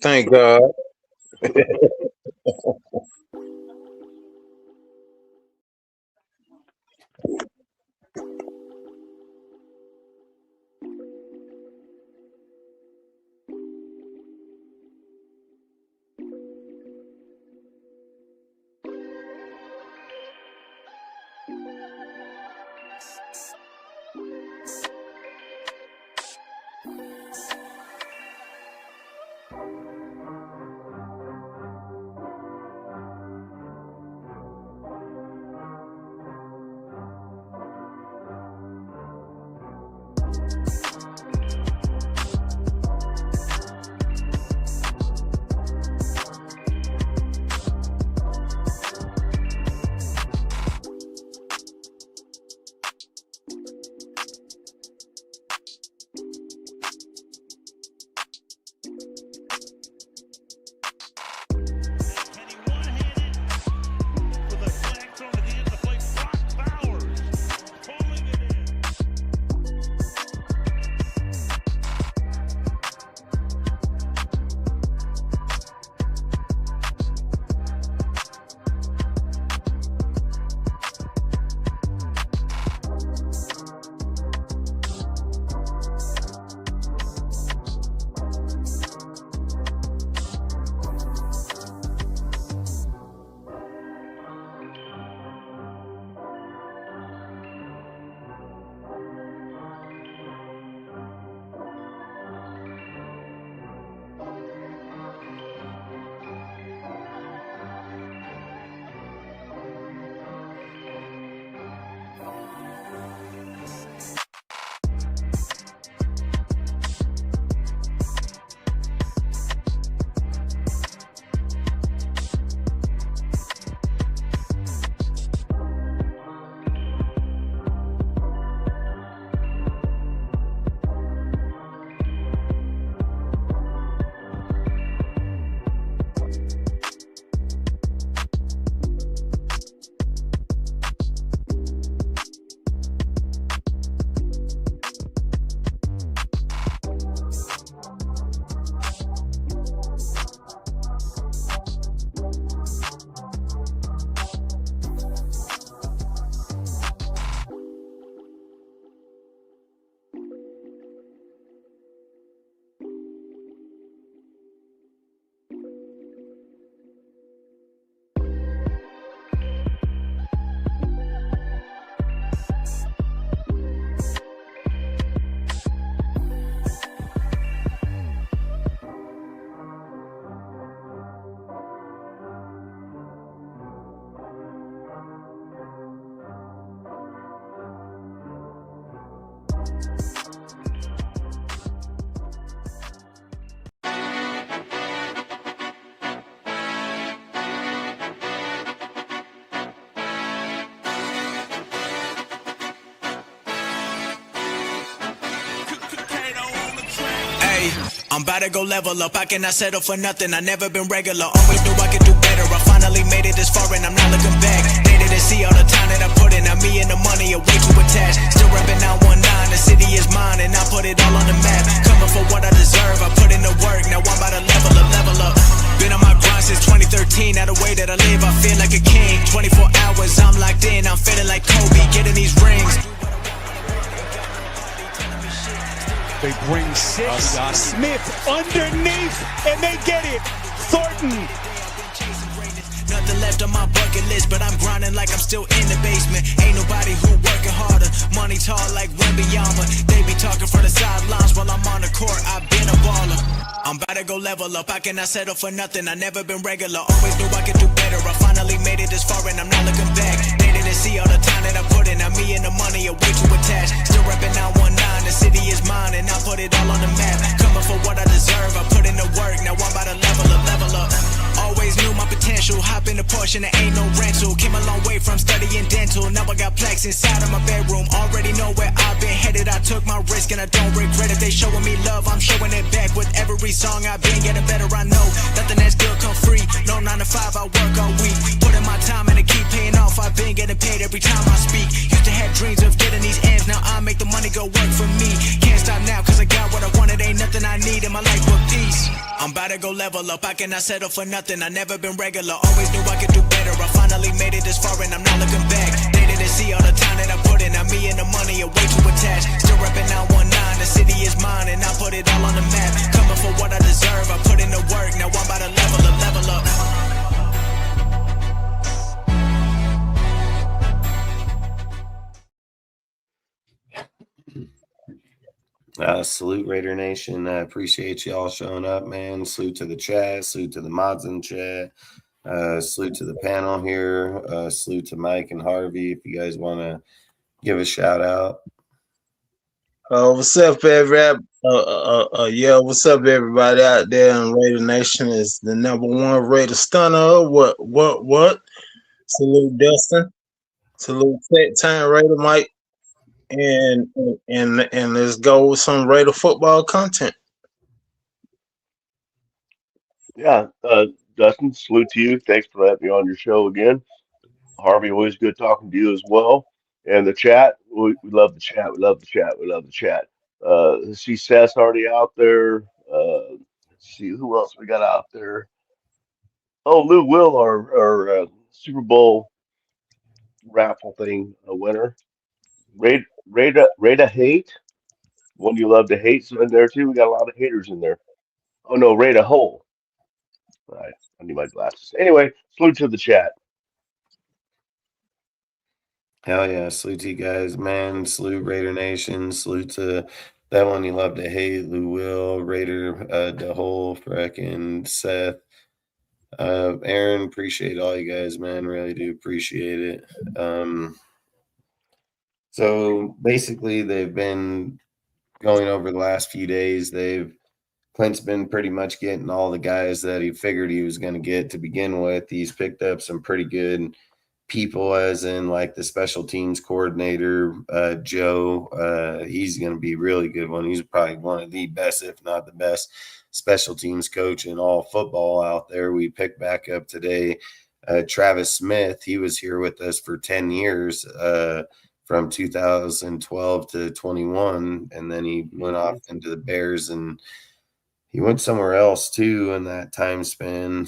Thank God. I'm about to go level up, I cannot settle for nothing, I never been regular, always knew I could do better, I finally made it this far and I'm not looking back, they didn't see all the time that I put in, now me and the money are way too attached, still reppin' 919, the city is mine and I put it all on the map, coming for what I deserve, I put in the work, now I'm about to level up, been on my grind since 2013, now the way that I live, I feel like a king, 24 hours, I'm locked in, I'm feeling like Kobe, getting these rings. They bring six, Smith underneath, and they get it. Thornton. Nothing left on my bucket list, but I'm grinding like I'm still in the basement. Ain't nobody who working harder. Money tall like Wembanyama. They be talking for the sidelines while I'm on the court. I've been a baller. I'm about to go level up. I cannot settle for nothing. I never been regular. Always knew I could do better. I finally made it this far and I'm not looking back. They didn't see all the time that I put in. Now me and the money are way too attached. Still reppin' 919. The city is mine and I put it all on the map. Coming for what I deserve. I put in the work. Now I'm about to level up. Always knew my potential. Hop in the Porsche and there ain't no rental. Came a long way away from studying dental. Now I got plaques inside of my bedroom. Already know where I've been headed. I took my risk and I don't regret it. They showing me love, I'm showing it back. With every song I've been getting better. I know nothing that's good come free. No 9 to 5, I work all week. Put in my time and it keep paying off. I've been getting paid every time I speak. Used to have dreams of getting these ends. Now I make the money go work for me. Can't stop now cause I got what I wanted. Ain't nothing I need in my life but peace. I'm about to go level up. I cannot settle for nothing. I never been regular. Always knew I could do better. I finally made it this far and I'm not looking back. They didn't see all the time that I put in. Now me and the money are way too attached. Still repping 919. The city is mine and I put it all on the map. Coming for what I deserve. I put in the work. Now I'm about to level up, level up. Salute Raider Nation. I appreciate y'all showing up, man. Salute to the chat. Salute to the mods in the chat. Salute to the panel here. Salute to Mike and Harvey. If you guys want to give a shout out. What's up, everybody? What's up, everybody out there in Raider Nation? Is the #1 Raider stunner. What? Salute Dustin. Salute Tech Time Raider Mike. And let's go with some Raider football content. Yeah, Dustin, salute to you. Thanks for letting me on your show again. Harvey, always good talking to you as well. And the chat, we love the chat. We love the chat. We love the chat. See Seth's already out there. Let's see who else we got out there. Oh, Lou Will, our Super Bowl raffle thing winner. Rada Hate, one you love to hate, so in there too. We got a lot of haters in there. Oh no, Rada Hole. Right, I need my glasses. Anyway, salute to the chat. Hell yeah. Salute to you guys, man. Salute Raider Nation. Salute to that one you love to hate, Lou Will, Raider, the whole frickin' Seth. Aaron, appreciate all you guys, man. Really do appreciate it. So basically, they've been going over the last few days. Clint's been pretty much getting all the guys that he figured he was going to get to begin with. He's picked up some pretty good people, as in like the special teams coordinator, Joe. He's going to be a really good one. He's probably one of the best, if not the best, special teams coach in all football out there. We picked back up today Travis Smith. He was here with us for 10 years, from 2012 to 21, and then he went off into the Bears, and he went somewhere else too in that time span.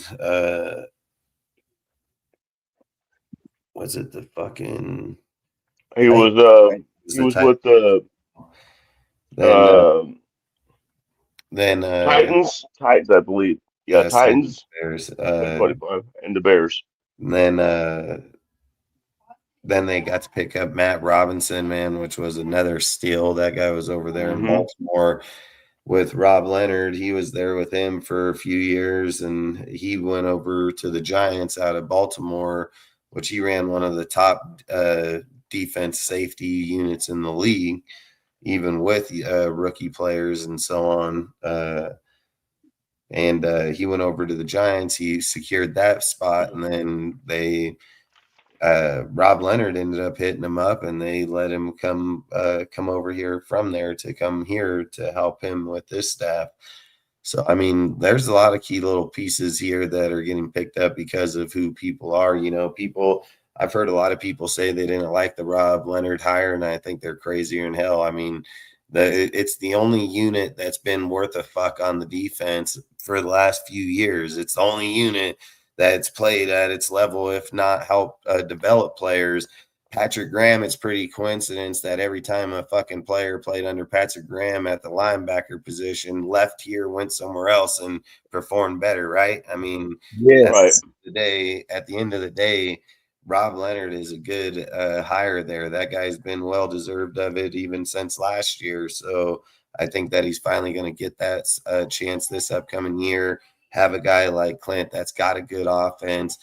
Was it the fucking? He was with the Titans, I believe. Yeah, Titans, Bears, 25, and the Bears. And then they got to pick up Matt Robinson, man, which was another steal. That guy was over there in Baltimore with Rob Leonard. He was there with him for a few years, and he went over to the Giants out of Baltimore, which he ran one of the top defense safety units in the league, even with rookie players and so on. And he went over to the Giants. He secured that spot, and then Rob Leonard ended up hitting him up, and they let him come over here from there to come here to help him with this staff. So, I mean, there's a lot of key little pieces here that are getting picked up because of who people are. You know, I've heard a lot of people say they didn't like the Rob Leonard hire, and I think they're crazier than hell. I mean, it's the only unit that's been worth a fuck on the defense for the last few years. It's the only unit that's played at its level, if not help develop players. Patrick Graham, it's pretty coincidence that every time a fucking player played under Patrick Graham at the linebacker position, left here, went somewhere else and performed better, right? I mean, Yes. At the end of the day, Rob Leonard is a good hire there. That guy's been well deserved of it even since last year. So I think that he's finally going to get that chance this upcoming year. Have a guy like Klint that's got a good offense.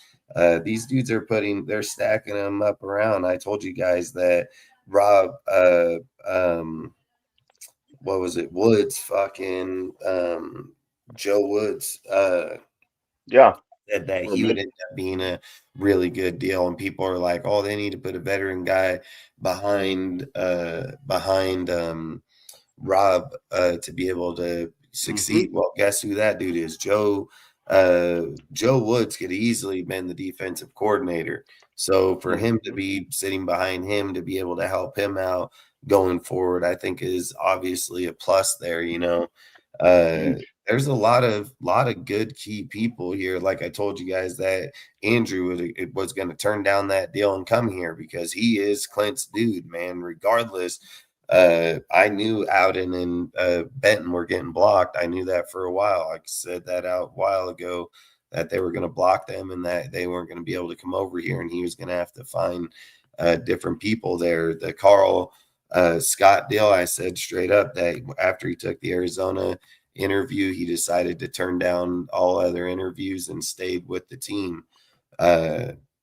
These dudes they're stacking them up around. I told you guys that Rob, what was it? Woods, fucking Joe Woods. Yeah. said that he would end up being a really good deal, and people are like, "Oh, they need to put a veteran guy behind Rob to be able to succeed." Well, guess who that dude is? Joe Woods could easily been the defensive coordinator. So for him to be sitting behind him to be able to help him out going forward, I think is obviously a plus there. There's a lot of good key people here. Like I told you guys that Andrew was going to turn down that deal and come here because he is Clint's dude, man. Regardless, I knew Ouden and Benton were getting blocked. I knew that for a while. I said that out a while ago that they were going to block them and that they weren't going to be able to come over here, and he was going to have to find different people there. The Carl Scott deal, I said straight up that after he took the Arizona interview, he decided to turn down all other interviews and stayed with the team.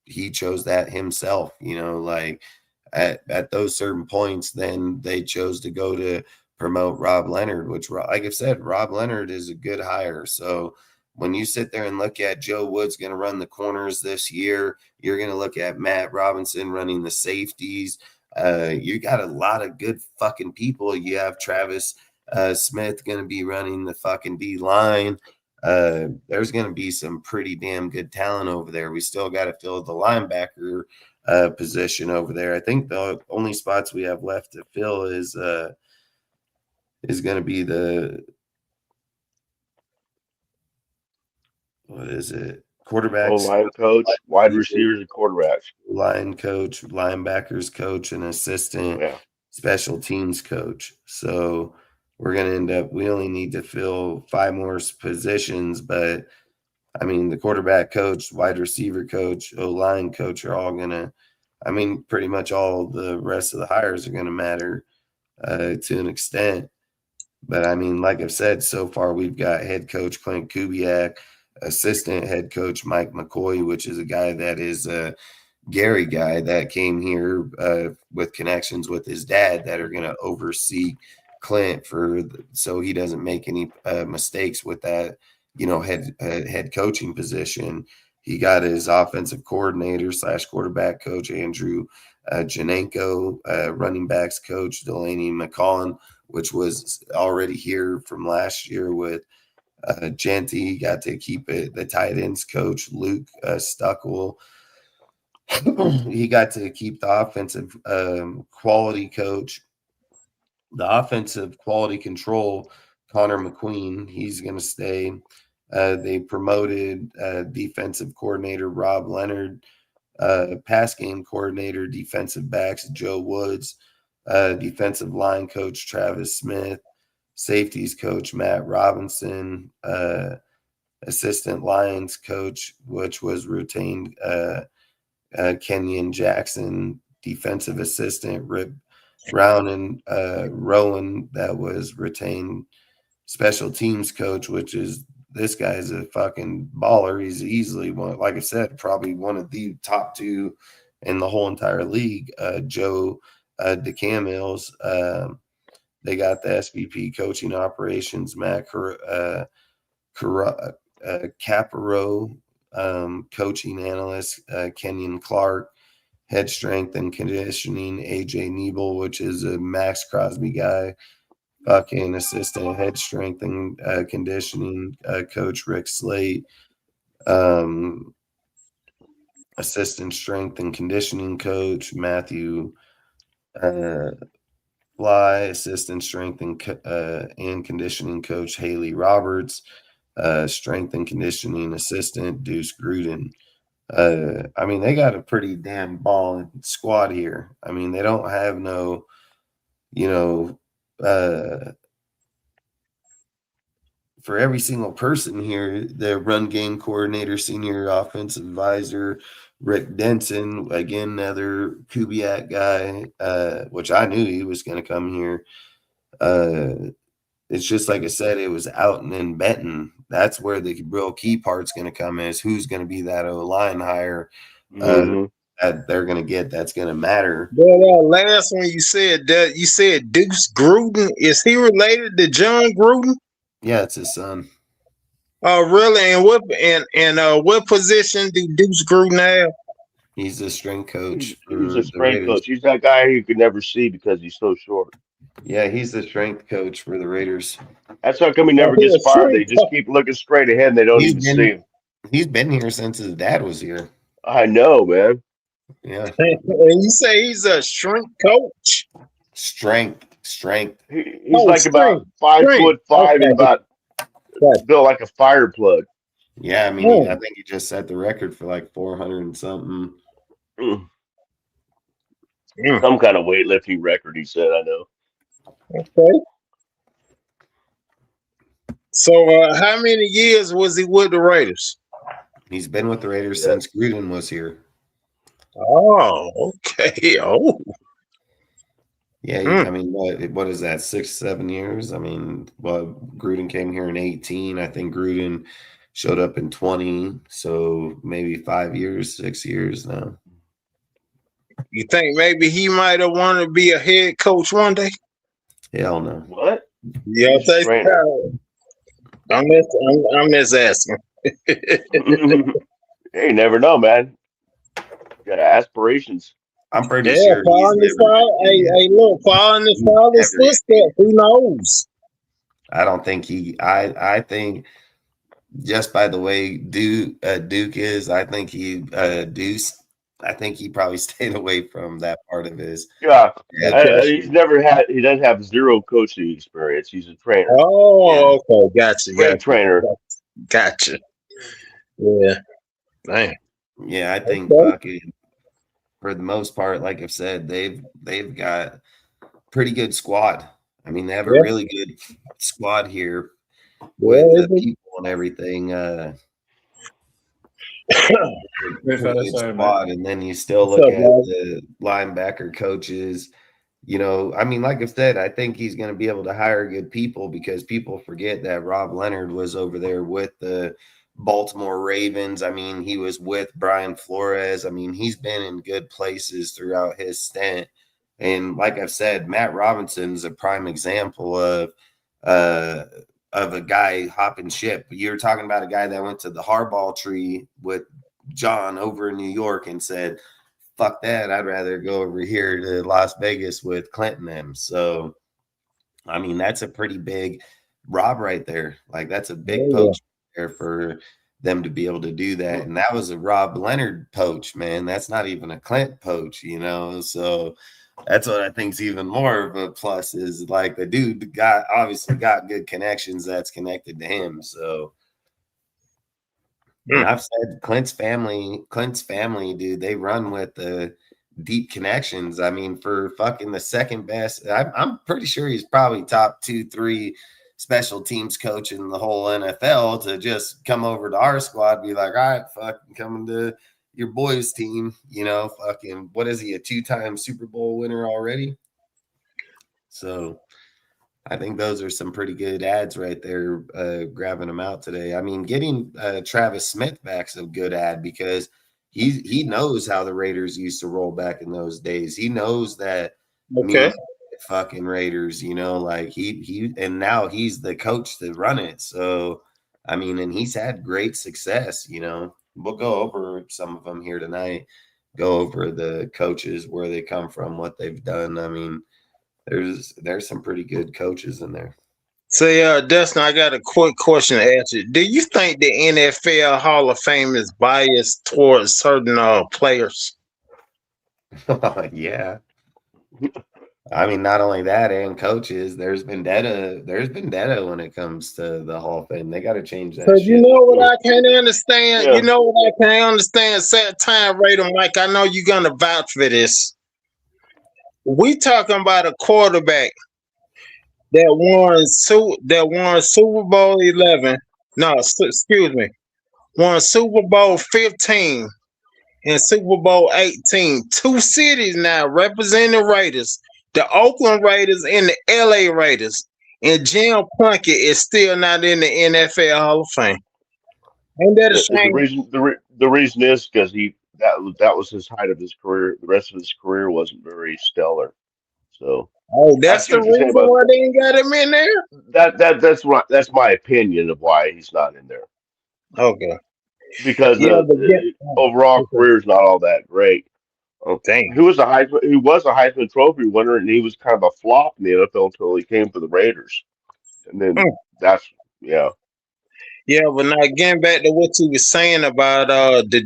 He chose that himself, like at those certain points, then they chose to go to promote Rob Leonard, which, like I've said, Rob Leonard is a good hire. So when you sit there and look at Joe Woods going to run the corners this year, you're going to look at Matt Robinson running the safeties. You got a lot of good fucking people. You have Travis Smith going to be running the fucking D line. There's going to be some pretty damn good talent over there. We still got to fill the linebacker position over there. I think the only spots we have left to fill is going to be quarterback, line coach, wide receivers, and quarterbacks, line coach, linebackers coach, and assistant special teams coach. So we're going to end up, we only need to fill 5 more positions, but I mean, the quarterback coach, wide receiver coach, O-line coach are all going to, pretty much all the rest of the hires are going to matter to an extent. But like I've said, so far we've got head coach Klint Kubiak, assistant head coach Mike McCoy, which is a guy that is a Gary guy that came here with connections with his dad that are going to oversee Clint so he doesn't make any mistakes with that, head coaching position. He got his offensive coordinator / quarterback coach, Andrew Janocko, running backs coach, Delaney McCollum, which was already here from last year with Genty. Got to keep it. The tight ends coach, Luke Stuckwell. He got to keep the offensive quality coach. The offensive quality control, Connor McQueen, he's going to stay. They promoted defensive coordinator Rob Leonard, pass game coordinator, defensive backs Joe Woods, defensive line coach Travis Smith, safeties coach Matt Robinson, assistant Lions coach, which was retained Kenyon Jackson, defensive assistant Rip Rowan, that was retained special teams coach, which is, this guy's a fucking baller. He's easily one, like I said, probably one of the top 2 in the whole entire league. Joe DeCamills. They got the SVP coaching operations, Matt Caparo, coaching analyst, Kenyon Clark, head strength and conditioning, AJ Nebel, which is a Max Crosby guy, fucking assistant head strength and conditioning coach Rick Slate, assistant strength and conditioning coach Matthew Fly, assistant strength and conditioning coach Haley Roberts, strength and conditioning assistant Deuce Gruden. They got a pretty damn balling squad here. They don't have no, for every single person here, the run game coordinator, senior offensive advisor, Rick Denson, again, another Kubiak guy, which I knew he was going to come here. It's just like I said, it was Outen and Benton. That's where the real key part's going to come is who's going to be that O-line hire that they're going to get. That's going to matter. But last one you said Deuce Gruden. Is he related to John Gruden? Yeah, it's his son. Oh, really? And what position do Deuce Gruden have? He's the strength coach He's for a the strength Raiders. coach. He's that guy you could never see because he's so short. Yeah, he's the strength coach for the Raiders. That's how come he Oh, never he gets a fired. They strength just coach. keep looking straight ahead and they don't He's even see been him. he's been here since his dad was here. I know, man. Yeah, And you say he's a strength coach? strength. He's Oh, like about strength. 5'5" and Okay. about Gotcha. built like a fire plug. Yeah, I mean, I think he just set the record for like 400 and something. Mm. Mm. Some kind of weightlifting record, he said. I know. Okay. So, how many years was he with the Raiders? He's been with the Raiders Yeah. since Gruden was here. Oh, okay. Oh, Yeah, I mean, what is that? 6-7 years? I mean, well, Gruden came here in 18. I think Gruden showed up in 20, so maybe 5 years, 6 years now. you think maybe he might have wanted to be a head coach one day? Hell no. What? Yeah, He's a trainer. I'm just asking. Hey, you never know, man. Got aspirations. I'm pretty Yeah, sure following his father. Hey, look, following his father's footsteps. Who knows? I don't think I think just by the way Duke is, I think Deuce. I think he probably stayed away from that part of his. Yeah. Okay. He doesn't have zero coaching experience. He's a trainer. Oh, okay. Great trainer. Gotcha. Yeah. Dang. Yeah, I think fucking for the most part, like I've said, they've got pretty good squad. I mean, they have a really good squad here with the people and everything. Good squad, and then you still look at the linebacker coaches. You know, I mean, like I said, I think he's going to be able to hire good people because people forget that Rob Leonard was over there with the Baltimore Ravens. I mean, he was with Brian Flores. I mean, he's been in good places throughout his stint. And like I've said, Matt Robinson's a prime example of a guy hopping ship. You're talking about a guy that went to the hardball tree with John over in New York and said, fuck that, I'd rather go over here to Las Vegas with Clinton them. So, I mean, that's a pretty big Rob right there. Like, that's a big poach there for them to be able to do that. And that was a Rob Leonard poach, man. That's not even a Clint poach, you know? So that's what I think is even more of a plus is like the dude obviously got good connections that's connected to him. So, and I've said Clint's family, dude, they run with the deep connections. I mean, for fucking the second best, I'm pretty sure he's probably top 2-3 special teams coach in the whole NFL to just come over to our squad, be like, all right, fucking coming to your boys team, you know, fucking, what is he, a 2-time Super Bowl winner already? So I think those are some pretty good ads right there, grabbing them out today. I mean, getting Travis Smith back's a good ad because he knows how the Raiders used to roll back in those days. He knows that fucking Raiders, you know, like he and now he's the coach to run it. So, I mean, and he's had great success, you know. We'll go over some of them here tonight, go over the coaches, where they come from, what they've done. I mean, there's some pretty good coaches in there. Say, Dustin, I got a quick question to ask you. Do you think the NFL Hall of Fame is biased towards certain players? Yeah. I mean, not only that, and coaches. There's been data when it comes to the Hall of Fame. They got to change that. Because you know what I can't understand? Yeah. You know what I can't understand? Set time rate, Mike. I know you're gonna vouch for this. We talking about a quarterback that won Super Bowl 11. No, excuse me. Won Super Bowl 15 and Super Bowl 18. Two cities now representing the Raiders, the Oakland Raiders and the LA Raiders. And Jim Plunkett is still not in the NFL Hall of Fame. Ain't that a shame? The reason is because that was his height of his career. The rest of his career wasn't very stellar. So that's see the what you're saying reason about why they ain't got him in there. that's my opinion of why he's not in there Okay. because Yeah, but yeah. overall Okay. career is not all that great. Damn. He was a Heisman Trophy winner, and he was kind of a flop in the NFL until he came to the Raiders, and then Mm. that's yeah. Yeah, but now getting back to what you were saying about the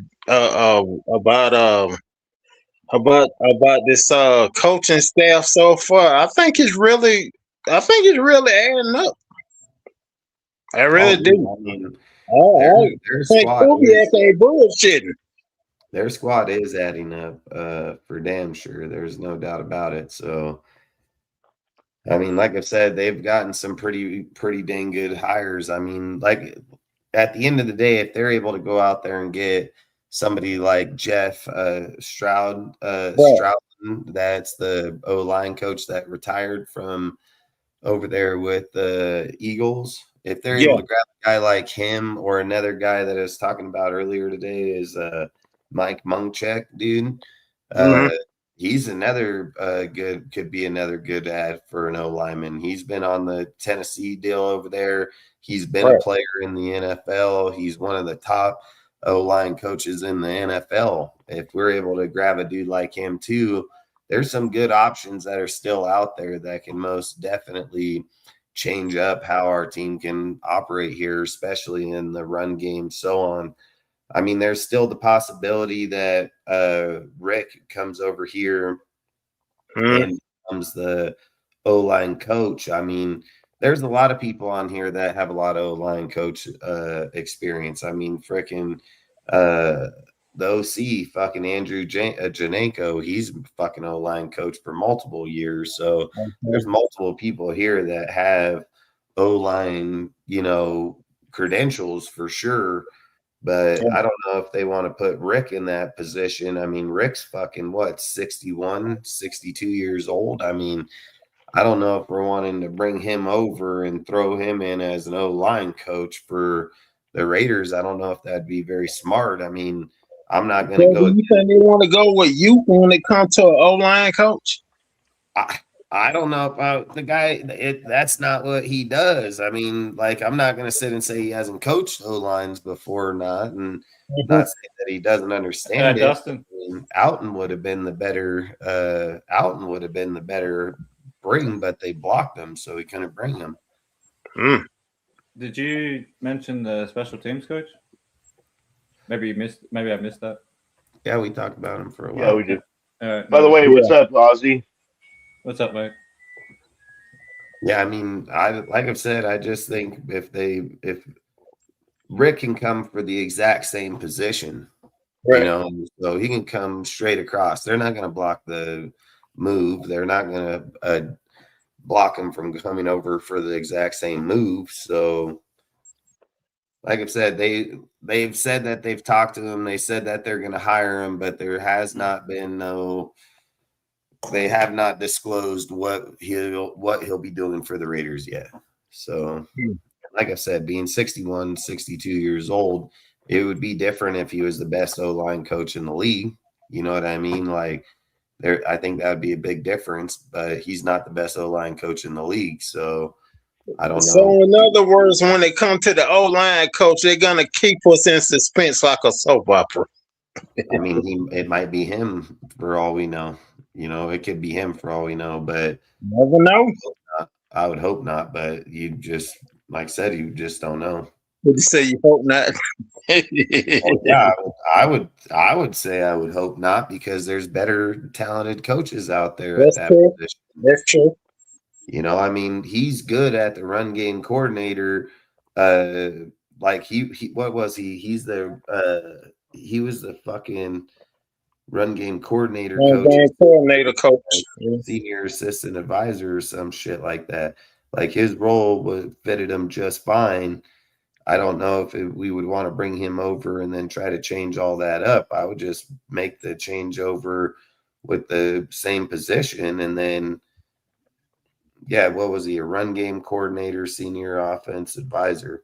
about about this coaching staff so far, I think it's really adding up. I really Oh, do. I mean, their I their think squad Kubiak is ain't bullshitting. their squad is adding up for damn sure. There's no doubt about it. So, I mean, like I've said, they've gotten some pretty dang good hires. I mean, like at the end of the day, if they're able to go out there and get somebody like Jeff Right. Stroudon, that's the O line coach that retired from over there with the Eagles. If they're able Yeah. to grab a guy like him or another guy that I was talking about earlier today is Mike Munchak, dude. Mm-hmm. Uh, he's another could be another good ad for an O lineman. He's been on the Tennessee deal over there. He's been a Right. player in the NFL. He's one of the top O line coaches in the NFL. If we're able to grab a dude like him too, there's some good options that are still out there that can most definitely change up how our team can operate here, especially in the run game, so on. I mean, there's still the possibility that Rick comes over here Mm-hmm. and becomes the O-line coach. I mean, there's a lot of people on here that have a lot of O-line coach experience. I mean, freaking uh, the OC, fucking Andrew Janocko, he's fucking O-line coach for multiple years. So there's multiple people here that have O-line, credentials for sure. But I don't know if they want to put Rick in that position. I mean, Rick's fucking what, 61, 62 years old. I mean, I don't know if we're wanting to bring him over and throw him in as an O-line coach for the Raiders. I don't know if that'd be very smart. I mean, I'm not going to So do go. you think they want to go with youth when it comes to an O-line coach? I don't know about the guy. That's not what he does. I mean, like, I'm not going to sit and say he hasn't coached O-lines before or not, and not say that he doesn't understand it. Justin. I mean, Alton would have been the better. Alton would have been the better bring, but they blocked him, so he couldn't bring him. Mm. Did you mention the special teams coach? Maybe I missed that. Yeah, we talked about him for a while. Yeah, we did. By the way, what's up, Ozzy? What's up, mate? Yeah, I mean, like I've said, I just think if Rick can come for the exact same position, Right. so he can come straight across. They're not going to block the move. They're not going to block him from coming over for the exact same move. So, like I've said, they've said that they've talked to him. They said that they're going to hire him, but there has not been they have not disclosed what he'll be doing for the Raiders yet. So, like I said, being 61, 62 years old, it would be different if he was the best O-line coach in the league. You know what I mean? Like, I think that would be a big difference, but he's not the best O-line coach in the league. So, I don't know. So, in other words, when they come to the O-line coach, they're going to keep us in suspense like a soap opera. I mean, it might be him for all we know. It could be him for all we know, but Never know. I would hope not. But you just, like I said, you just don't know. Would you say you hope not? Yeah, I would say I would hope not, because there's better talented coaches out there That's at that true. position. That's true. I mean, he's good at the run game coordinator. Like he what was he? He's the he was the fucking run game coordinator coach, senior assistant advisor or some shit like that. Like, his role fitted him just fine. I don't know if we would want to bring him over and then try to change all that up. I would just make the change over with the same position, and then, yeah, what was he? A run game coordinator, senior offense advisor.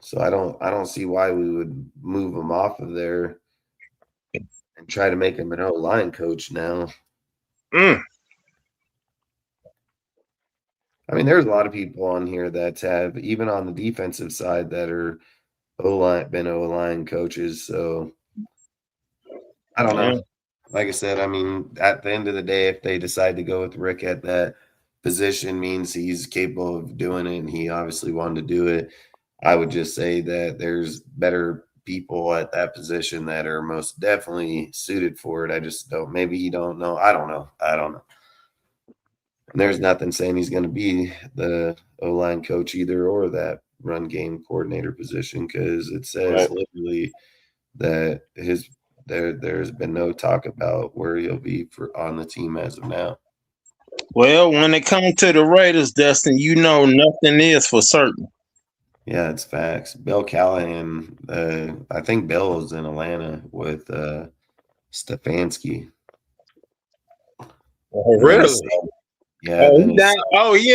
So I don't see why we would move him off of there and try to make him an O-line coach now. Mm. I mean, there's a lot of people on here that have, even on the defensive side, that are been O-line coaches. So I don't know. Like I said, I mean, at the end of the day, if they decide to go with Rick at that position, means he's capable of doing it, and he obviously wanted to do it. I would just say that there's better people at that position that are most definitely suited for it. I just don't. Maybe you don't know. I don't know. And there's nothing saying he's going to be the O-line coach either, or that run game coordinator position, because it says literally that there's been no talk about where he'll be on the team as of now. Well, when it comes to the Raiders, Dustin, you know nothing is for certain. Yeah, it's facts. Bill Callahan, I think Bill is in Atlanta with Stefanski. Oh, really? Yeah. He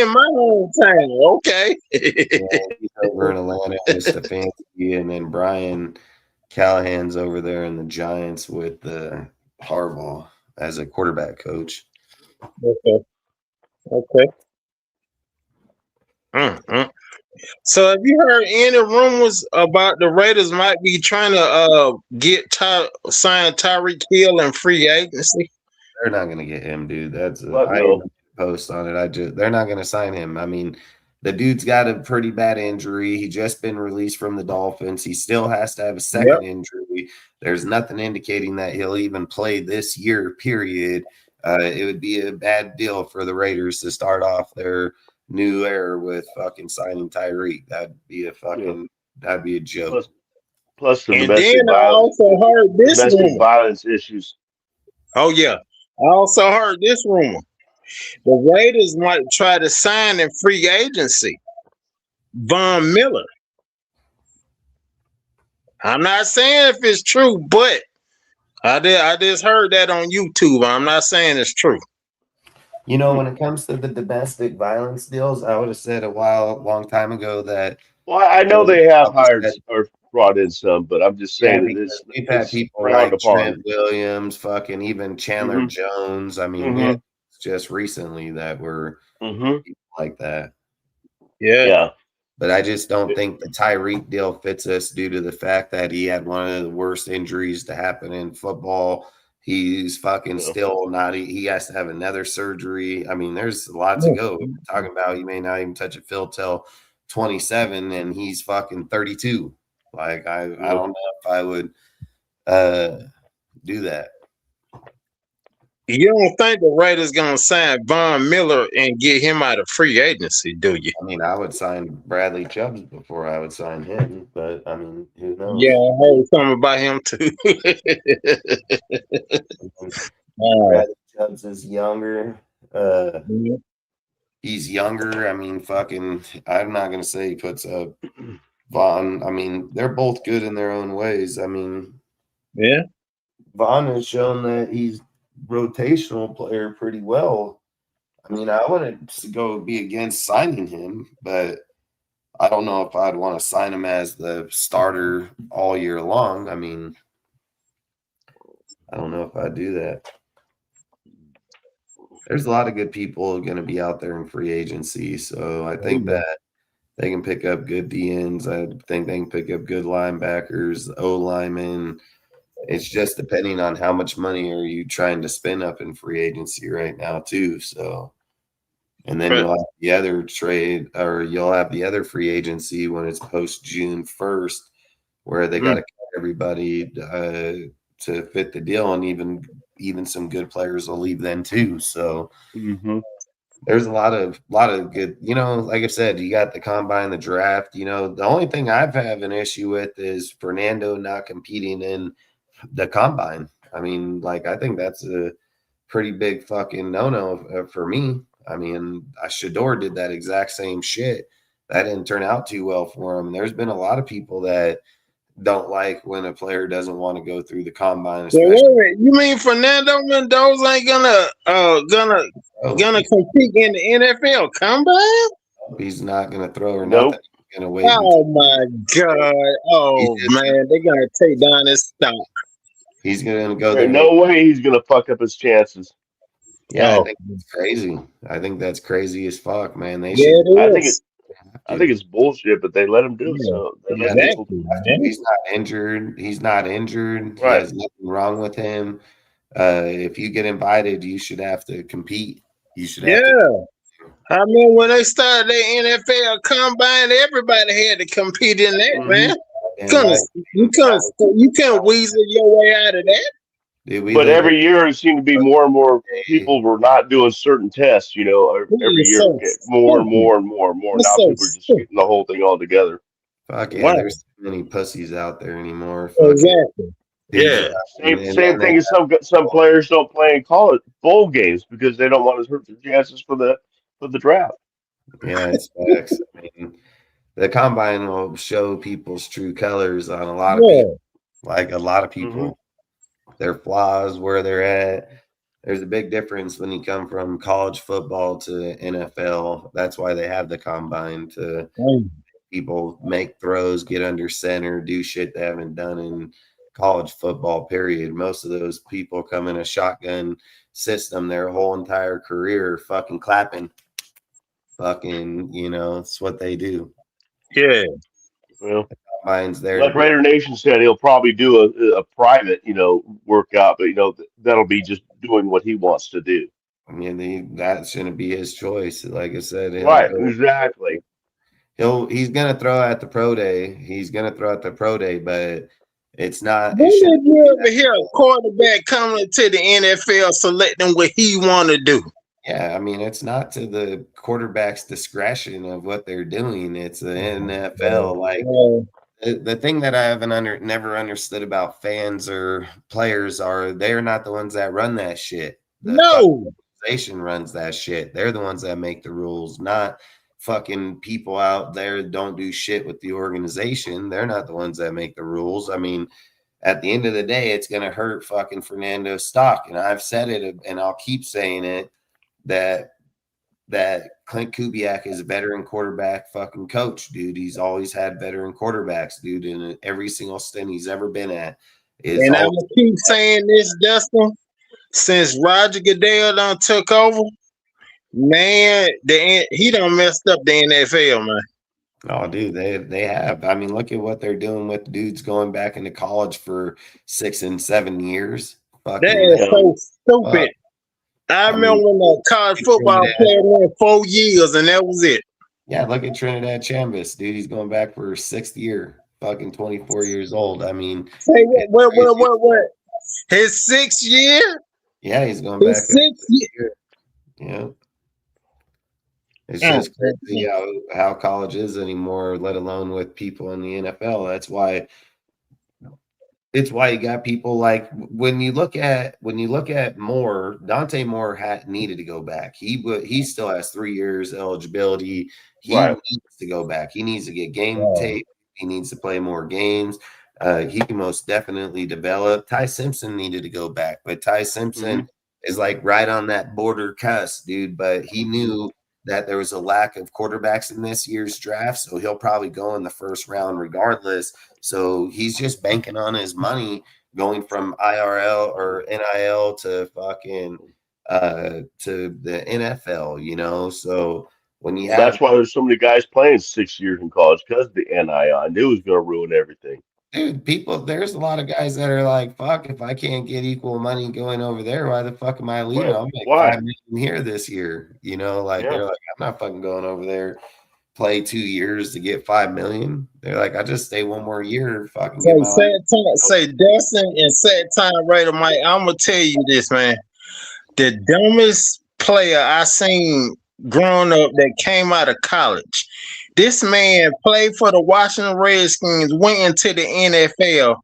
in my hometown. Okay. Yeah, he's over in Atlanta with Stefanski, and then Brian Callahan's over there in the Giants with Harbaugh as a quarterback coach. Okay. So have you heard any rumors about the Raiders might be trying to sign Tyreek Hill in free agency? They're not going to get him, dude. That's I post on it. They're not going to sign him. I mean, the dude's got a pretty bad injury. He just been released from the Dolphins. He still has to have a second injury. There's nothing indicating that he'll even play this year, period. It would be a bad deal for the Raiders to start off their new era with fucking signing Tyreek. That'd be a joke. Plus the and then I also heard this domestic violence issues. Oh yeah. I also heard this rumor. The Raiders might try to sign in free agency Von Miller. I'm not saying if it's true, but I just heard that on YouTube. I'm not saying it's true. You know, when it comes to the domestic violence deals, I would have said a long time ago that. Well, I know they have hired or brought in some, but I'm just saying that we've had people like Trent Williams, fucking even Chandler Jones. I mean, it's just recently that were people like that. Yeah. But I just don't think the Tyreek deal fits us due to the fact that he had one of the worst injuries to happen in football. He's fucking still not. He has to have another surgery. I mean, there's a lot to go. We're talking about he may not even touch a field till 27, and he's fucking 32. Like I don't know if I would do that. You don't think the Raiders gonna sign Von Miller and get him out of free agency, do you? I mean, I would sign Bradley Chubbs before I would sign him, but I mean, who knows? Yeah, I heard something about him too. Bradley Chubbs is younger. He's younger. I mean, fucking, I'm not gonna say he puts up Vaughn. I mean, they're both good in their own ways. I mean, Vaughn has shown that he's rotational player pretty well. I mean, I wouldn't go be against signing him, but I don't know if I'd want to sign him as the starter all year long. I mean, I don't know if I'd do that. There's a lot of good people going to be out there in free agency, so I think that they can pick up good DNs. I think they can pick up good linebackers, O-linemen. It's just depending on how much money are you trying to spend up in free agency right now too. So, and then you'll have the other trade, or you'll have the other free agency when it's post June 1st, where they got to cut everybody to fit the deal, and even some good players will leave then too. So there's a lot of good, like I said, you got the combine, the draft. The only thing I've have an issue with is Fernando not competing in the combine. I mean, like, I think that's a pretty big fucking no-no for me. I mean, Shador did that exact same shit. That didn't turn out too well for him. There's been a lot of people that don't like when a player doesn't want to go through the combine. So you mean Fernando Mendoza ain't gonna compete in the NFL combine? He's not gonna throw or nothing. He's gonna wait. Oh my god! Oh man, they're gonna take down his stock. He's gonna go there. No way he's gonna fuck up his chances. Yeah, I think it's crazy. I think that's crazy as fuck, man. They Yeah, should. it I think is. I think it's bullshit, but they let him do it. Yeah, So they let people. exactly, man. He's not injured. He's not injured. He Right. has nothing wrong with him. If you get invited, you should have to compete. You should have to. Yeah. I mean, when they started their NFL combine, everybody had to compete in that, Mhm. man. And like, You couldn't weasel your way out of that. dude, we But live every year it seemed to be more and more in people were not doing certain tests. You know, It every is year so get more and stupid. more and more and more. It's Now so people are just stupid. getting the whole thing all together. fuck yeah. Wow. There's so many pussies out there anymore. Fucking Exactly. dudes. Yeah. Same thing as some players don't play in college bowl games because they don't want to hurt their chances for the draft. Yeah, it's facts. I mean, the combine will show people's true colors on a lot of Yeah. people. Like a lot of people, their flaws, where they're at. There's a big difference when you come from college football to NFL. That's why they have the combine to people make throws, get under center, do shit they haven't done in college football, period. Most of those people come in a shotgun system their whole entire career, fucking clapping. Fucking, it's what they do. Yeah. Well, Combines there. like Raider Nation said, he'll probably do a private, workout, but that'll be just doing what he wants to do. I mean, that shouldn't be his choice. Like I said, Right, exactly. He's gonna throw at the pro day. But it's not. When did you ever hear a quarterback coming to the NFL selecting what he want to do? Yeah, I mean, it's not to the quarterback's discretion of what they're doing. It's the NFL. Like the thing that I haven't never understood about fans or players are they're not the ones that run that shit. The organization runs that shit. They're the ones that make the rules, not fucking people out there that don't do shit with the organization. They're not the ones that make the rules. I mean, at the end of the day, it's going to hurt fucking Fernando's stock. And I've said it and I'll keep saying it that Klint Kubiak is a veteran quarterback fucking coach, dude. He's always had veteran quarterbacks, dude, in every single stint he's ever been at. And I'm going to keep saying this, Dustin. Since Roger Goodell done took over, man, he done messed up the NFL, man. Oh, dude, they have. I mean, look at what they're doing with dudes going back into college for 6 and 7 years. That is so stupid. I remember when the college football player went 4 years and that was it. Yeah, look at Trinidad Chambers, dude. He's going back for his 6th year, fucking 24 years old. I mean, say what? His 6th year? Yeah, he's going back. 6th year. Yeah. It's just crazy how college is anymore, let alone with people in the NFL. That's why you got people like when you look at Moore, Dante Moore needed to go back. He still has 3 years eligibility. He needs to go back. He needs to get game tape. He needs to play more games. He can most definitely develop. Ty Simpson needed to go back, but Ty Simpson is like right on that border cusp, dude. But he knew that there was a lack of quarterbacks in this year's draft, so he'll probably go in the first round regardless. So he's just banking on his money going from IRL or NIL to fucking to the NFL, So when you have that's why there's so many guys playing 6 years in college because the NIL. I knew it was going to ruin everything. Dude, there's a lot of guys that are like, fuck, if I can't get equal money going over there, why the fuck am I leaving? I'll make $5 million here this year. They're like, I'm not fucking going over there, play 2 years to get $5 million. They're like, I just stay 1 more year, fucking get my say Dustin and set time Raider Mike. I'm gonna tell you this, man. The dumbest player I seen growing up that came out of college. This man played for the Washington Redskins, went into the NFL.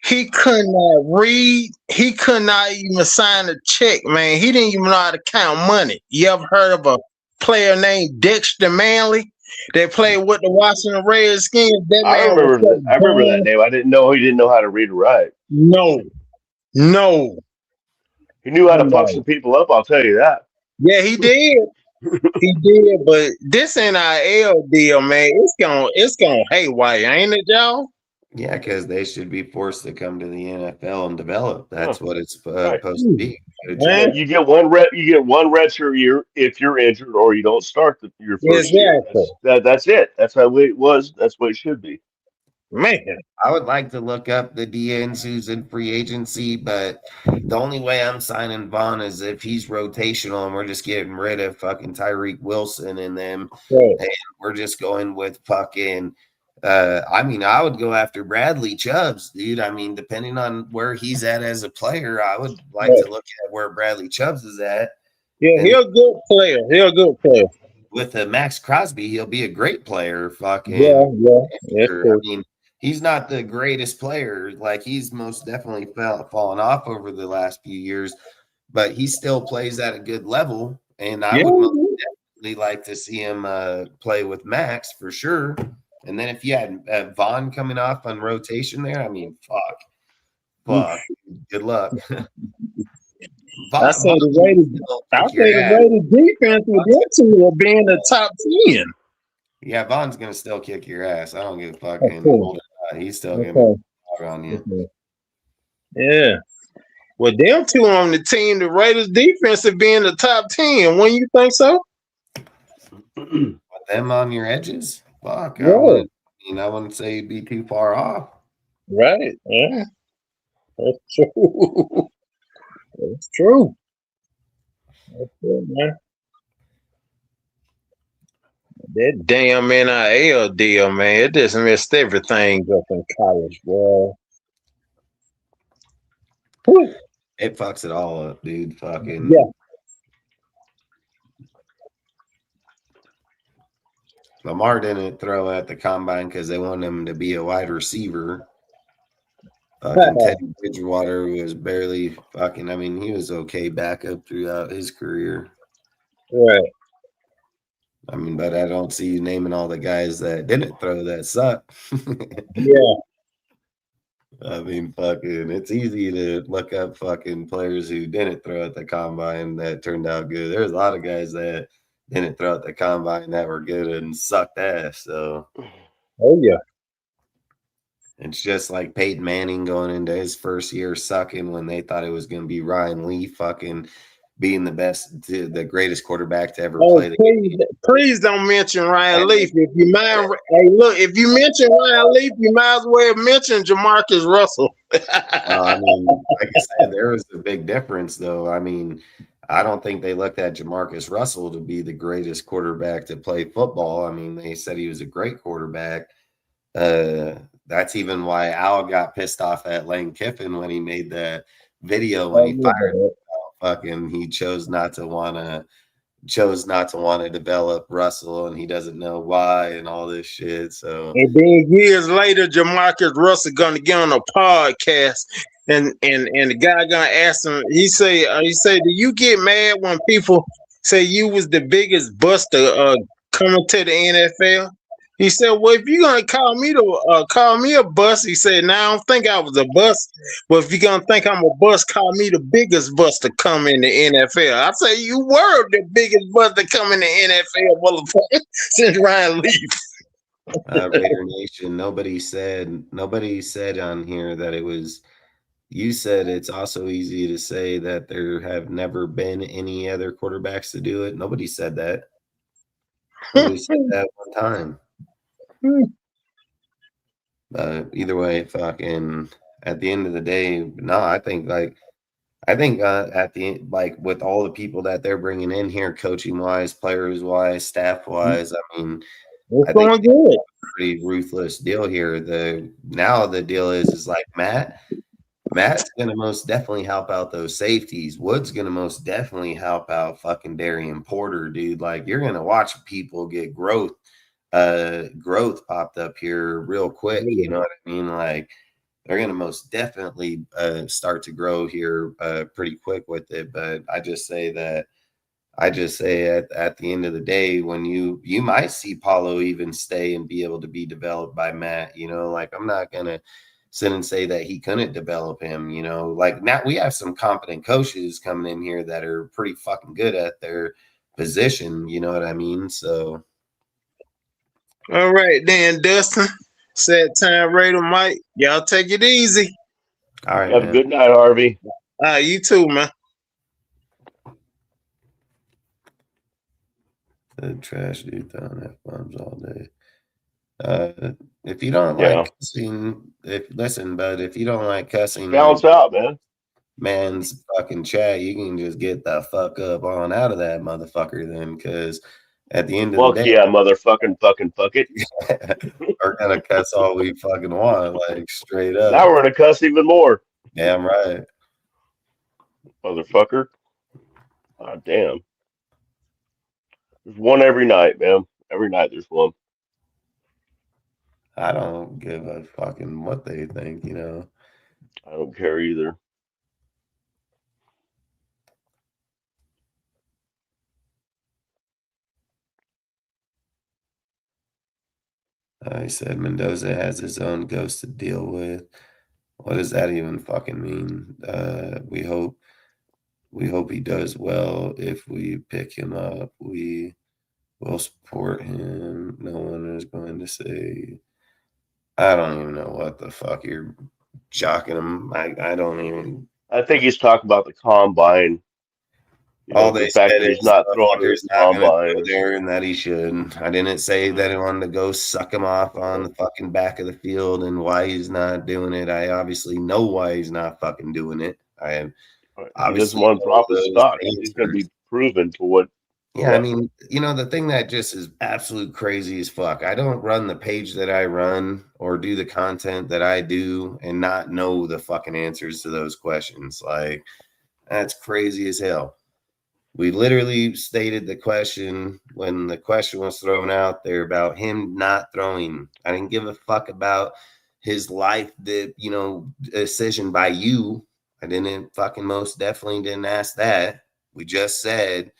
He could not read. He could not even sign a check, man. He didn't even know how to count money. You ever heard of a player named Dexter Manley that played with the Washington Redskins? I remember that name. I didn't know he didn't know how to read or write. No. He knew how to fuck some people up, I'll tell you that. Yeah, he did. He did, but this NIL deal, man, it's gonna haywire, ain't it, y'all? Yeah, because they should be forced to come to the NFL and develop. That's Huh, what it's right. supposed to be. Yeah, you get one red. You get one red shirt year if you're injured or you don't start your first year. Exactly. That's it. That's how it was. That's what it should be. Man. I would like to look up the DNs who's in free agency, but the only way I'm signing Vaughn is if he's rotational and we're just getting rid of fucking Tyreek Wilson and them, Right. and we're just going with fucking. I mean, I would go after Bradley Chubbs, dude. I mean, depending on where he's at as a player, I would like Right. to look at where Bradley Chubbs is at. Yeah, And he's a good player. He's a good player. with Max Crosby, he'll be a great player. Fucking, Yeah. That's I true. mean, he's not the greatest player. Like he's most definitely fallen off over the last few years, but he still plays at a good level. And I Yeah. would most definitely like to see him play with Max for sure. And then if you had Vaughn coming off on rotation there, I mean, fuck, good luck. I say the Raiders defense with them two will be in the top 10. Yeah, Vaughn's gonna still kick your ass. I don't give a fucking Okay. old or not. He's still gonna be on you. Okay. Yeah. With them two on the team, the Raiders defense will be in the top 10. When you think so? With them on your edges, fuck. Yeah. I wouldn't say you'd be too far off. Right. Yeah. That's true. That's true. That's true, man. That damn NIL deal, man, it just messed everything up in college, boy. Whew. It fucks it all up, dude. Fucking Yeah. Lamar didn't throw at the combine because they wanted him to be a wide receiver. Fucking Teddy Bridgewater was barely fucking. I mean, he was okay backup throughout his career. Right. I mean, but I don't see you naming all the guys that didn't throw that suck. Yeah. I mean, fucking, it's easy to look up fucking players who didn't throw at the combine that turned out good. There's a lot of guys that didn't throw at the combine that were good and sucked ass. So, Oh yeah. it's just like Peyton Manning going into his first year sucking when they thought it was going to be Ryan Lee fucking being the greatest quarterback to ever play the game. Please don't mention Ryan Leaf. If you mind, hey, look, if you mention Ryan Leaf, you might as well mention Jamarcus Russell. I mean, like I said, there was a big difference, though. I mean, I don't think they looked at Jamarcus Russell to be the greatest quarterback to play football. I mean, they said he was a great quarterback. That's even why Al got pissed off at Lane Kiffin when he made that video when he fired him. Fucking, he chose not to want to develop Russell, and he doesn't know why, and all this shit. So, and then years later, Jamarcus Russell gonna get on a podcast, and the guy gonna ask him. He say, do you get mad when people say you was the biggest buster coming to the NFL? He said, well, if you're gonna call me a bust, he said, now I don't think I was a bust, but if you're gonna think I'm a bust, call me the biggest buster come in the NFL. I say you were the biggest buster come in the NFL, motherfucker, since Ryan Leaf. Raider Nation, nobody said on here that it was. You said it's also easy to say that there have never been any other quarterbacks to do it. Nobody said that. Nobody said that one time. Either way, fucking at the end of the day, no, I think at the end, like with all the people that they're bringing in here, coaching wise, players wise, staff wise, I mean, It's I think going good. it's a pretty ruthless deal here. The deal is like Matt's gonna most definitely help out those safeties. Wood's gonna most definitely help out fucking Darian Porter, dude. Like you're gonna watch people get growth popped up here real quick. You know what I mean? Like they're gonna most definitely start to grow here pretty quick with it. But I just say at the end of the day, when you might see Paulo even stay and be able to be developed by Matt. You know, like I'm not gonna sit and say that he couldn't develop him. You know, like now we have some competent coaches coming in here that are pretty fucking good at their position. You know what I mean? So. All right, then, Dustin. Set time Raider Mike. Y'all take it easy. All right, Have a man. good night, Harvey. You too, man. The trash dude throwing F-bombs all day. If you don't like cussing, bud, if you don't like cussing, Balance out, man. Man's fucking chat, you can just get the fuck up on out of that motherfucker then, because at the end of the day, yeah, motherfucking fucking fuck it. We're gonna cuss all we fucking want, like straight up. Now we're gonna cuss even more. Damn right. Motherfucker. God damn. There's one every night, man. Every night there's one. I don't give a fucking what they think, you know. I don't care either. He said Mendoza has his own ghost to deal with. What does that even fucking mean? We hope he does well. If we pick him up, we will support him. No one is going to say. I don't even know what the fuck you're jocking him. I don't even. I think he's talking about the combine. You know, They the fact said that he's not throwing his combine there, and that he should. I didn't say that he wanted to go suck him off on the fucking back of the field and why he's not doing it. I obviously know why he's not fucking doing it. He doesn't want to drop his stock. He's going to be proven to what. Yeah, I mean, you know, the thing that just is absolute crazy as fuck. I don't run the page that I run or do the content that I do and not know the fucking answers to those questions. Like, that's crazy as hell. We literally stated the question when the question was thrown out there about him not throwing. I didn't give a fuck about his life, decision by you. I didn't fucking most definitely didn't ask that. We just said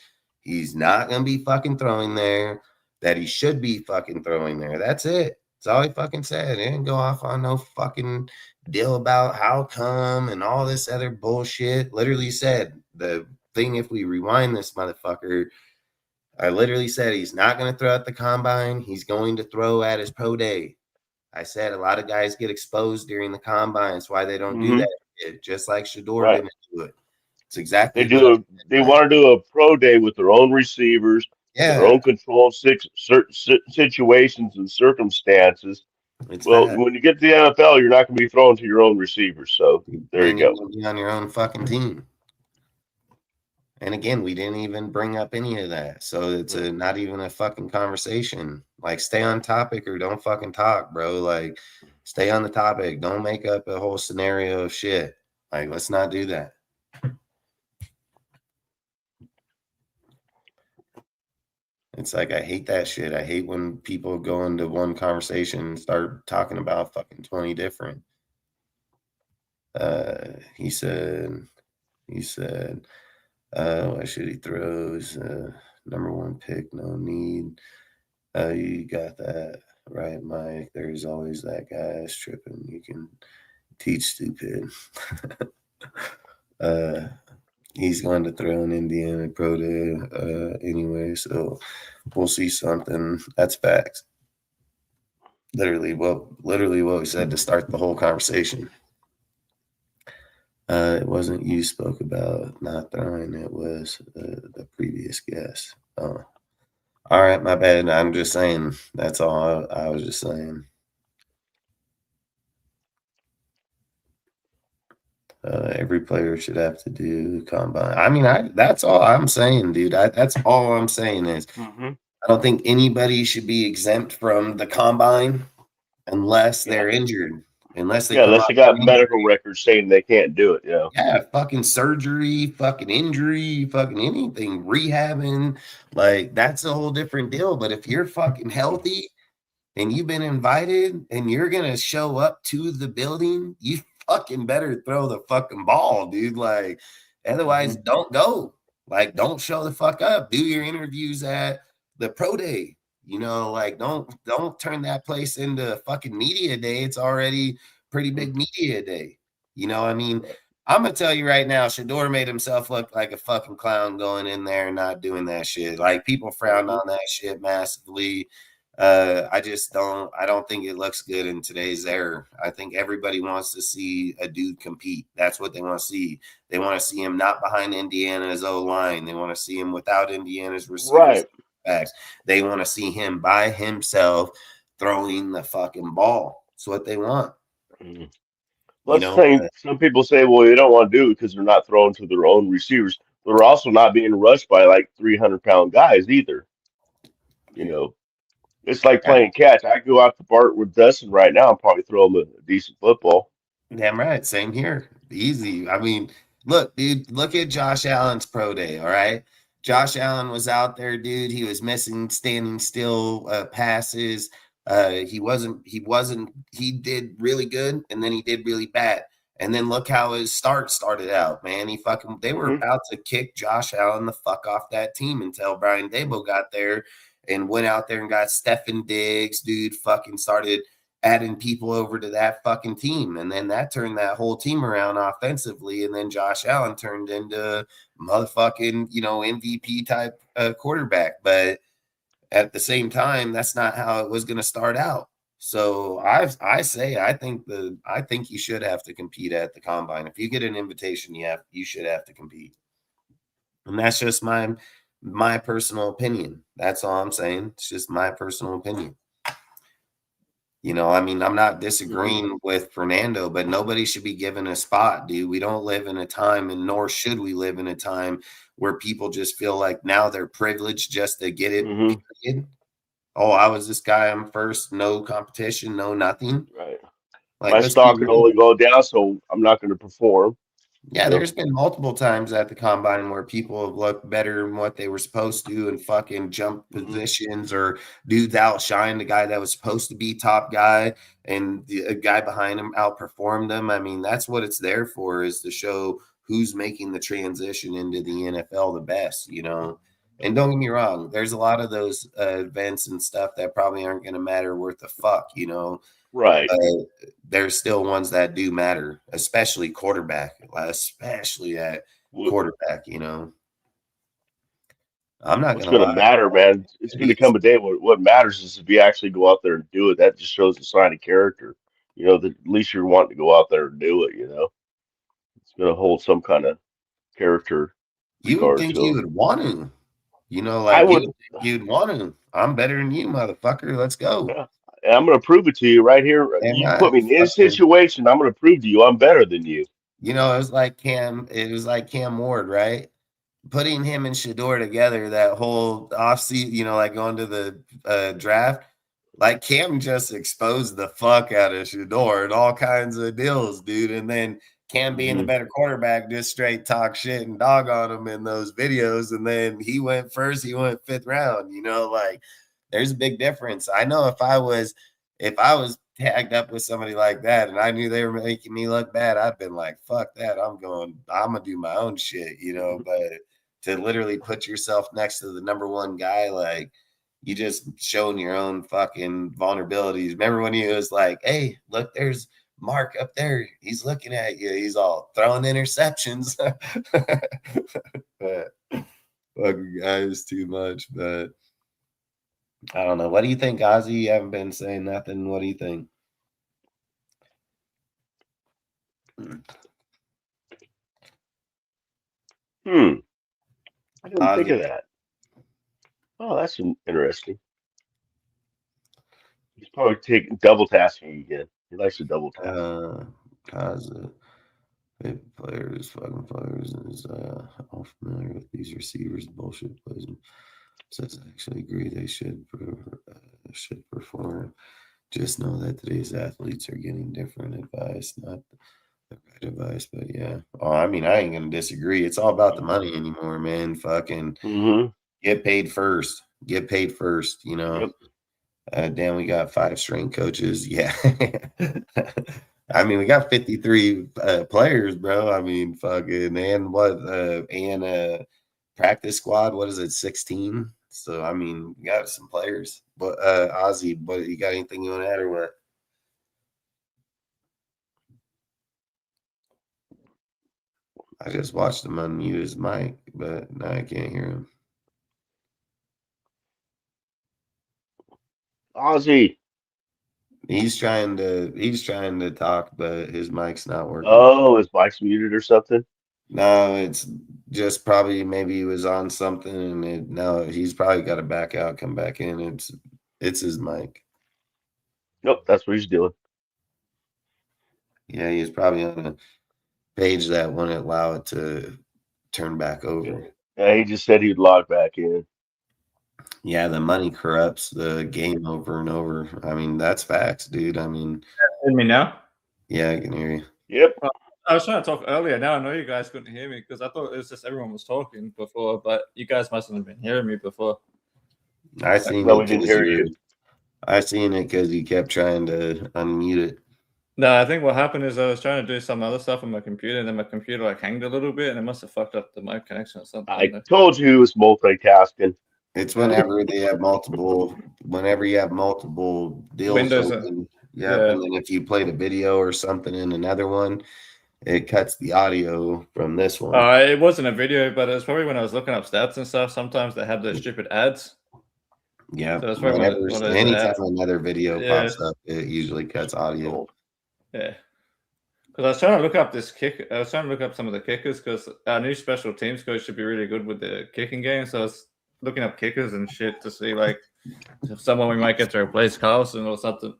he's not going to be fucking throwing there, that he should be fucking throwing there. That's it. That's all he fucking said. He didn't go off on no fucking deal about how come and all this other bullshit. Literally said the thing, if we rewind this motherfucker, I literally said he's not going to throw at the combine. He's going to throw at his pro day. I said a lot of guys get exposed during the combine. That's why they don't do that shit, just like Shador didn't do it. It's exactly they want to do a pro day with their own receivers, their own controlled situations and circumstances. When you get to the NFL, you're not going to be thrown to your own receivers. So there you go. You'll be on your own fucking team. And again, we didn't even bring up any of that. So it's not even a fucking conversation. Like, stay on topic or don't fucking talk, bro. Like, stay on the topic. Don't make up a whole scenario of shit. Like, let's not do that. It's like, I hate that shit. I hate when people go into one conversation and start talking about fucking 20 different. He said, why should he throws? Number one pick, no need. You got that right, Mike. There's always that guy tripping. You can teach stupid. He's going to throw an Indiana pro day anyway, so we'll see something. That's facts. Literally what we said to start the whole conversation. It wasn't you spoke about not throwing. It was the previous guest. Oh, all right, my bad. I'm just saying. That's all. I was just saying. Every player should have to do combine. I mean, that's all I'm saying, dude. That's all I'm saying is I don't think anybody should be exempt from the combine unless they're injured. Unless they got medical records saying they can't do it. Yeah, fucking surgery, fucking injury, fucking anything, rehabbing. Like, that's a whole different deal. But if you're fucking healthy and you've been invited and you're going to show up to the building, you fucking better throw the fucking ball, dude. Like, otherwise, don't go. Like, don't show the fuck up. Do your interviews at the pro day. You know, like, don't turn that place into fucking media day. It's already pretty big media day. You know, I mean, I'm gonna tell you right now, Shador made himself look like a fucking clown going in there and not doing that shit. Like, people frowned on that shit massively. I don't think it looks good in today's era. I think everybody wants to see a dude compete. That's what they want to see. They want to see him not behind Indiana's O-line. They want to see him without Indiana's receivers. Right. They want to see him by himself throwing the fucking ball. That's what they want. Mm. Well, that's the thing. Some people say, well, they don't want to do it because they're not throwing to their own receivers. They're also not being rushed by like 300-pound guys either. It's like playing catch. I go out to Bart with Dustin right now and probably throw him a decent football. Damn right. Same here. Easy. I mean, look, dude, look at Josh Allen's pro day. All right. Josh Allen was out there, dude. He was missing standing still passes. He did really good, and then he did really bad. And then look how his started out, man. They were about to kick Josh Allen the fuck off that team until Brian Dable got there and went out there and got Stefan Diggs, dude, fucking started adding people over to that fucking team. And then that turned that whole team around offensively. And then Josh Allen turned into motherfucking, MVP type quarterback. But at the same time, that's not how it was going to start out. So I think you should have to compete at the combine. If you get an invitation, you should have to compete. And that's just my personal opinion. That's all I'm saying. It's just my personal opinion. I mean, I'm not disagreeing with Fernando, but nobody should be given a spot, dude. We don't live in a time, and nor should we live in a time where people just feel like now they're privileged just to get it. Oh, I was this guy. I'm first. No competition. No nothing. Right. Like, my stock can only go down, so I'm not going to perform. Yeah, there's been multiple times at the combine where people have looked better than what they were supposed to and fucking jump positions, or dudes outshine the guy that was supposed to be top guy and the guy behind him outperformed them. I mean, that's what it's there for, is to show who's making the transition into the NFL the best, And don't get me wrong, there's a lot of those events and stuff that probably aren't going to matter worth the fuck, Right. There's still ones that do matter, especially quarterback, especially at quarterback, I'm not going to matter, man. It's going to come a day where what matters is if you actually go out there and do it. That just shows a sign of character. That at least you're wanting to go out there and do it, It's going to hold some kind of character. You would think you would want to, you'd want to. I'm better than you, motherfucker. Let's go. Yeah. And I'm going to prove it to you right here. You put me in this situation, I'm going to prove to you I'm better than you. It was like Cam Ward, right? Putting him and Shador together that whole offseason, like going to the draft, like Cam just exposed the fuck out of Shador and all kinds of deals, dude. And then Cam being the better quarterback just straight talk shit and dog on him in those videos. And then he went first, he went 5th round, like there's a big difference. I know if I was tagged up with somebody like that and I knew they were making me look bad, I'd been like, fuck that. I'm gonna do my own shit, but to literally put yourself next to the number one guy, like you just showing your own fucking vulnerabilities. Remember when he was like, hey, look, there's Mark up there. He's looking at you. He's all throwing interceptions. But fucking guys too much, but I don't know. What do you think, Ozzy? You haven't been saying nothing. What do you think? I didn't think of that. Oh, that's interesting. He's probably double tasking again. He likes to double task. Players, fucking players, is all familiar with these receivers bullshit plays. Says I actually agree they should perform. Just know that today's athletes are getting different advice, not the right advice. But yeah, I mean, I ain't gonna disagree. It's all about the money anymore, man. Fucking get paid first. Get paid first. Yep. Damn, we got 5 strength coaches. Yeah. I mean, we got 53 players, bro. I mean, fucking, and practice squad, what is it, 16? So, I mean, we got some players. But, Ozzy, but you got anything you want to add or what? I just watched him unmute his mic, but now I can't hear him. Ozzy. He's trying to talk, but his mic's not working. Oh, his mic's muted or something. No, it's just probably maybe he was on something, and no, he's probably got to back out, come back in. It's his mic. Nope, that's what he's doing. Yeah, he's probably on a page that wouldn't allow it to turn back over. Yeah, he just said he'd log back in. Yeah, the money corrupts the game over and over. I mean, that's facts, dude. I mean, Hear me now? yeah, I can hear you. Yep. I was trying to talk earlier. Now I know you guys couldn't hear me because I thought it was just everyone was talking before, but you guys mustn't have been hearing me before. I seen No, it we didn't 'cause hear you. I seen it because you kept trying to unmute it. No, I think what happened is I was trying to do some other stuff on my computer, and then my computer like hanged a little bit, and it must have fucked up the mic connection or something. I told you it was multitasking. It's whenever they have whenever you have multiple deals Windows, open. yeah. And then if you played a video or something in another one, it cuts the audio from this one. It wasn't a video, but it was probably when I was looking up stats and stuff. Sometimes they have those stupid ads. Yeah, So that's probably anytime another video pops up, it usually cuts audio. Yeah. Because I was trying to look up I was trying to look up some of the kickers because our new special teams coach should be really good with the kicking game. So I was looking up kickers and shit to see like if someone we might get to replace Carlson or something.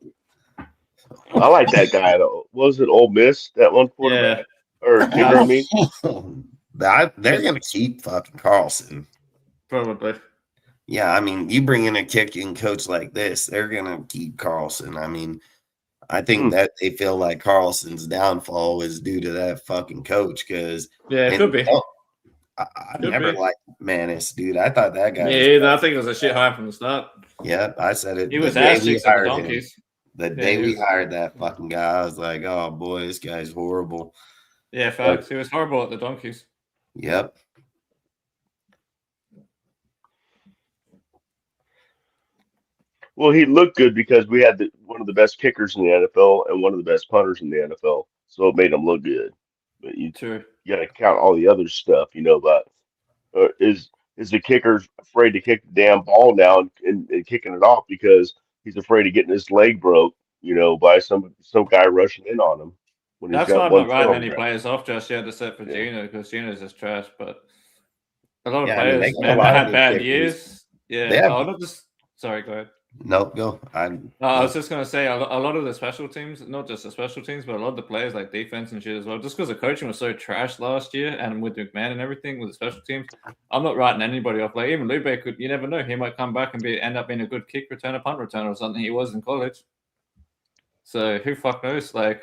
I like that guy though. Was it Ole Miss, that one quarterback? Yeah. Or kicker, I mean? They're gonna keep fucking Carlson. Probably. Yeah, I mean, you bring in a kicking coach like this, they're gonna keep Carlson. I mean, I think that they feel like Carlson's downfall is due to that fucking coach because it could be. I never liked Manis, dude. I thought that guy. Yeah, I think it was a shit hire from the start. Yeah, I said it. He was ass cheeks at the Donkeys. The day we hired that fucking guy, I was like, oh boy, this guy's horrible. Yeah, facts. He was horrible at the Donkeys. Yep. Well, he looked good because we had one of the best kickers in the NFL and one of the best punters in the NFL, so it made him look good. But you got to count all the other stuff, about is the kicker afraid to kick the damn ball now and kicking it off because he's afraid of getting his leg broke, by some guy rushing in on him. When That's why I'm not writing any players off just yet, except for Gino, because Gino's just trash. But a lot of players, had bad years. Yeah, sorry, go ahead. Nope, go. I was just going to say, a lot of the special teams, not just the special teams, but a lot of the players like defense and shit as well, just because the coaching was so trash last year and with McMahon and everything with the special teams, I'm not writing anybody off. Like, even Lube you never know. He might come back and end up being a good kick returner, punt returner or something he was in college. So who fuck knows? Like,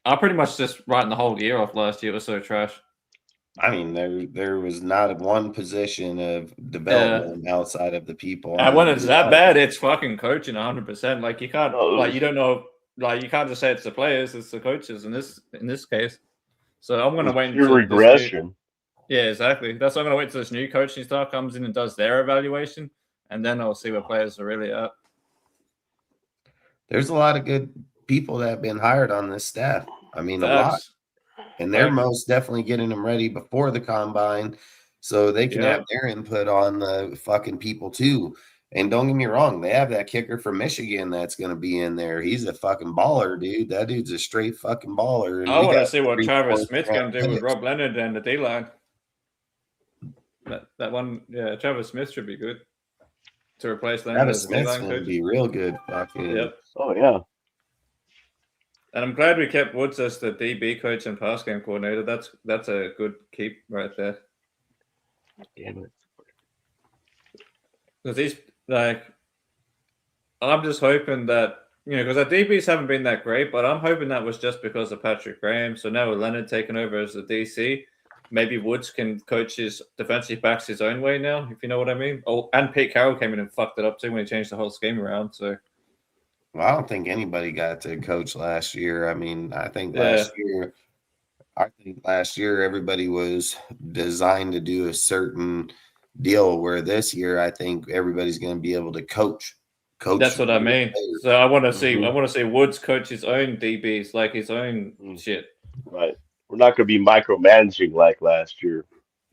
I'm pretty much just writing the whole year off last year. It was so trash. I mean, there was not one position of development outside of the people. And when it's that bad, it's fucking coaching 100%. Like you can't, you don't know, like you can't just say it's the players, it's the coaches in this case. So I'm gonna wait until regression. Yeah, exactly. That's why I'm gonna wait until this new coaching staff comes in and does their evaluation, and then I'll see where players are really at. There's a lot of good people that have been hired on this staff. I mean, a lot. And they're most definitely getting them ready before the combine so they can have their input on the fucking people too. And don't get me wrong, they have that kicker from Michigan that's going to be in there. He's a fucking baller, dude. That dude's a straight fucking baller. And I want to see what Travis Smith's going to do with Rob Leonard and the D-line. That one, Travis Smith should be good to replace Leonard. Travis Smith's going to be real good. Fucking. Yep. Oh, yeah. And I'm glad we kept Woods as the DB coach and pass game coordinator. That's a good keep right there. Damn it. Because he's like, I'm just hoping that, because our DBs haven't been that great, but I'm hoping that was just because of Patrick Graham. So now with Leonard taking over as the DC, maybe Woods can coach his defensive backs his own way now, if you know what I mean. Oh, and Pete Carroll came in and fucked it up too when he changed the whole scheme around. So. Well, I don't think anybody got to coach last year. I mean, I think last year everybody was designed to do a certain deal, where this year I think everybody's going to be able to coach. That's what I mean. So I want to see. I want to see Woods coach his own DBs, like his own shit. Right. We're not going to be micromanaging like last year.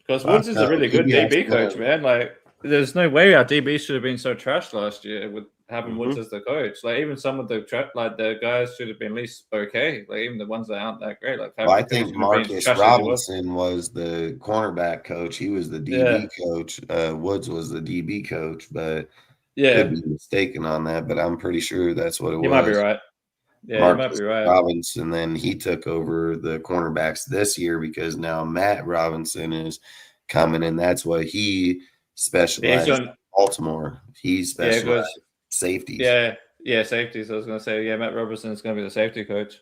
Because Woods is a really good DB coach, man. Like, there's no way our DB should have been so trashed last year with having Woods as the coach. Like even some of the the guys should have been at least okay. Like even the ones that aren't that great. Like well, I think Marcus Robinson was the cornerback coach. He was the DB coach. Woods was the DB coach, but could be mistaken on that. But I'm pretty sure that's what it was. You might be right. Yeah, Marcus you might be right. Robinson, then he took over the cornerbacks this year because now Matt Robinson is coming, and that's what he specialized in Baltimore. He specialized safeties. Yeah, safeties. I was going to say, Matt Robinson is going to be the safety coach.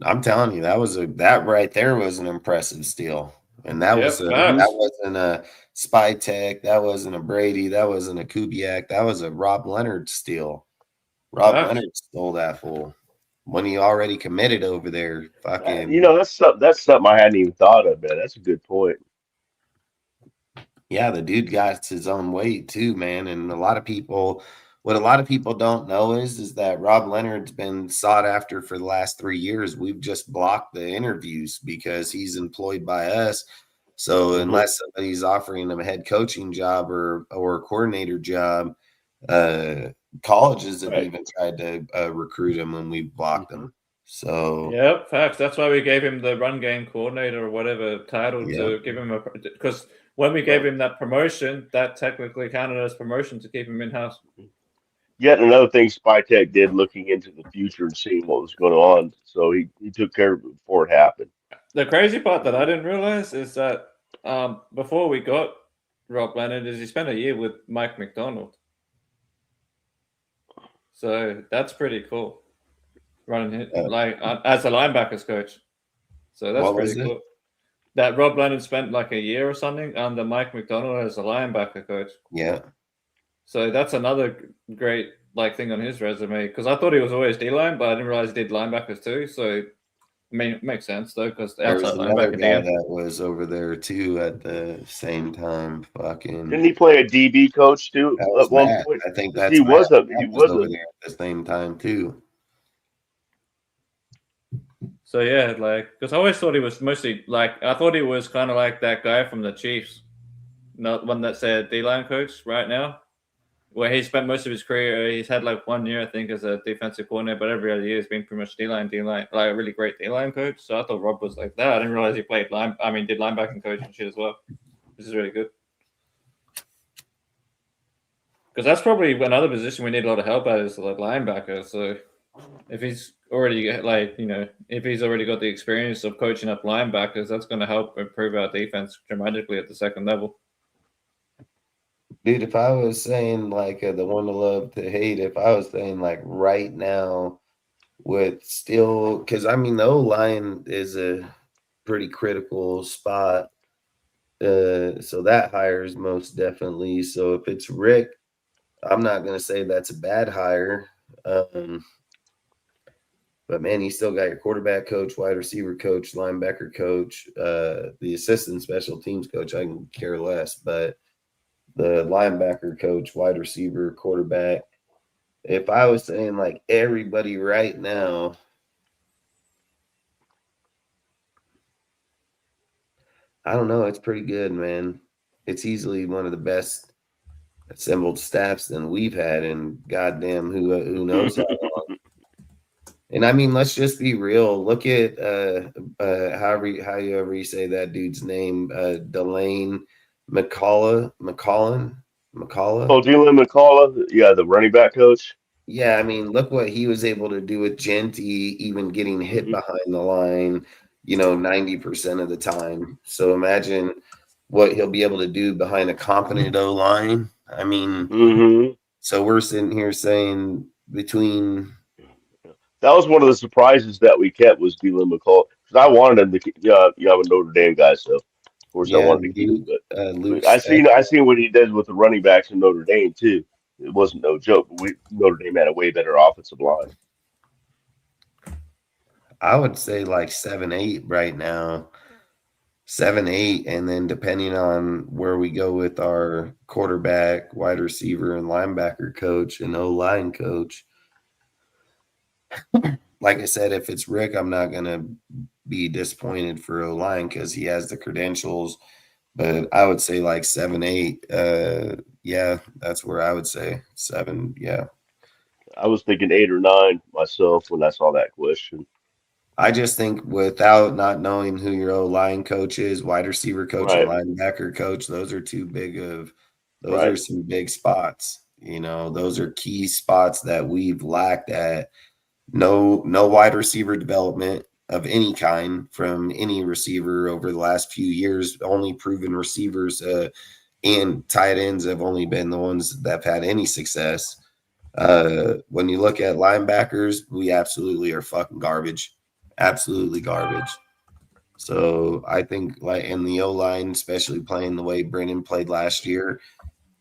I'm telling you, that right there was an impressive steal, and that wasn't a Spy Tech, that wasn't a Brady, that wasn't a Kubiak, that was a Rob Leonard steal. Leonard stole that fool when he already committed over there. Fucking, that's something I hadn't even thought of, man. That's a good point. Yeah, the dude got his own weight too, man. And what a lot of people don't know is that Rob Leonard's been sought after for the last 3 years. We've just blocked the interviews because he's employed by us. So unless somebody's offering him a head coaching job or a coordinator job, colleges have even tried to recruit him when we blocked him. So facts. That's why we gave him the run game coordinator or whatever title to give him because when we gave him that promotion, that technically counted as promotion to keep him in house. Yet another thing Spytech did, looking into the future and seeing what was going on, so he took care of it before it happened. The crazy part that I didn't realize is that before we got Rob Leonard, is he spent a year with Mike McDonald. So that's pretty cool, running as a linebackers coach. So that's pretty cool. That Rob Leonard spent like a year or something under Mike McDonald as a linebacker coach. Yeah. So that's another great thing on his resume, because I thought he was always D-line, but I didn't realize he did linebackers too. So I mean, it makes sense though, because there was another guy that was over there too at the same time. Didn't he play a DB coach too at one point? I think that's he was over there at the same time too. So yeah, because I always thought he was mostly I thought he was kind of like that guy from the Chiefs, not one that's a D-line coach right now, where he spent most of his career. He's had 1 year, I think, as a defensive coordinator, but every other year he's been pretty much D-line, a really great D-line coach. So I thought Rob was like that. I didn't realize he did linebacking coach and shit as well. This is really good. Because that's probably another position we need a lot of help at is linebacker. So if he's already if he's already got the experience of coaching up linebackers, that's going to help improve our defense dramatically at the second level. Dude, if I was saying the one to love to hate, if I was saying right now with still, because I mean the O-line is a pretty critical spot, so that hires most definitely. So if it's Rick, I'm not going to say that's a bad hire. But man, you still got your quarterback coach, wide receiver coach, linebacker coach, the assistant special teams coach. I can care less, but the linebacker coach, wide receiver, quarterback. If I was saying everybody right now, I don't know. It's pretty good, man. It's easily one of the best assembled staffs than we've had in goddamn who knows how long. And I mean, let's just be real. Look at however you say that dude's name, Delane McCullough. Oh, Delane McCullough, yeah, the running back coach. Yeah, I mean, look what he was able to do with Genty, even getting hit behind the line, 90% of the time. So imagine what he'll be able to do behind a competent O-line. I mean, so we're sitting here saying between. That was one of the surprises that we kept was Delane McCullough, because I wanted him to. I'm a Notre Dame guy, so of course I wanted to keep him. But I seen what he did with the running backs in Notre Dame too. It wasn't no joke. Notre Dame had a way better offensive line. I would say 7-8 right now. 7-8, and then depending on where we go with our quarterback, wide receiver, and linebacker coach and O-line coach. Like I said, if it's Rick, I'm not going to be disappointed for O-line because he has the credentials. But I would say 7-8. Yeah, that's where I would say 7. Yeah. I was thinking 8 or 9 myself when I saw that question. I just think without not knowing who your O-line coach is, wide receiver coach and Right, linebacker coach, those are those are right. some big spots. Those are key spots that we've lacked at. No wide receiver development of any kind from any receiver over the last few years. Only proven receivers and tight ends have only been the ones that have had any success. When you look at linebackers, we absolutely are fucking garbage. Absolutely garbage. So I think like in the O-line, especially playing the way Brennan played last year,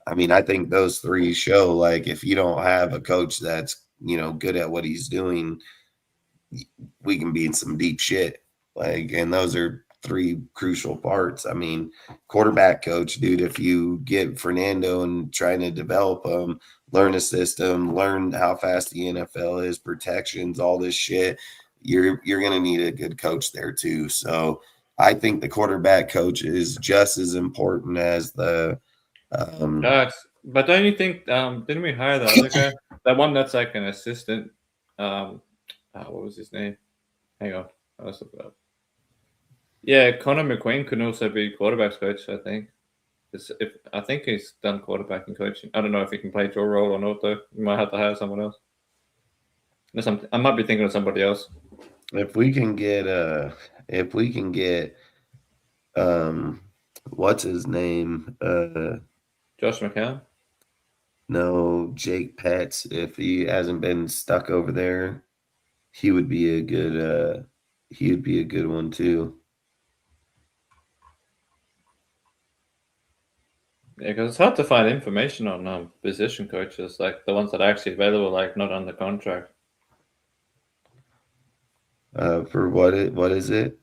I mean, I think those 3 show like if you don't have a coach that's, good at what he's doing, we can be in some deep shit. Like, and those are 3 crucial parts. I mean, quarterback coach, dude, if you get Fernando and trying to develop him, learn a system, learn how fast the NFL is, protections, all this shit, you're going to need a good coach there too. So I think the quarterback coach is just as important as the But don't you think? Didn't we hire the other guy? That one that's like an assistant. What was his name? Hang on, let's look it up. Yeah, Connor McQueen could also be quarterbacks coach. I think. I think he's done quarterbacking coaching. I don't know if he can play your role or not, though. You might have to hire someone else. I might be thinking of somebody else. if we can get what's his name? Josh McCown. No, Jake Petts. If he hasn't been stuck over there, he would be a good one too. Yeah, because it's hard to find information on position coaches, like the ones that are actually available, like not under contract. For what is it?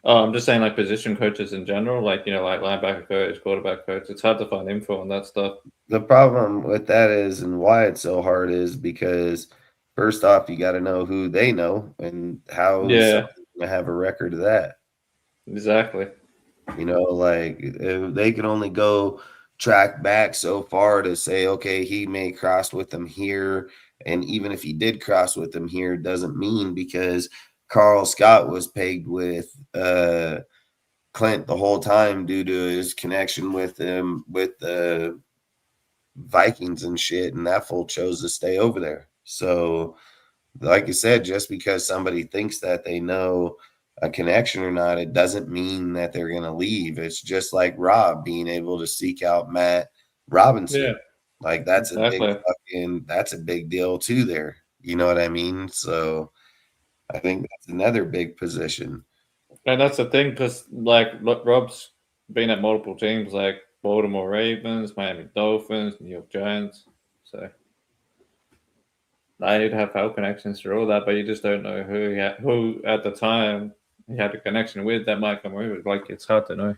Oh, I'm just saying, like position coaches in general, like like linebacker coach, quarterback coach. It's hard to find info on that stuff. The problem with that is, and why it's so hard is because first off, you got to know who they know and how someone's gonna have a record of that. Exactly. Like they can only go track back so far to say, okay, he may cross with them here, and even if he did cross with them here, doesn't mean because Carl Scott was pegged with Klint the whole time due to his connection with him with the Vikings and shit, and that fool chose to stay over there. So, like I said, just because somebody thinks that they know a connection or not, it doesn't mean that they're going to leave. It's just like Rob being able to seek out Matt Robinson. Yeah. Like that's a big deal too there. You know what I mean? So I think that's another big position. And that's the thing, because like Rob's been at multiple teams, like Baltimore Ravens, Miami Dolphins, New York Giants. So I'd have connections through all that, but you just don't know who at the time he had a connection with that might come over. Like it's hard to know.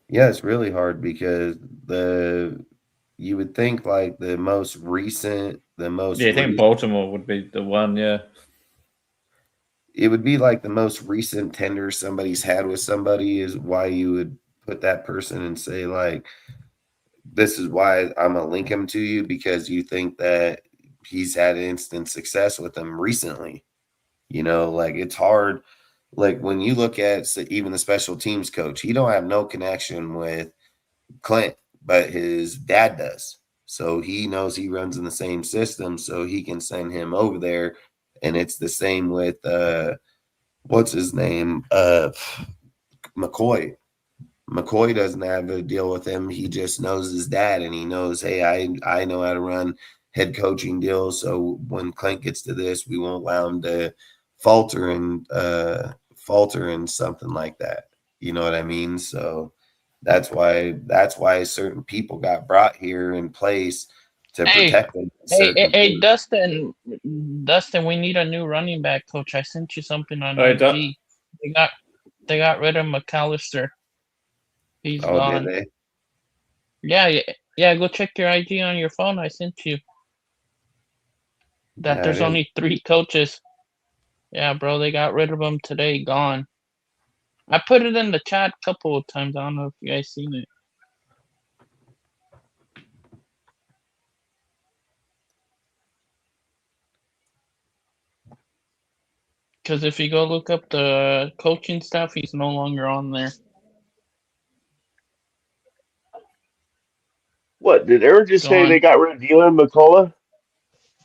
Yeah, it's really hard because you would think like the most recent. I think Baltimore would be the one. Yeah, it would be like the most recent tender somebody's had with somebody is why you would put that person and say like, this is why I'm gonna link him to you because you think that he's had instant success with them recently. Like it's hard. Like when you look at even the special teams coach, he don't have no connection with Klint, but his dad does. So he knows he runs in the same system, so he can send him over there. And it's the same with what's his name? McCoy. McCoy doesn't have a deal with him. He just knows his dad, and he knows, hey, I know how to run head coaching deals. So when Klint gets to this, we won't allow him to falter and something like that. You know what I mean? So that's why certain people got brought here in place to protect them. Hey, Dustin, we need a new running back coach. I sent you something on IG. They got rid of McAllister. He's gone. Did they? Yeah. Go check your IG on your phone. I sent you that. There's only 3 coaches. Yeah, bro, they got rid of him today. Gone. I put it in the chat a couple of times. I don't know if you guys seen it. Because if you go look up the coaching staff, he's no longer on there. What did Aaron just say? They got rid of Dylan McCullough?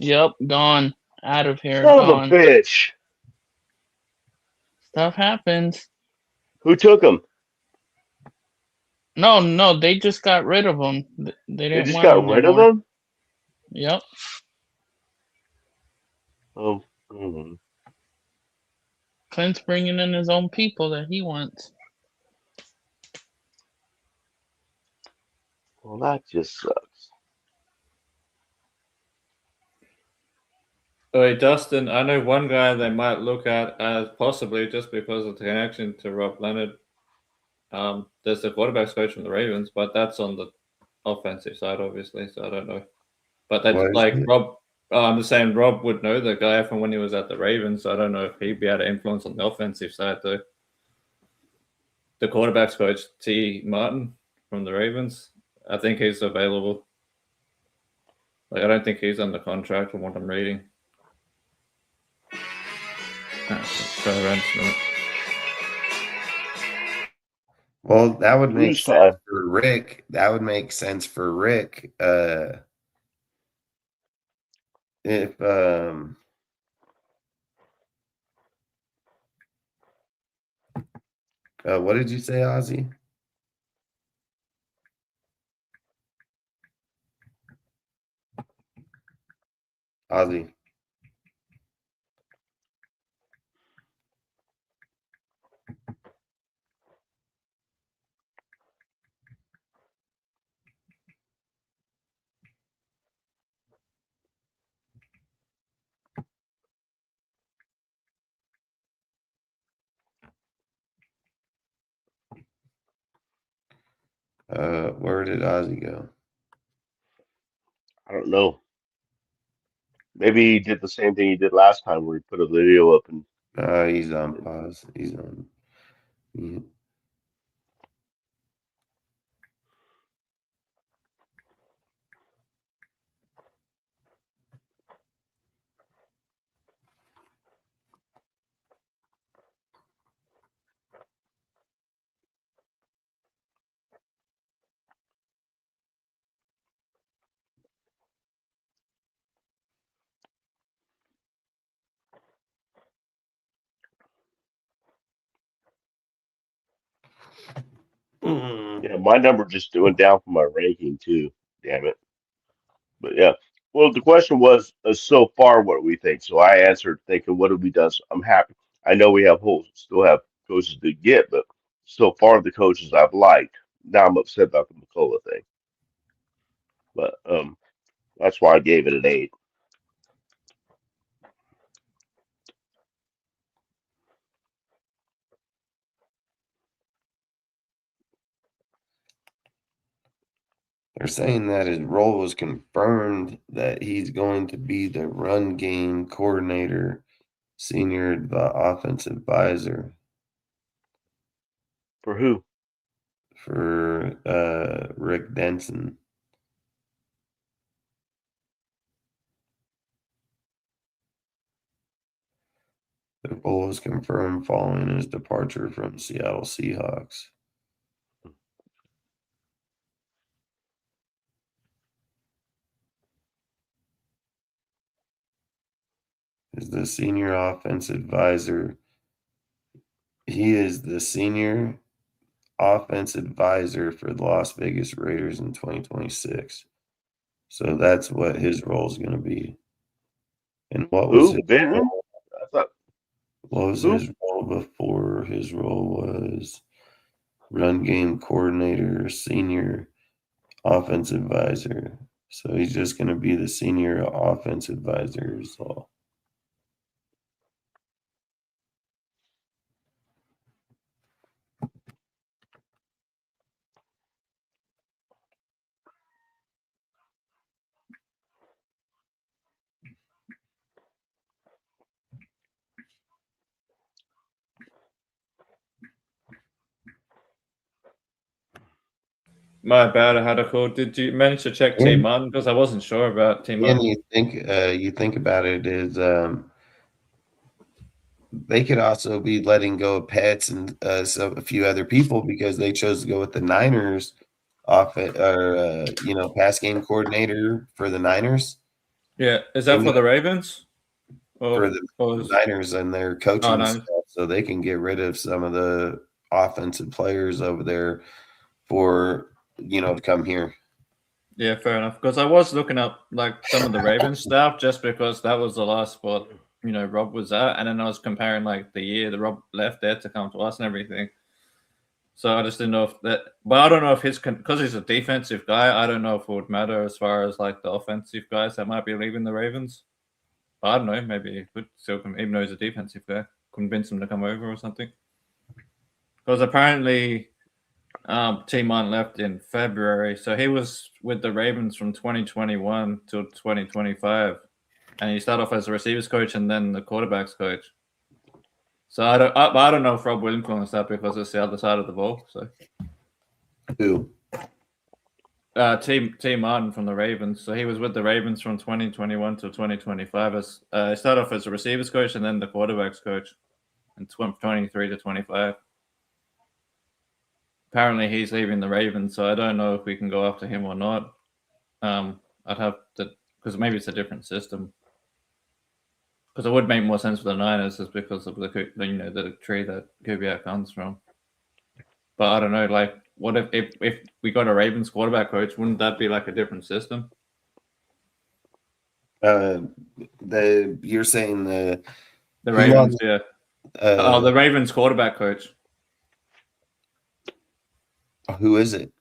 Yep, gone. Out of here. Son gone. of a bitch. Stuff happens. Who took him? No, they just got rid of him. They didn't just want got him rid anymore. of him? Yep. Oh. Clint's bringing in his own people that he wants. Well, that just sucks. Hey, Dustin, I know one guy they might look at as possibly just because of the connection to Rob Leonard. There's the quarterback's coach from the Ravens, but that's on the offensive side, obviously, so I don't know. But that's like Rob. I'm just saying Rob would know the guy from when he was at the Ravens, so I don't know if he'd be able to influence on the offensive side, though. The quarterback's coach, T. Martin from the Ravens, I think he's available. I don't think he's under contract from what I'm reading. Well, that would make sense for Rick. That would make sense for Rick. If what did you say, Ozzy? Ozzy. Where did Ozzy go? I don't know. Maybe he did the same thing he did last time where he put a video up and he's on pause. He's on. Yeah. Yeah, my number just went down from my ranking too. Damn it. But yeah. Well, the question was so far what do we think? So I answered thinking what have we done? So I'm happy. I know we have holes, still have coaches to get, but so far the coaches I've liked. Now I'm upset about the McCullough thing. But that's why I gave it an 8. They're saying that his role was confirmed, that he's going to be the run game coordinator, senior offensive advisor. For who? For Rick Denson. The role was confirmed following his departure from Seattle Seahawks. Is the senior offense advisor. He is the senior offense advisor for the Las Vegas Raiders in 2026. So that's what his role is going to be. And what was his role? What was his role before? His role was run game coordinator, senior offense advisor. So he's just going to be the senior offense advisor as well. My bad, I had a call. Did you manage to check T Martin? Because I wasn't sure about T Martin. And you think about it is they could also be letting go of Pets and a few other people because they chose to go with the Niners pass game coordinator for the Niners. Yeah, is that for the Ravens? For the Niners and their coaching staff, so they can get rid of some of the offensive players over there for to come here. Yeah, fair enough. Because I was looking up like some of the Ravens stuff just because that was the last spot Rob was at, and then I was comparing like the year that Rob left there to come to us and everything. So I just didn't know if that, but I don't know if because he's a defensive guy. I don't know if it would matter as far as like the offensive guys that might be leaving the Ravens. But I don't know. Maybe he could still come, even though he's a defensive guy, convince him to come over or something. Because apparently, T-Mon left in February, so he was with the Ravens from 2021 to 2025, and he started off as a receivers coach and then the quarterbacks coach. So I don't know if Rob will influence that because it's the other side of the ball. So who? T-Martin from the Ravens. So he was with the Ravens from 2021 to 2025. As he started off as a receivers coach and then the quarterbacks coach in 23 to 25. Apparently he's leaving the Ravens, so I don't know if we can go after him or not. I'd have to, because maybe it's a different system. Because it would make more sense for the Niners just because of the tree that Kubiak comes from. But I don't know, like, what if we got a Ravens quarterback coach? Wouldn't that be like a different system? You're saying the Ravens, yeah. The Ravens quarterback coach. Who is it?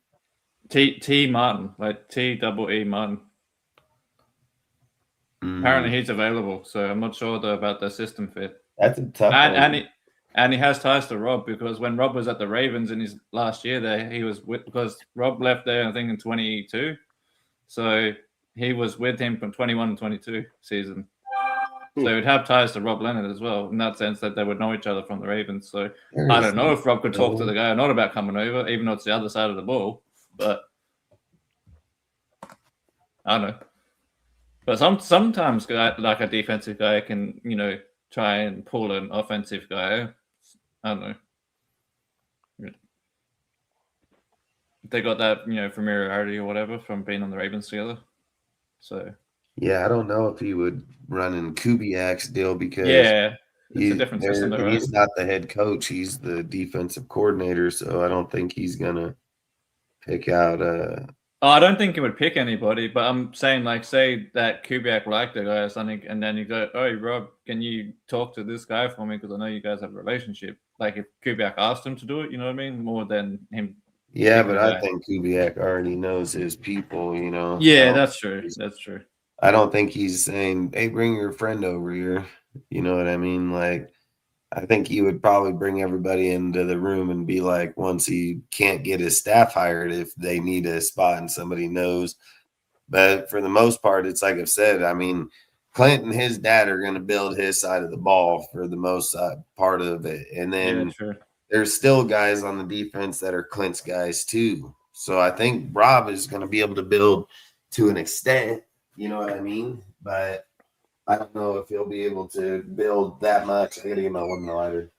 T Martin, like T-E-E Martin. Apparently he's available, so I'm not sure about the system fit. That's a tough one. And he has ties to Rob because when Rob was at the Ravens in his last year there, he was because Rob left there, I think, in 22. So he was with him from 21 and 22 season. So he would have ties to Rob Leonard as well, in that sense that they would know each other from the Ravens. So I don't know if Rob could talk to the guy or not about coming over, even though it's the other side of the ball. But I don't know. But sometimes like a defensive guy can, try and pull an offensive guy. I don't know. They got that, familiarity or whatever from being on the Ravens together. So yeah, I don't know if he would run in Kubiak's deal because it's a different system. He's not the head coach; he's the defensive coordinator. So I don't think he's gonna pick out. I don't think he would pick anybody, but I'm saying, like, say that Kubiak liked the guy or something, and then you go, "Oh, Rob, can you talk to this guy for me? Because I know you guys have a relationship." Like, if Kubiak asked him to do it, you know what I mean, more than him. Yeah, but I think Kubiak already knows his people. Yeah, that's true. That's true. I don't think he's saying, "Hey, bring your friend over here." You know what I mean? Like, I think he would probably bring everybody into the room and be like, once he can't get his staff hired, if they need a spot and somebody knows. But for the most part, it's like I've said, I mean, Klint and his dad are going to build his side of the ball for the most part of it. And then there's still guys on the defense that are Klint's guys too. So I think Rob is going to be able to build to an extent, you know what I mean? But I don't know if he'll be able to build that much. I got to get my one lighter.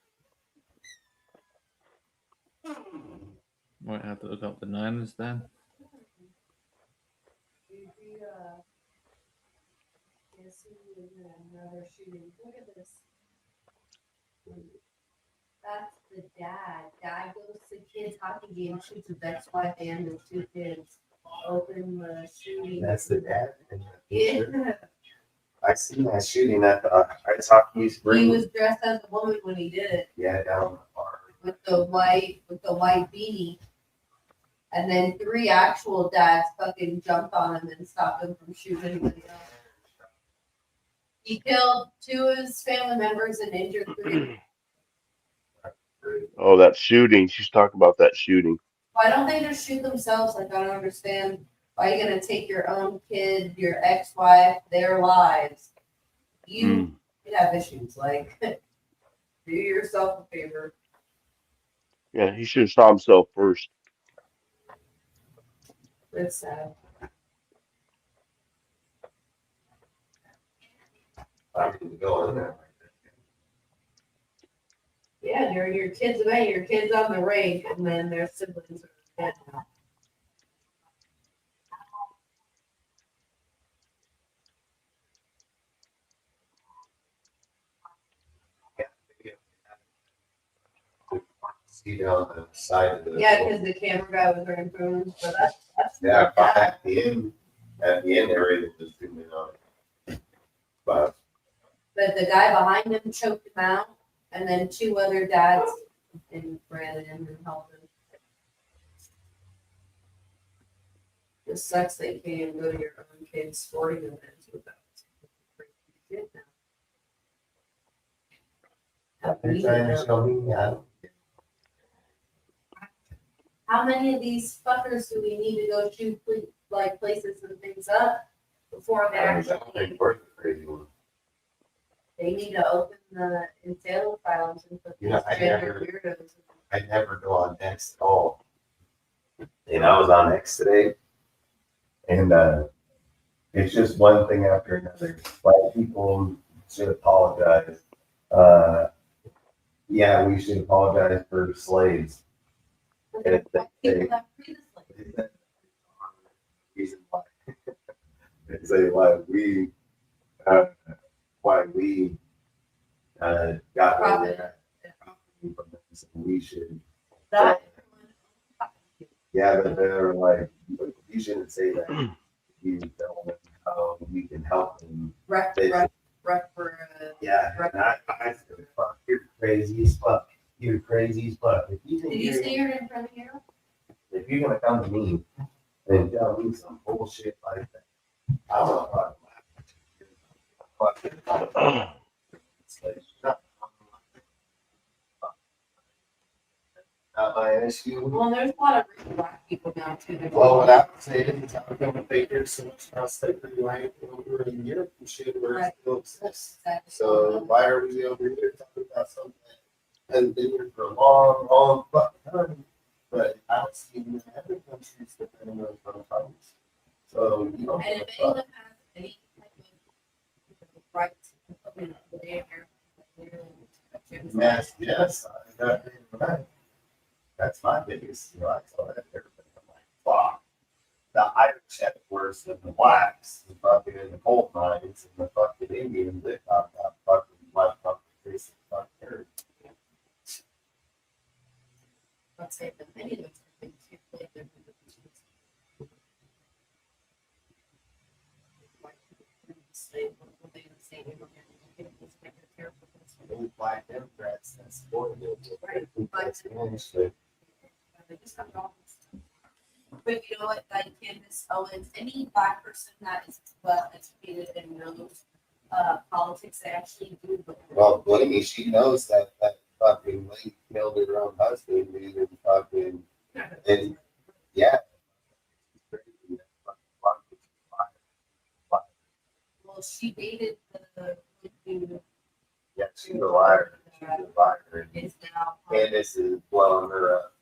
Might have to look up the Niners then. Look at this. That's the dad. Dad goes to kids' hockey game, shoots his ex-wife and his 2 kids. Open the shooting. That's the dad. Yeah. I seen that shooting at the ice hockey spring. He was dressed as a woman when he did it. Yeah, down the bar. With the white beanie. And then 3 actual dads fucking jumped on him and stopped him from shooting anybody else. He killed 2 of his family members and injured 3. Oh, that shooting. She's talking about that shooting. Why don't they just shoot themselves? Like, I don't understand. Why are you going to take your own kid, your ex-wife, their lives? You have issues. Like, do yourself a favor. Yeah, he should have shot himself first. It's sad. I need to go in there. Yeah, during your kids' event, your kids on the rink, and then their siblings are dead now. See on the side of the Yeah, because the camera guy was wearing phones, but that's yeah, but at the end they were able to zoom in on it. But the guy behind him choked him out, and then two other dads and ran in and helped him. It sucks that you can't even go to your own kids' sporting events without shit now. they're trying to show me How many of these fuckers do we need to go shoot like places and things up before they actually? Crazy one. They need to open the entail files and put these gender weirdos. I never go on X at all. And I was on X today, and it's just one thing after another. White people should apologize. Yeah, we should apologize for slaves. And reason why they say why we got over that. We should. Yeah, but they're like, you shouldn't say that. You tell them how we can help them. Yeah, and I said, fuck, you're crazy as fuck. You're crazy as fuck. If you think Did you say you're in front of here? if you're gonna come to me and tell me some bullshit like that, I don't know. Not my issue. Well, there's a lot of rich black people now too. Well, what I would say is I'm going to think there's so much prosperity right over in Europe and shit where it still exists. So why are we over here talking about something that hasn't been here for a long, long fucking time? But I don't see in every country depending on those times. So you don't. And if anyone has any type of rights to put in the day here, Yes, I got it right. That's my biggest, I saw that everything. I'm like, fuck. The Irish have it worse than the blacks, the fucking in the coal mines, and the fucking Indians that got that fucking black fucking face of fucking earth. let's say that many of those things you play their Black Democrats that supported it. Right. But you know what, like Candace Owens, any black person that is well educated and knows politics, they actually do. Well, believe me, she knows that fucking lady killed her own husband, dude, and fucking, and yeah. Well, she dated the dude. Yeah, she's a liar. She's a liar. Is now Candace is blowing her up.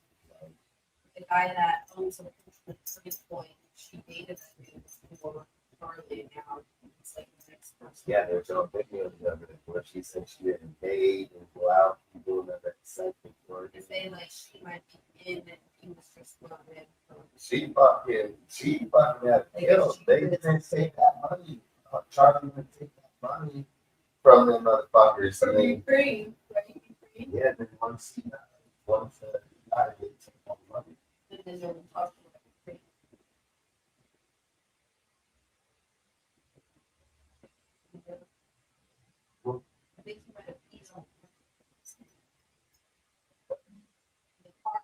the guy that owns a Point. She dated that dude before Charlie, and now it's like the next person. Yeah, there's no videos of it where she said she didn't date and go out and do another second for They say like she might be in and he was just not in. She fucking got killed. They didn't take that money. Charlie didn't take that money from them motherfuckers. From Ukraine, right? Yeah, then once he died, they took all the money. And then they'll talk about Ukraine. I think he might have peed on the car.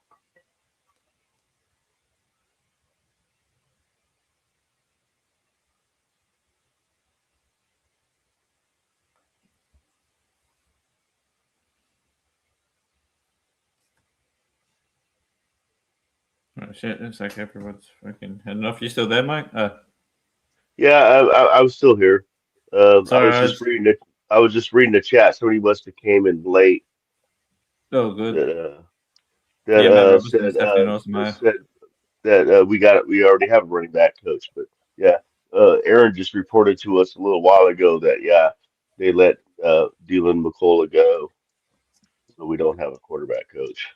Oh shit! Looks like everyone's fucking heading off. You still there, Mike? Yeah, I was still here. Sorry, I was just reading the chat. Somebody must have came in late. Oh, good. Said that we already have a running back coach. But yeah, Aaron just reported to us a little while ago that they let Dylan McCullough go. So we don't have a quarterback coach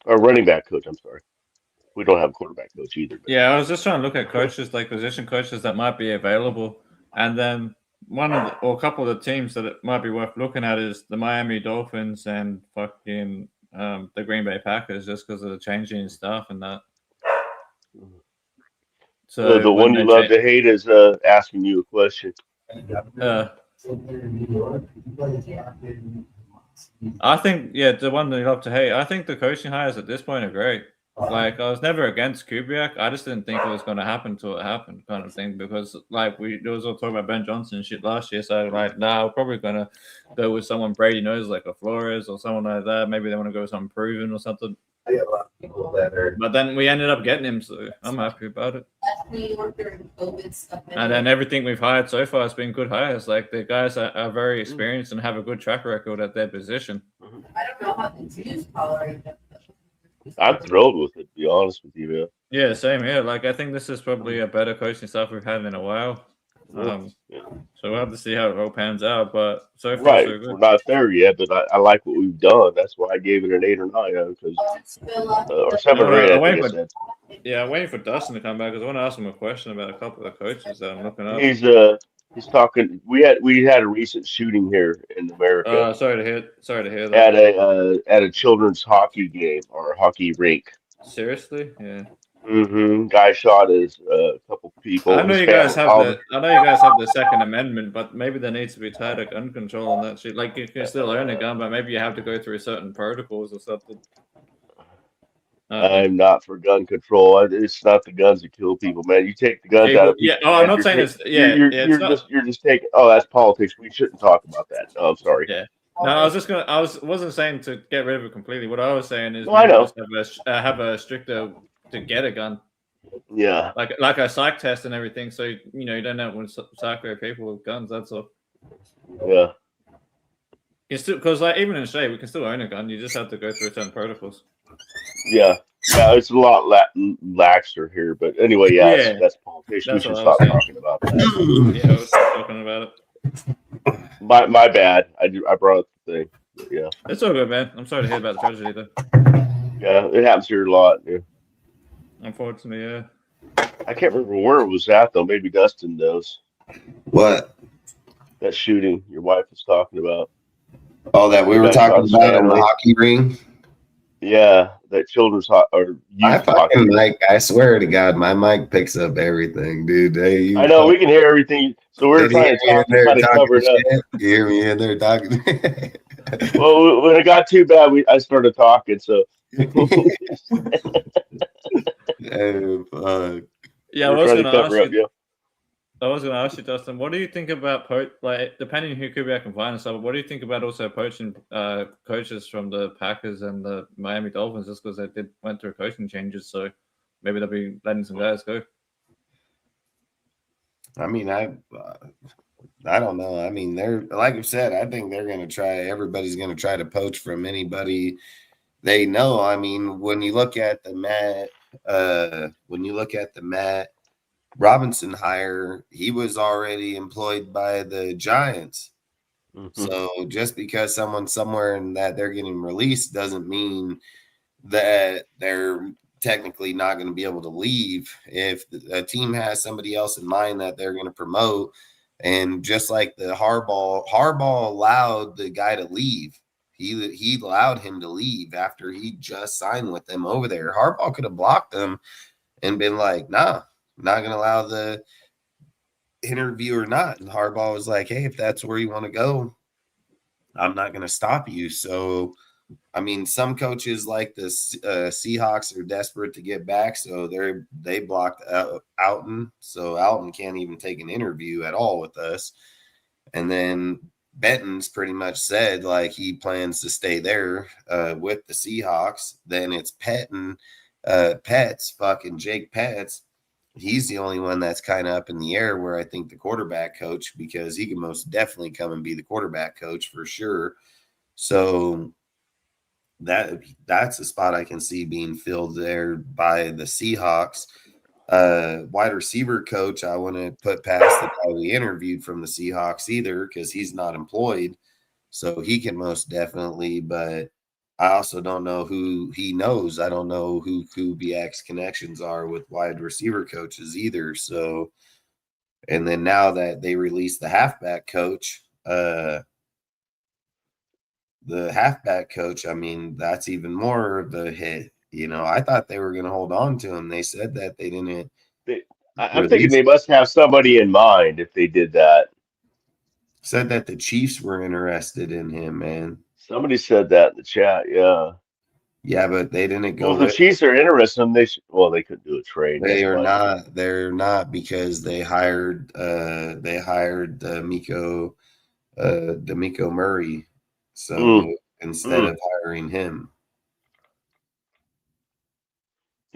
or running back coach. I'm sorry. We don't have a quarterback coach either. But. Yeah, I was just trying to look at coaches, like position coaches that might be available. And then a couple of the teams that it might be worth looking at is the Miami Dolphins and fucking the Green Bay Packers, just because of the changing stuff and that. So the one you love to hate is asking you a question. I think, the one that you love to hate. I think the coaching hires at this point are great. Like, I was never against Kubiak. I just didn't think it was going to happen until it happened, kind of thing. Because, like, there was all talk about Ben Johnson and shit last year. So, like, we're probably going to go with someone Brady knows, like a Flores or someone like that. Maybe they want to go with someone proven or something. But then we ended up getting him, so I'm happy about it. And then everything we've hired so far has been good hires. Like, the guys are very experienced and have a good track record at their position. I don't know how the Jews tolerate them. I'm thrilled with it, to be honest with you, man. Yeah, same here. Like, I think this is probably a better coaching staff we've had in a while. So we'll have to see how it all pans out. But so far, so good. We're not there yet, but I like what we've done. That's why I gave it an 8 or 9, or 7 or 8. I'm waiting for Dustin to come back because I want to ask him a question about a couple of coaches that I'm looking up. He's talking. We had a recent shooting here in America. Sorry to hear that. At a children's hockey game or hockey rink. Seriously? Yeah. Guy shot a couple people. I know you guys have the Second Amendment, but maybe there needs to be tighter gun control on that shit. Like, you can still own a gun, but maybe you have to go through certain protocols or something. I'm not for gun control. It's not the guns that kill people, man. You take the guns out of people. Yeah. Oh, I'm not saying it's. Yeah. You're just taking. Oh, that's politics. We shouldn't talk about that. No, I'm sorry. Yeah. No, I wasn't saying to get rid of it completely. What I was saying is, I know. Just have a stricter to get a gun. Yeah. Like a psych test and everything, so you don't have to psycho people with guns. That's all. Yeah. Because even in state, we can still own a gun. You just have to go through certain protocols. Yeah, it's a lot laxer here, but anyway, that's politics. We should stop talking about that. Yeah, I was talking about it. My bad. I brought up the thing. But yeah, it's all good, man. I'm sorry to hear about the tragedy, though. Yeah, it happens here a lot. Yeah. Unfortunately, yeah. I can't remember where it was at though. Maybe Dustin knows. What? That shooting your wife was talking about. Oh, that we were talking about in the hockey ring. Yeah, that children's I swear to God, my mic picks up everything, dude. I know we can hear everything. So we're trying to cover it up. You hear me in there talking? Well, when it got too bad, I started talking. So. Yeah, I was going to ask you, Dustin, what do you think about depending on who Kubiak can find and stuff? What do you think about also poaching coaches from the Packers and the Miami Dolphins, just because they went through coaching changes? So maybe they'll be letting some guys go. I mean, I don't know. I mean, they're like I said. I think they're going to try. Everybody's going to try to poach from anybody they know. I mean, when you look at the Matt Robinson hire, he was already employed by the Giants. So just because someone's somewhere and that they're getting released doesn't mean that they're technically not going to be able to leave. If a team has somebody else in mind that they're going to promote, and just like the Harbaugh allowed the guy to leave. He allowed him to leave after he just signed with them over there. Harbaugh could have blocked them and been like, nah, I'm not going to allow the interview or not. And Harbaugh was like, hey, if that's where you want to go, I'm not going to stop you. So, I mean, some coaches like the Seahawks are desperate to get back, so they blocked Alton. So Alton can't even take an interview at all with us. And then Benton's pretty much said like he plans to stay there with the Seahawks. Then it's fucking Jake Petts. He's the only one that's kind of up in the air where I think the quarterback coach, because he can most definitely come and be the quarterback coach for sure. So that's a spot I can see being filled there by the Seahawks. Wide receiver coach, I want to put past the guy we interviewed from the Seahawks either, because he's not employed. So he can most definitely, but I also don't know who he knows. I don't know who Kubiak's connections are with wide receiver coaches either. So, and then now that they released the halfback coach, I mean, that's even more of the hit. I thought they were going to hold on to him. They said that they didn't I'm thinking release. they must have somebody in mind if they did that. Said that the Chiefs were interested in him, man. Somebody said that in the chat. Yeah. Yeah, but they didn't go Well, if the with Chiefs are interested, they could do a trade. They That's are fine. not. They're not because they hired. D'Amico Murray. So instead of hiring him,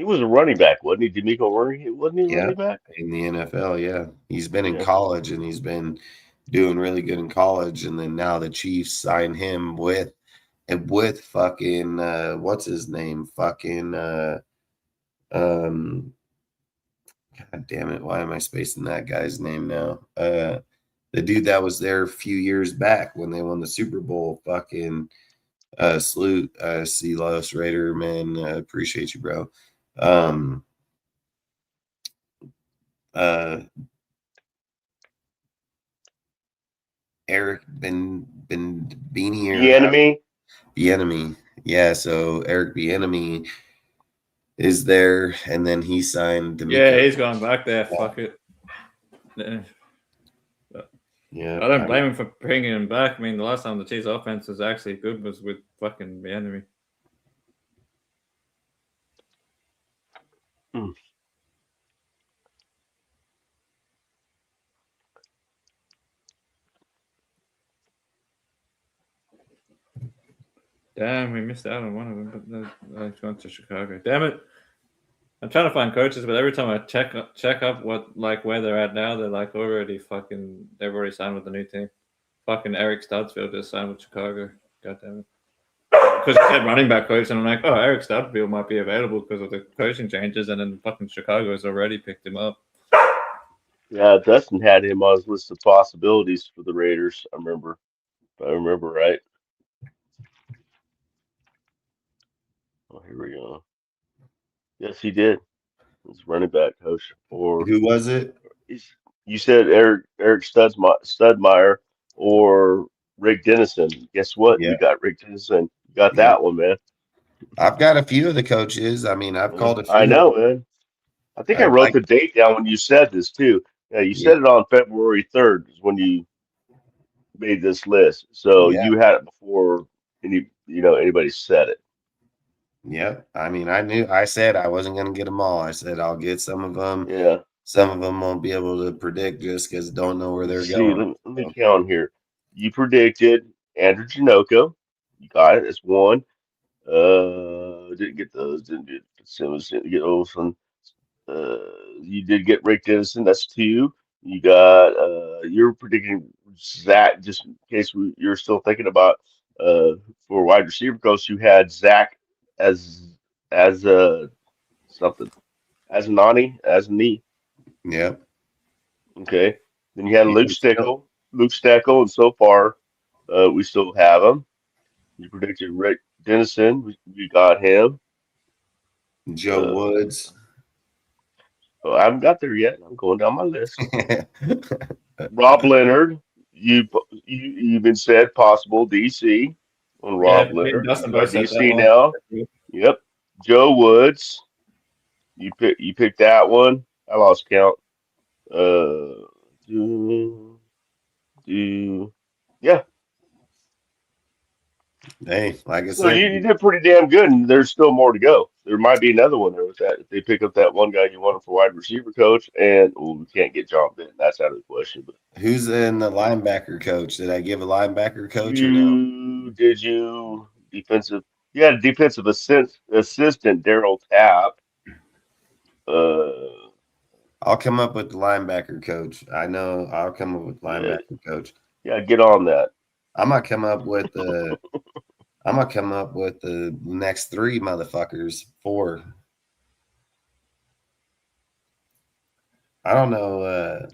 He was a running back, wasn't he? D'Amico Murray, wasn't he a yeah, running back? in the NFL, yeah, he's been in Yeah. college and he's been doing really good in college, and then now the Chiefs signed him with fucking what's his name? Fucking God damn it! Why am I spacing that guy's name now? The dude that was there a few years back when they won the Super Bowl. Fucking salute, Los Raider, man. Appreciate you, bro. Eric Beanie The enemy. Bieniemy. Yeah, so Eric Bieniemy is there, and then he signed D'Amico. Yeah, he's going back there. Yeah. Fuck it. Yeah, I don't blame him for bringing him back. I mean, the last time the Chiefs' offense was actually good was with fucking Bieniemy. Damn, we missed out on one of them, but I went to Chicago. Damn it! I'm trying to find coaches, but every time I check up where they're at now, they're like already fucking. They've already signed with the new team. Fucking Eric Studsville just signed with Chicago. God damn it! Because he said running back coach, and I'm like, oh, Eric Studsville might be available because of the coaching changes, and then fucking Chicago's already picked him up. Yeah, Dustin had him on his list of possibilities for the Raiders. I remember. If I remember right. Oh, here we go. Yes, he did. He's running back coach. Or who was it? You said Eric Studmeyer or Rick Dennison. Guess what? Yeah. You got Rick Dennison. You got that one, man. I've got a few of the coaches. I mean, I've called a few. I know, man. I think I wrote the date down when you said this too. Yeah, you said it on February 3rd is when you made this list. So you had it before anybody said it. Yep. I mean, I said I wasn't going to get them all. I said I'll get some of them. Yeah. Some of them won't be able to predict just because don't know where they're going. Let me count here. You predicted Andrew Janocko. You got it. That's one. Didn't get those. Didn't get Simmons. Didn't get Olsen. You did get Rick Dennison. That's two. You got. You're predicting Zach. Just in case you're still thinking about. For wide receiver coach, you had Zach as something as Nani as knee. Yeah. Okay. Then you had Luke Steckel, and so far, we still have him. You predicted Rick Dennison. We got him. Joe Woods. Oh, I haven't got there yet. I'm going down my list. Rob Leonard. You even said possible DC on Rob Leonard. DC now. Yep. Joe Woods. You picked that one. I lost count. Yeah. Hey, like I So said, you did pretty damn good, and there's still more to go. There might be another one there with that. If they pick up that one guy you wanted for wide receiver coach, and we can't get John Benton. That's out of the question. But who's in the linebacker coach? Did I give a linebacker coach or no? Did you defensive? You had a defensive assistant Daryl Tapp. I'll come up with the linebacker coach. I know I'll come up with linebacker coach. Yeah, get on that. I'm gonna come up with the. I'm gonna come up with the next three motherfuckers. 4. I don't know.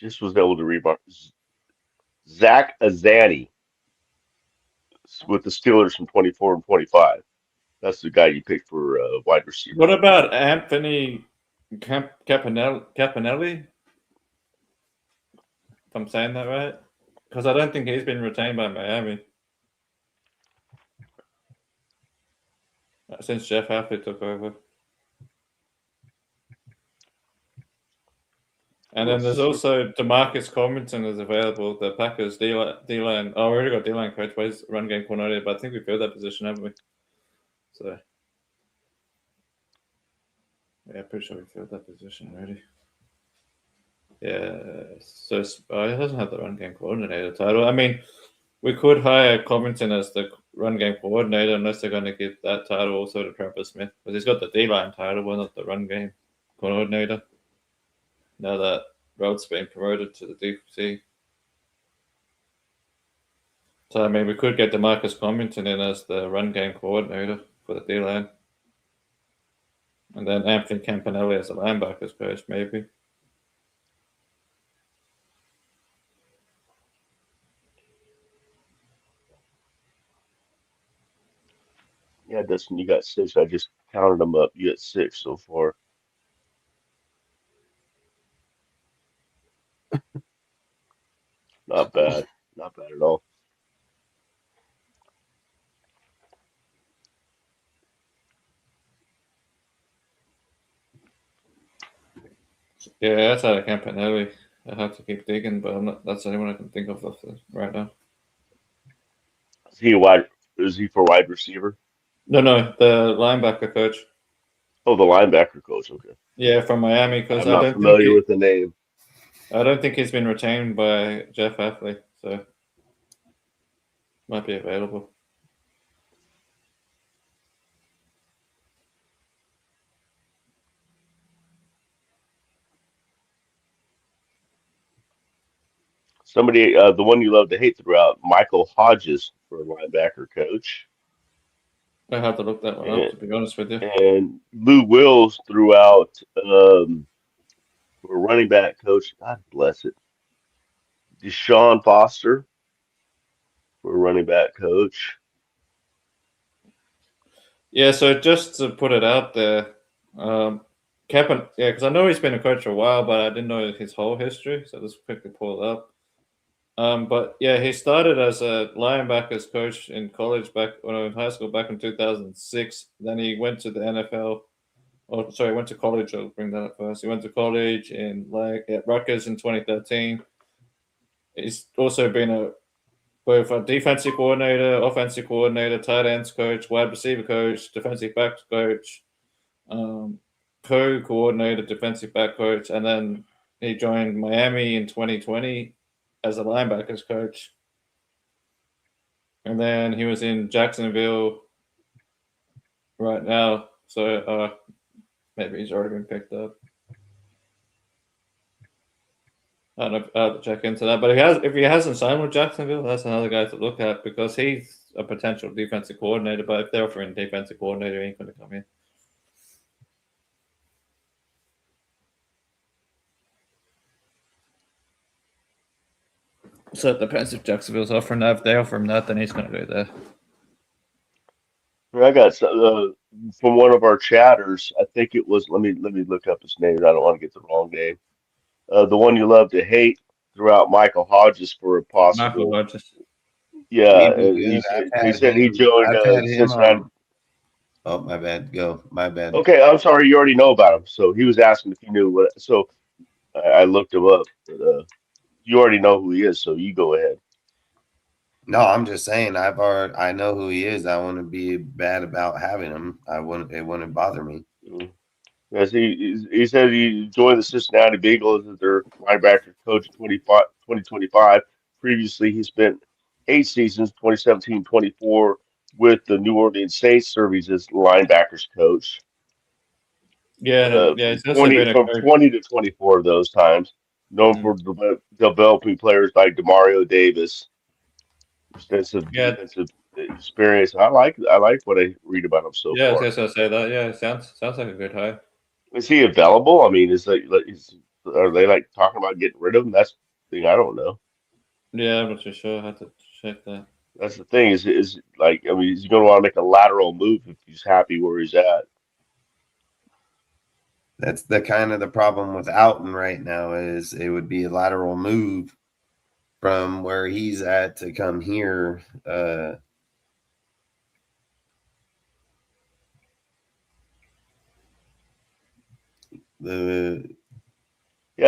Just was able to remark. Zach Azani with the Steelers from 24 and 25. That's the guy you picked for wide receiver. What about Anthony Caponelli? If I'm saying that right? Because I don't think he's been retained by Miami since Jeff Hafley took over. And then there's also DeMarcus Covington is available. The Packers D-line. Oh, we already got D-line coach, but he's run game coordinator. But I think we filled that position, haven't we? So yeah, pretty sure we filled that position already. Yeah, so he doesn't have the run game coordinator title. I mean, we could hire Covington as the run game coordinator unless they're going to give that title also to Trevor Smith, because he's got the D-line title, but not the run game coordinator. Now that Rhodes been promoted to the DC. So, I mean, we could get DeMarcus Covington in as the run game coordinator for the D-line. And then Anthony Campanelli as a linebackers coach, maybe. Yeah, Dustin, you got 6. I just counted them up. You got 6 so far. Not bad. Not bad at all. Yeah, that's out of Campanelli. I have to keep digging, but that's the only one I can think of right now. Is he for wide receiver? No, the linebacker coach. Oh, the linebacker coach. Okay. Yeah, from Miami. Because I'm not familiar with the name. I don't think he's been retained by Jeff Hafley, so might be available. Somebody, the one you love to hate throughout, Michael Hodges for linebacker coach. I have to look that one up, to be honest with you. And Lou Wills throughout for running back coach. God bless it. Deshaun Foster for running back coach. Yeah, so just to put it out there, because I know he's been a coach for a while, but I didn't know his whole history, so let's quickly pull it up. But yeah, he started as a linebackers coach in college in high school back in 2006. Then he went to the NFL. Went to college. I'll bring that up first. He went to college at Rutgers in 2013. He's also been both a defensive coordinator, offensive coordinator, tight ends coach, wide receiver coach, defensive backs coach, co-coordinator, defensive back coach, and then he joined Miami in 2020 as a linebackers coach. And then he was in Jacksonville right now. So maybe he's already been picked up. I don't know. I'll have to check into that. But if he hasn't signed with Jacksonville, that's another guy to look at, because he's a potential defensive coordinator. But if they're offering defensive coordinator, he ain't going to come in. So it depends if Jacksonville's offering that. If they offer him that, then he's going to go there. I got from one of our chatters. I think it was. Let me look up his name. I don't want to get the wrong name. The one you love to hate throughout, Michael Hodges for a possible. Michael Hodges. Yeah, he said he joined Cincinnati. Oh, my bad. Go. My bad. Okay, I'm sorry. You already know about him. So he was asking if you knew what. So I looked him up. But, you already know who he is, so you go ahead. No, I'm just saying I know who he is. I wouldn't be bad about having him. It wouldn't bother me. Yes, he said he joined the Cincinnati Bengals as their linebacker coach in 2025. Previously, he spent 8 seasons, 2017-24, with the New Orleans Saints, serving as linebackers coach. Yeah, it's from 20 to 24 of those times. Known for developing players like Demario Davis. Extensive defensive experience. I like what I read about him so far. Yes, I say that. Yeah, it sounds like a good hire. Is he available? I mean, Are they like talking about getting rid of him? That's the thing I don't know. Yeah, I'm not too sure. I had to check that. That's the thing is like, I mean, he's going to want to make a lateral move if he's happy where he's at. That's the kind of the problem with Alton right now is it would be a lateral move from where he's at to come here. Yeah,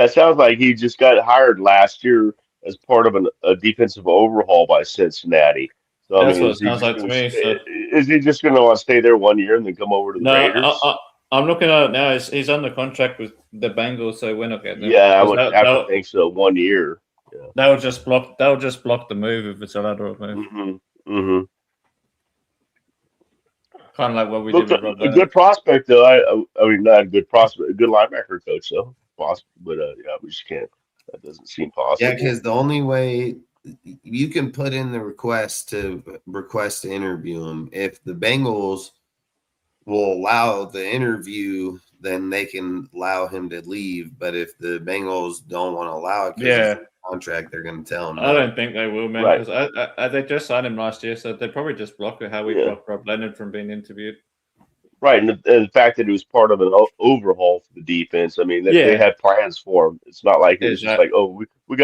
it sounds like he just got hired last year as part of a defensive overhaul by Cincinnati. So I That's mean, what it sounds like to me. So is he just going to want to stay there 1 year and then come over to the no, Raiders? I'm looking at it now. He's under contract with the Bengals, so we're not getting him. Yeah, I would have to think so. 1 year. Yeah. That would just block. That would just block the move if it's a lateral move. Mm-hmm. Kind of like what we did with Rob a good prospect, though. I mean, not a good prospect, a good linebacker coach, though. Possible, but yeah, we just can't. That doesn't seem possible. Yeah, because the only way you can put in the request to interview him, if the Bengals will allow the interview, then they can allow him to leave. But if the Bengals don't want to allow it, because it's a contract, they're going to tell him. I don't think they will, man, because they just signed him last year, so they probably just block it. How we blocked Rob Leonard from being interviewed. Right, and the fact that it was part of an overhaul for the defense. I mean, they had plans for him. It's not like it was just like, oh, we're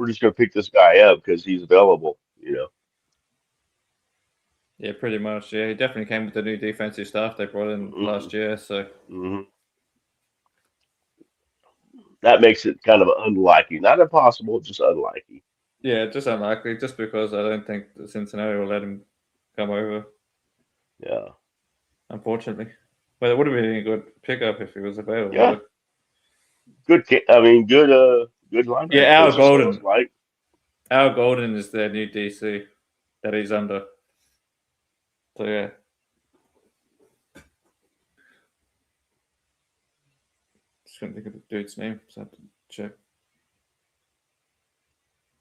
just going to pick this guy up because he's available, you know. Yeah, pretty much. Yeah, he definitely came with the new defensive staff they brought in last year. So that makes it kind of unlikely, not impossible, just unlikely. Yeah, just unlikely, just because I don't think Cincinnati will let him come over. Yeah. Unfortunately, but it would have been a good pickup if he was available. Yeah, good. I mean, good linebacker. Yeah, Al Golden. Al Golden is their new DC that he's under. So yeah, just couldn't think of the dude's name, so I have to check.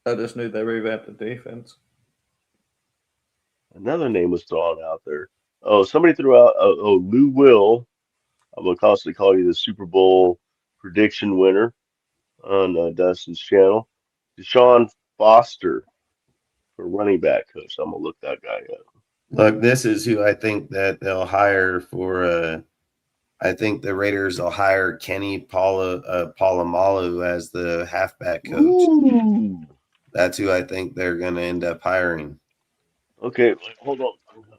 I just knew they revamped the defense. Another name was thrown out there. Oh, somebody threw out, Lou Will. I'm going to constantly call you the Super Bowl prediction winner on Dustin's channel. Deshaun Foster for running back coach. I'm going to look that guy up. Look, this is who I think that they'll hire for. I think the Raiders will hire Kenny Polamalu as the halfback coach. Ooh. That's who I think they're going to end up hiring. Okay, hold on.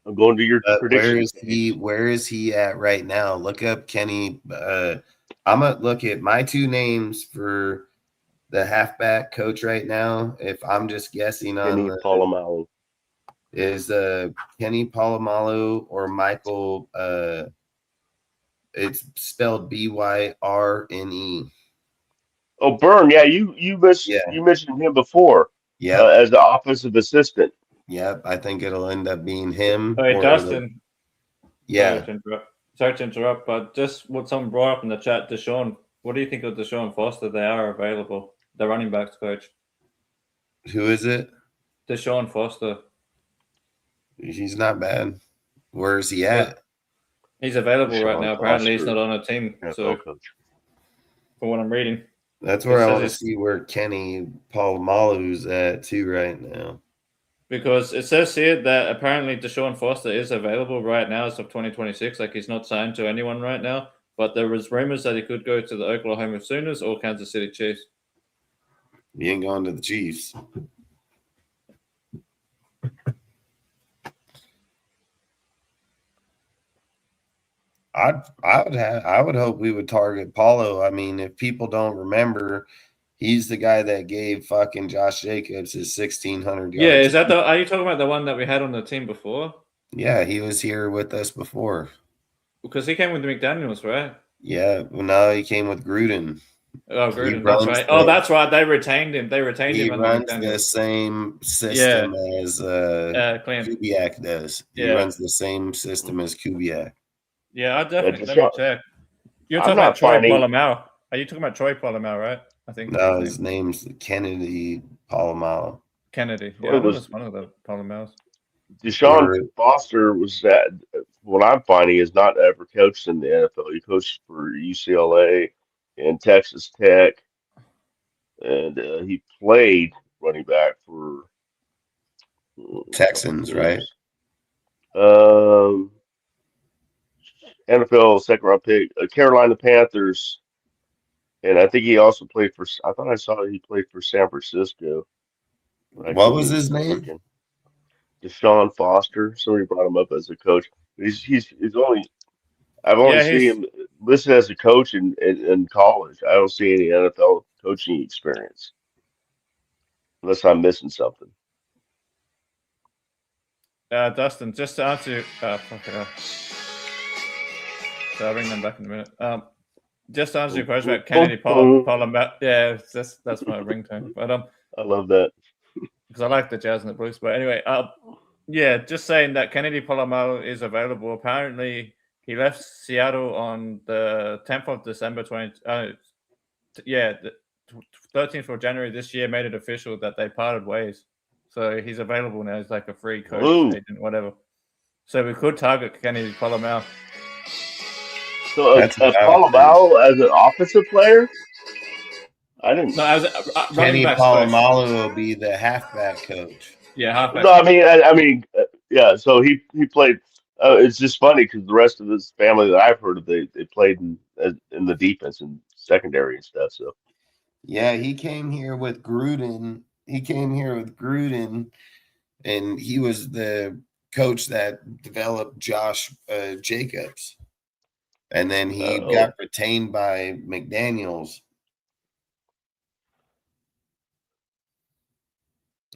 I'm going to your prediction. Where is he at right now? Look up Kenny. I'm gonna look at my two names for the halfback coach right now. If I'm just guessing Kenny Polamalu is Kenny Polamalu or Michael. It's spelled Byrne. Oh, Byrne. Yeah, you mentioned him before. Yeah, as the offensive assistant. Yep, I think it'll end up being him. Hey, Dustin. Yeah. Sorry to interrupt, but just what someone brought up in the chat, Deshaun. What do you think of Deshaun Foster? They are available. The running backs coach. Who is it? Deshaun Foster. He's not bad. Where is he at? He's available right now. Apparently, he's not on a team. So, from what I'm reading. That's where I want to see where Kenny Polamalu's at too right now. Because it says here that apparently Deshaun Foster is available right now as of 2026. Like he's not signed to anyone right now. But there was rumors that he could go to the Oklahoma Sooners or Kansas City Chiefs. He ain't going to the Chiefs. I would hope we would target Paulo. I mean, if people don't remember, he's the guy that gave fucking Josh Jacobs his 1,600 yards. Yeah, is that are you talking about the one that we had on the team before? Yeah, he was here with us before. Because he came with McDaniels, right? Yeah, well, no, he came with Gruden. Oh, Gruden, that's right. That's right. They retained him. He runs the same system as Kubiak does. He runs the same system as Kubiak. Yeah, I definitely let me check. You're talking about Troy Polamalu. Are you talking about Troy Polamalu, right? I think. No, his name's Kennedy Polamalu. Kennedy. Yeah, it was one of the Polomalus. Deshaun Foster was what I'm finding is not ever coached in the NFL. He coached for UCLA in Texas Tech, and he played running back for Texans, right? Um, NFL second round pick, Carolina Panthers, and I think he also played for. I thought I saw he played for San Francisco, but I What could was be his name? mistaken. Deshaun Foster. Somebody brought him up as a coach. He's only. I've only Yeah, seen he's him listed as a coach in college. I don't see any NFL coaching experience, unless I'm missing something. Dustin. Just to answer, fuck it up. So I'll bring them back in a minute. Just to answer your question about Kennedy Palomar. Yeah, that's my ringtone. But I love that because I like the jazz and the blues. But anyway, yeah, just saying that Kennedy Palomar is available. Apparently, he left Seattle on the 10th of December 13th of January this year. Made it official that they parted ways. So he's available now. He's like a free coach, agent, whatever. So we could target Kennedy Palomar. So Palomar as an offensive player? I didn't. No, as Kenny Palomalo will be the halfback coach. Yeah, halfback. No, I mean, yeah. So he played. It's just funny because the rest of his family that I've heard of, they played in the defense and secondary and stuff. So yeah, he came here with Gruden. And he was the coach that developed Josh Jacobs. And then he got retained by McDaniels.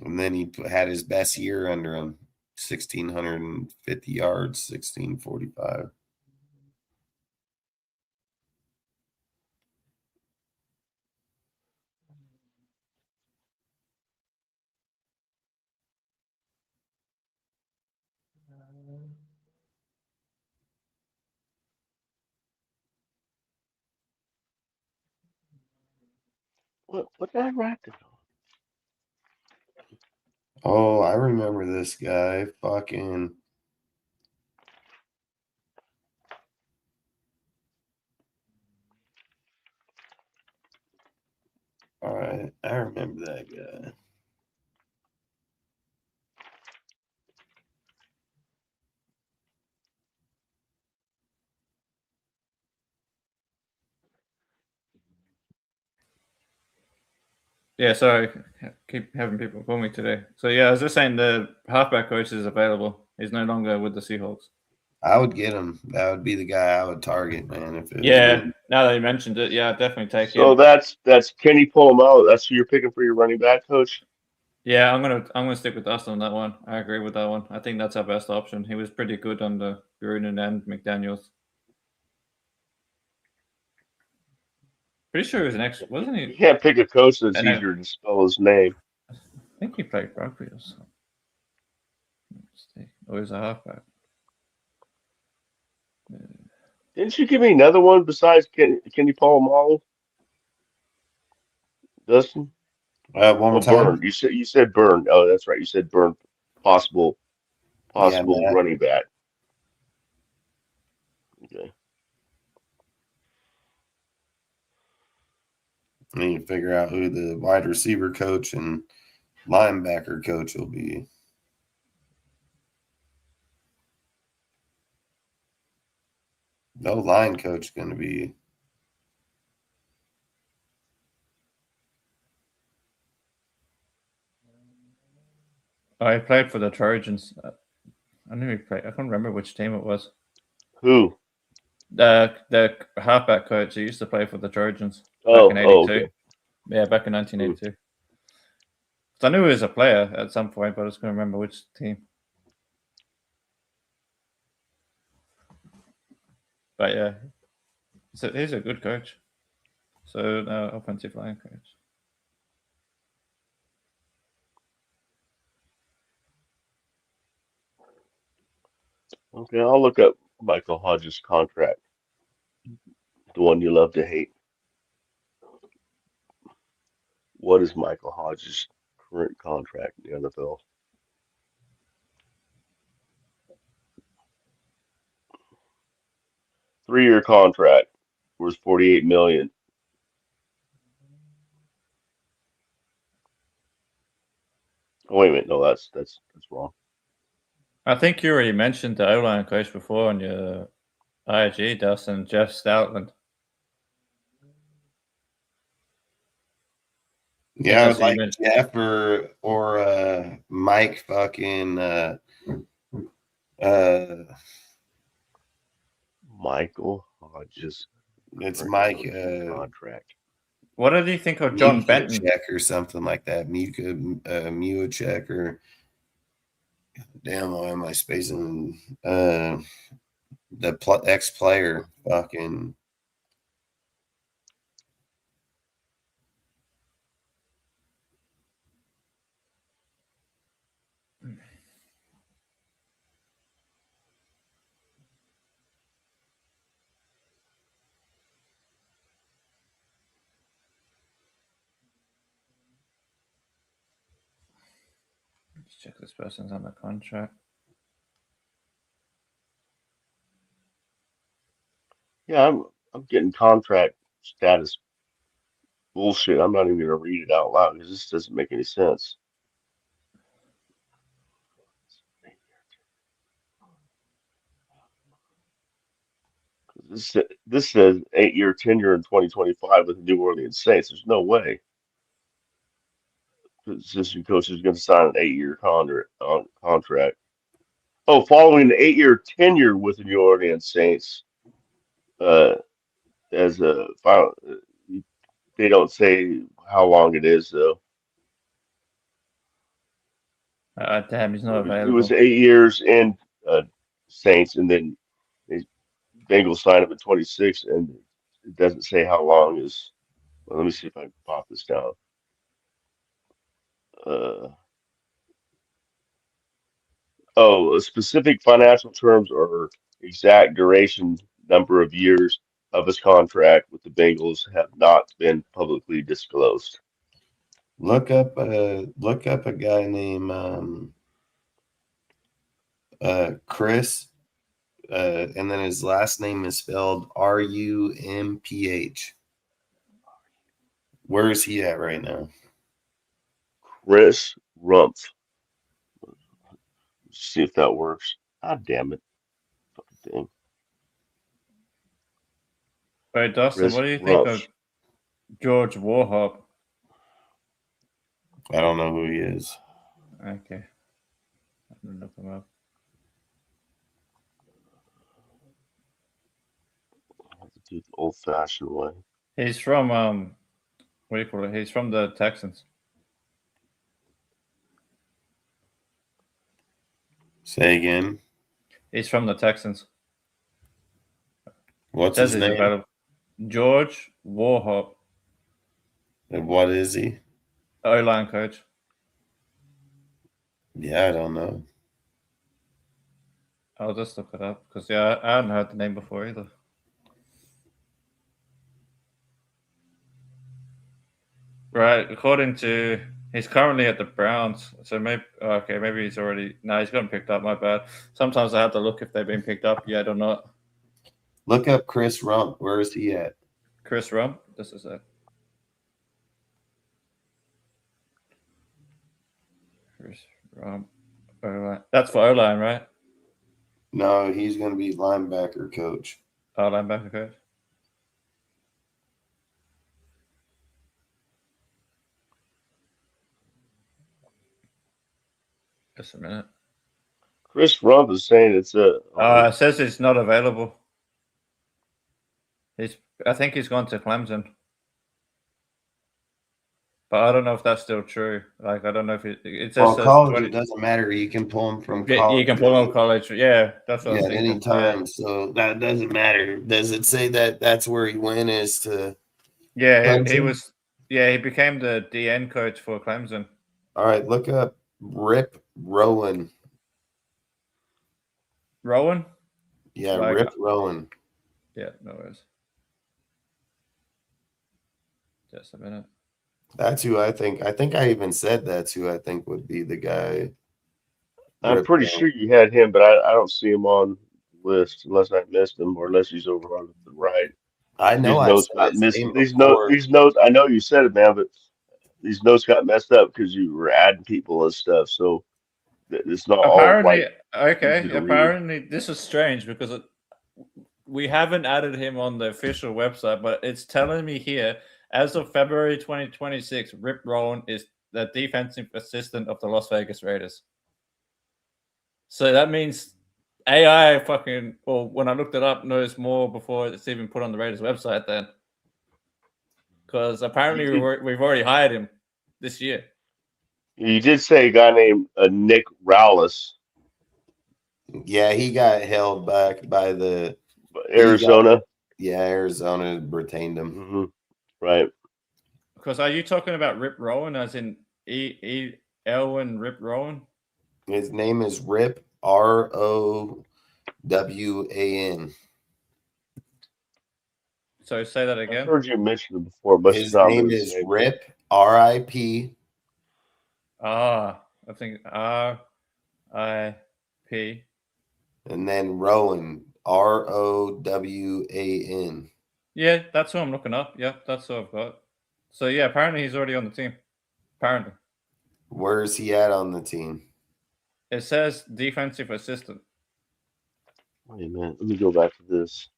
And then he had his best year under him, 1,650 yards, 1,645. what did I write it on? Oh, I remember this guy. Fucking. All right, I remember that guy. Yeah, sorry, keep having people call me today. So yeah, I was just saying the halfback coach is available. He's no longer with the Seahawks. I would get him. That would be the guy I would target, man. If it was now that you mentioned it, yeah, I'd definitely take him. So that's Kenny Palomar. That's who you're picking for your running back coach. Yeah, I'm gonna stick with Dustin on that one. I agree with that one. I think that's our best option. He was pretty good under Gruden and McDaniels. Pretty sure he was an ex, wasn't he? You can't pick a coach that's easier to spell his name. I think he played rugby or something. Or he was a halfback. Didn't you give me another one besides Kenny Palomar? Dustin? One more time. Burn. You said Burn. Oh, that's right. You said Burn. Possible running back. Okay. I need to figure out who the wide receiver coach and linebacker coach will be. No line coach going to be. I played for the Trojans. I knew he played. I can't remember which team it was. Who? The halfback coach. He used to play for the Trojans back in '82. Okay. Yeah, back in 1982. So I knew he was a player at some point, but I was going to remember which team. But yeah, he's a good coach. So offensive line coach. Okay, I'll look up Michael Hodges' contract. The one you love to hate. What is Michael Hodges' current contract in the NFL? Three-year contract was $48 million. wait a minute. No, that's wrong. I think you already mentioned the O-line coach before on your IG, Dustin, Jeff Stoutland. Yeah, I would like Jeff or Mike fucking Michael Hodges. It's Mike contract. What did you think of John Benton? Check or something like that. Check or damn, why am I spacing the ex-player fucking Let's check this person's on the contract. Yeah, I'm getting contract status bullshit. I'm not even gonna read it out loud because this doesn't make any sense. This says 8-year tenure in 2025 with the New Orleans Saints. There's no way. Assistant coach is going to sign an 8-year contract. Oh, following the 8-year tenure with the New Orleans Saints, as a final, they don't say how long it is though. Damn, he's not available. It was 8 years in Saints, and then the Bengals signed him at 26, and it doesn't say how long is. Well, let me see if I can pop this down. Specific financial terms or exact duration, number of years of his contract with the Bengals have not been publicly disclosed. Look up a guy named Chris, and then his last name is spelled Rumph. Where is he at right now? Chris Rumph. Let's see if that works. God damn it. Fucking thing. Hey, Dustin, what do you think of George Warhop? I don't know who he is. Okay. I'm gonna look him up. I have to do it the old-fashioned way. He's from what do you call it? He's from the Texans. Say again. He's from the Texans. What's his name? Available. George Warhop. And what is he? O-line coach. Yeah, I don't know. I'll just look it up because I hadn't heard the name before either. Right, according to he's currently at the Browns, so maybe he's already he's gotten picked up. My bad. Sometimes I have to look if they've been picked up yet or not. Look up Chris Rumph. Where is he at? Chris Rumph. This is it. Chris Rumph. O-line. That's for O-line, right? No, he's going to be linebacker coach. Oh, linebacker coach. Just a minute. Chris Rumph is saying it's a. It says it's not available. I think he's gone to Clemson. But I don't know if that's still true. Like, I don't know if it says college, it doesn't matter. You can pull him from college. You can pull him from college. Yeah, that's what I was thinking. Anytime. So that doesn't matter. Does it say that that's where he went is to Yeah, he was. Yeah, he became the DN coach for Clemson. All right, look up Rip Rowan. Rowan? Yeah, like, Rip Rowan. Yeah, no worries. Just a minute. That's who I think. I think I even said that's who I think would be the guy. I'm pretty sure you had him, but I don't see him on the list unless I missed him or unless he's over on the right. I know these notes. I know you said it, man, but these notes got messed up because you were adding people and stuff. So it's not all Apparently, like okay. easy to read. Apparently, this is strange because we haven't added him on the official website, but it's telling me here as of February 2026, Rip Rowan is the defensive assistant of the Las Vegas Raiders. So that means AI when I looked it up, knows more before it's even put on the Raiders website then. Because apparently we've already hired him this year. You did say a guy named Nick Rowless. Yeah, he got held back by the Arizona. Arizona retained him. Mm-hmm. Right. Because are you talking about Rip Rowan as in Elwin Rip Rowan? His name is Rip, Rowan. So say that again. I've heard you mention it before, but his name is Rip, RIP. I think RIP. And then Rowan, ROWAN. Yeah, that's who I'm looking up. Yeah, that's who I've got. So yeah, apparently he's already on the team. Apparently. Where is he at on the team? It says defensive assistant. Wait a minute. Let me go back to this.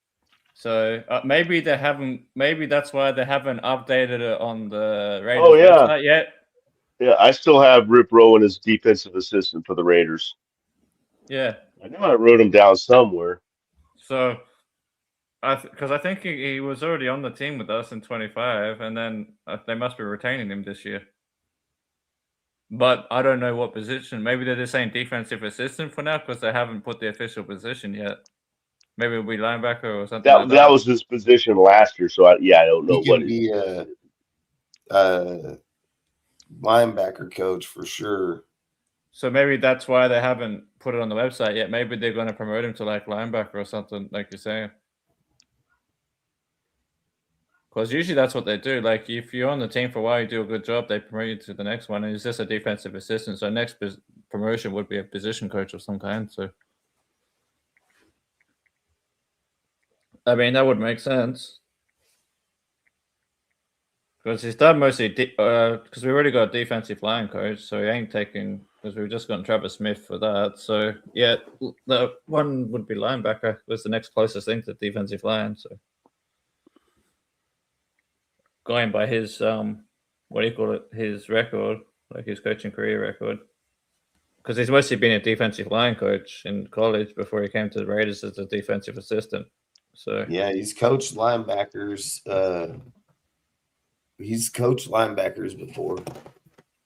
So maybe they haven't. Maybe that's why they haven't updated it on the Raiders website yet. Yeah, I still have Rip Rowan as defensive assistant for the Raiders. Yeah, I know I wrote him down somewhere. So, because I think he was already on the team with us in 25, and then they must be retaining him this year. But I don't know what position. Maybe they're just saying defensive assistant for now because they haven't put the official position yet. Maybe it'll be linebacker or something like that. That was his position last year, so I don't know what he can be a linebacker coach for sure. So maybe that's why they haven't put it on the website yet. Maybe they're going to promote him to like linebacker or something, like you're saying. Because usually that's what they do. Like if you're on the team for a while, you do a good job, they promote you to the next one, and it's just a defensive assistant. So next promotion would be a position coach of some kind. So, I mean, that would make sense. Because he's done mostly because we already got a defensive line coach, so he ain't taking because we've just gotten Travis Smith for that. So yeah, the one would be linebacker was the next closest thing to defensive line. So going by his his record, like his coaching career record, because he's mostly been a defensive line coach in college before he came to the Raiders as a defensive assistant. So yeah, he's coached linebackers. He's coached linebackers before.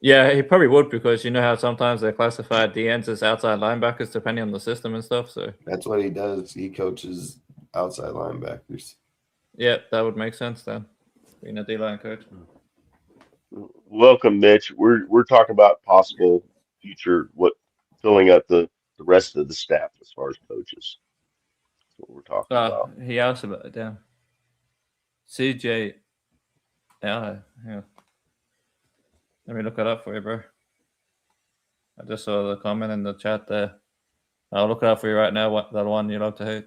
Yeah, he probably would because you know how sometimes they classify DNs as outside linebackers depending on the system and stuff. So that's what he does. He coaches outside linebackers. Yeah, that would make sense then. Being a D-line coach. Welcome, Mitch. We're talking about possible future filling up the rest of the staff as far as coaches. That's what we're talking about. He asked about it down. CJ. Yeah. Let me look it up for you, bro. I just saw the comment in the chat there. I'll look it up for you right now. What that one you love to hate?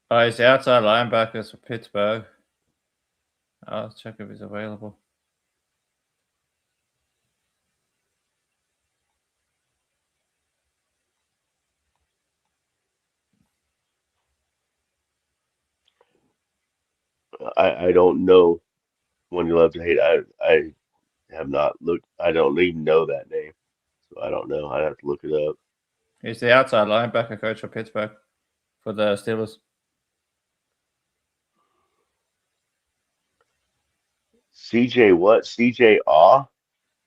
Oh, he's the outside linebackers for Pittsburgh. I'll check if he's available. I don't know when you love to hate. I have not looked. I don't even know that name, so I don't know. I'd have to look it up. He's the outside linebacker coach for Pittsburgh for the Steelers. CJ what? CJ Aw?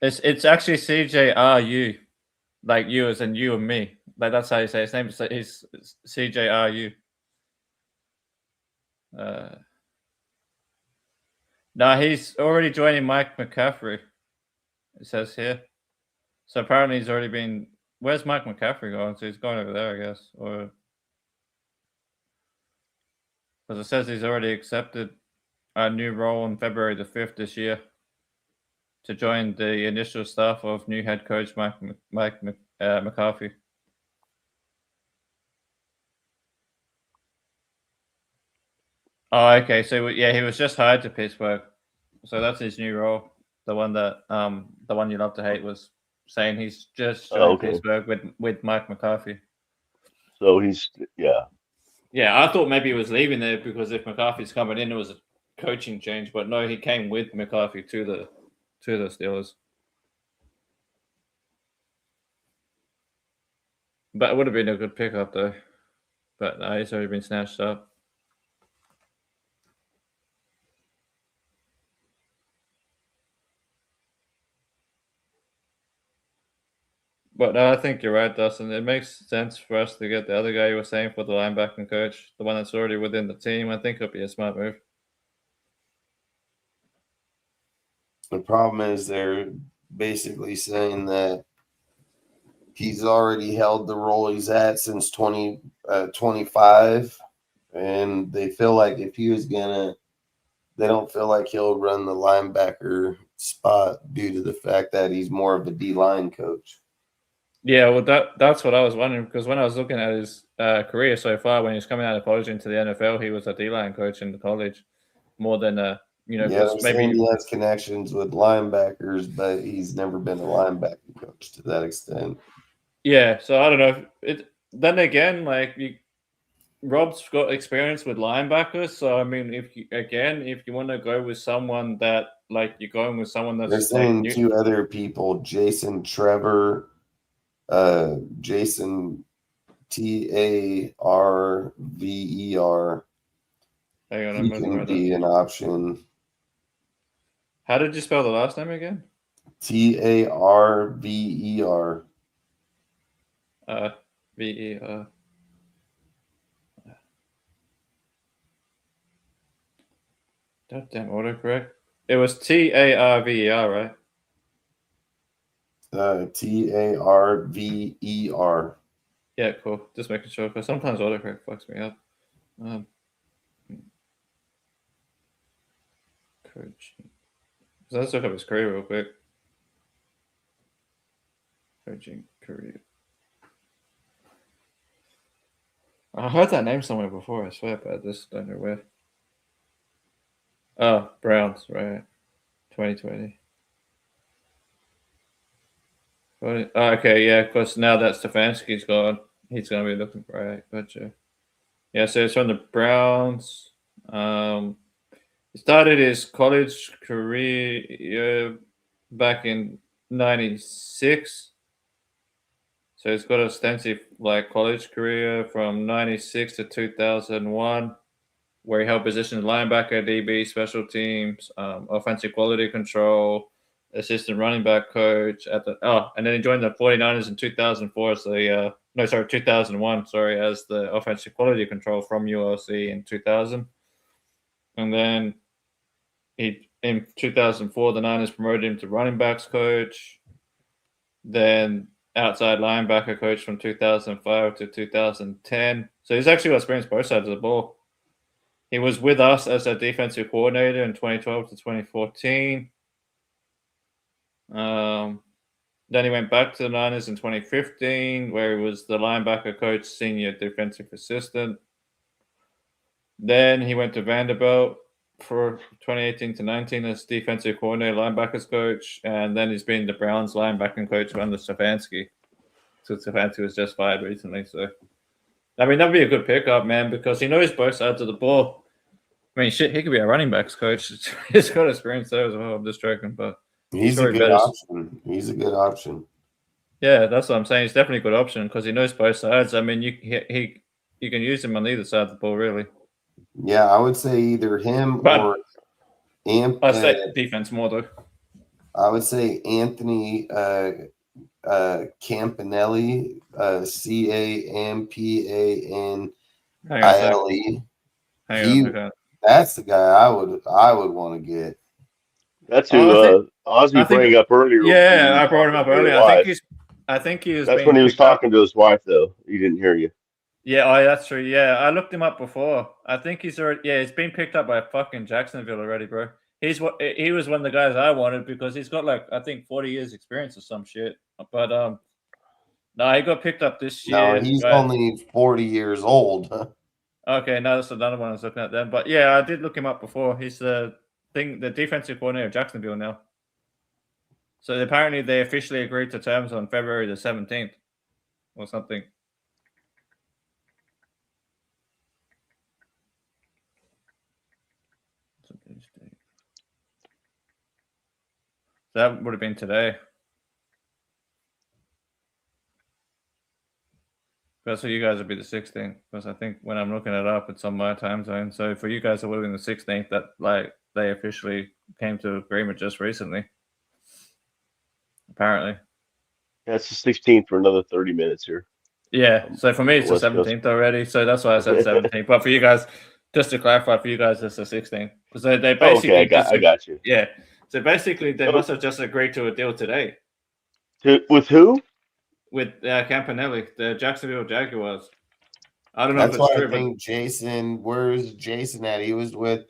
It's actually CJRU, like you as in you and me. Like that's how you say his name. He's CJRU. No, he's already joining Mike McCaffrey. It says here. So apparently he's already been. Where's Mike McCaffrey going? So he's going over there, I guess. Or Because it says he's already accepted a new role on February the 5th this year to join the initial staff of new head coach Mike McCarthy. Oh, okay. So yeah, he was just hired to Pittsburgh, so that's his new role. The one that the one you love to hate was saying he's just joined Pittsburgh with Mike McCarthy. So he's Yeah, I thought maybe he was leaving there because if McCarthy's coming in, it was a coaching change. But no, he came with McCarthy to the Steelers. But it would have been a good pickup though. But no, he's already been snatched up. But no, I think you're right, Dustin. It makes sense for us to get the other guy you were saying for the linebacking coach, the one that's already within the team. I think it'll be a smart move. The problem is they're basically saying that he's already held the role he's at since 2025, and they feel like if he was gonna, they don't feel like he'll run the linebacker spot due to the fact that he's more of a D-line coach. Yeah, well, that's what I was wondering, because when I was looking at his career so far, when he was coming out of college into the NFL, he was a D-line coach in the college more than maybe he has connections with linebackers, but he's never been a linebacker coach to that extent. Yeah, so I don't know. Then again, Rob's got experience with linebackers, so I mean, if you want to go with someone that you're going with someone that's they're saying two other people, Jason Trevor. Jason Tarver. Hang on, he can be an option. How did you spell the last name again? Tarver. Ver. Damn autocorrect. It was Tarver, right? Tarver. Yeah, cool. Just making sure, because sometimes autocorrect fucks me up. Coaching. So let's look up his career real quick. Coaching career. I heard that name somewhere before, I swear, but I just don't know where. Oh, Browns, right. 2020. Okay, yeah, because now that Stefanski's gone, he's going to be looking for right. Gotcha. Yeah, so it's from the Browns. He started his college career back in '96. So he's got an extensive college career from '96 to 2001, where he held positions linebacker, DB, special teams, offensive quality control, assistant running back coach and then he joined the 49ers in 2004 as 2001, as the offensive quality control from ULC in 2000. And then in 2004, the Niners promoted him to running backs coach, then outside linebacker coach from 2005 to 2010. So he's actually got experience both sides of the ball. He was with us as a defensive coordinator in 2012 to 2014. Then he went back to the Niners in 2015, where he was the linebacker coach, senior defensive assistant. Then he went to Vanderbilt for 2018 to 19 as defensive coordinator, linebackers coach, and then he's been the Browns linebacking coach under Stefanski. So Stefanski was just fired recently. So, I mean, that'd be a good pickup, man, because he knows both sides of the ball. I mean, shit, he could be a running backs coach. He's got experience there as well. I'm just joking, but he's a good option. He's a good option. Yeah, that's what I'm saying. He's definitely a good option because he knows both sides. I mean, you can use him on either side of the ball, really. Yeah, I would say either him or I say defense more though. I would say Anthony Campanelli, Campale. That's the guy I would want to get. That's who Ozzy brought up earlier. Yeah, I brought him up earlier. I think he was. That's when he was talking to his wife, though. He didn't hear you. Yeah, oh, that's true. Yeah, I looked him up before. I think he's already. Yeah, he's been picked up by fucking Jacksonville already, bro. He was one of the guys I wanted because he's got like I think 40 years experience or some shit. But no, he got picked up this year. No, he's only 40 years old. Okay, no, that's another one I was looking at then. But yeah, I did look him up before. He's the defensive coordinator of Jacksonville now. So apparently they officially agreed to terms on February the 17th or something. That would have been today. That's for you guys would be the 16th, because I think when I'm looking it up, it's on my time zone. So for you guys, it would have been the 16th that like they officially came to agreement just recently. Apparently. That's the 16th for another 30 minutes here. Yeah. So for me, it's the 17th already. So that's why I said 17th. But for you guys, just to clarify, for you guys, it's the 16th. Because they basically. Okay, I got you. Yeah. So basically, they must have just agreed to a deal today. With who? With Campanelli, the Jacksonville Jaguars. I don't know That's if it's why true. I think Jason, where's Jason at? He was with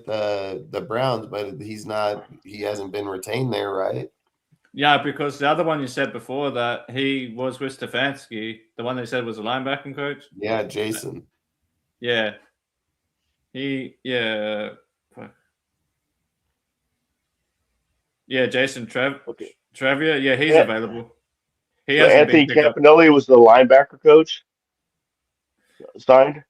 the Browns, but he hasn't been retained there, right? Yeah, because the other one you said before that he was with Stefanski, the one they said was a linebacking coach. Yeah, Jason. Yeah. Jason Trevier. Yeah, he's available. He so Anthony Campanelli was the linebacker coach signed.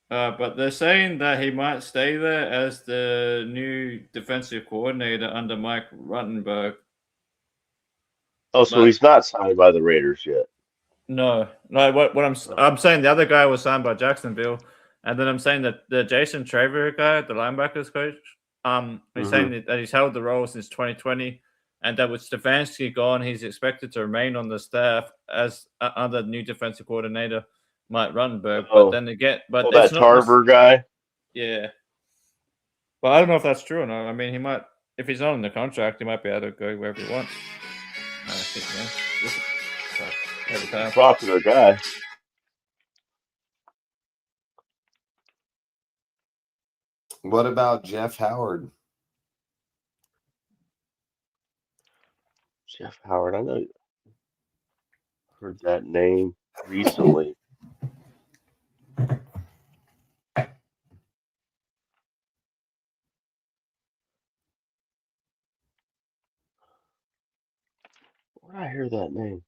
But they're saying that he might stay there as the new defensive coordinator under Mike Ruttenberg. Oh, so he's not signed by the Raiders yet. No. What I'm saying, the other guy was signed by Jacksonville, and then I'm saying that the Jason Trevier guy, the linebackers coach, he's saying that he's held the role since 2020. And that with Stefanski gone, he's expected to remain on the staff as under new defensive coordinator, Mike Ruttenberg. But then again, that Tarver guy. Yeah, but I don't know if that's true or not. I mean, he might, if he's not in the contract, he might be able to go wherever he wants. Popular guy. What about Jeff Howard? Jeff Howard, I know. Heard that name recently. Where did I hear that name?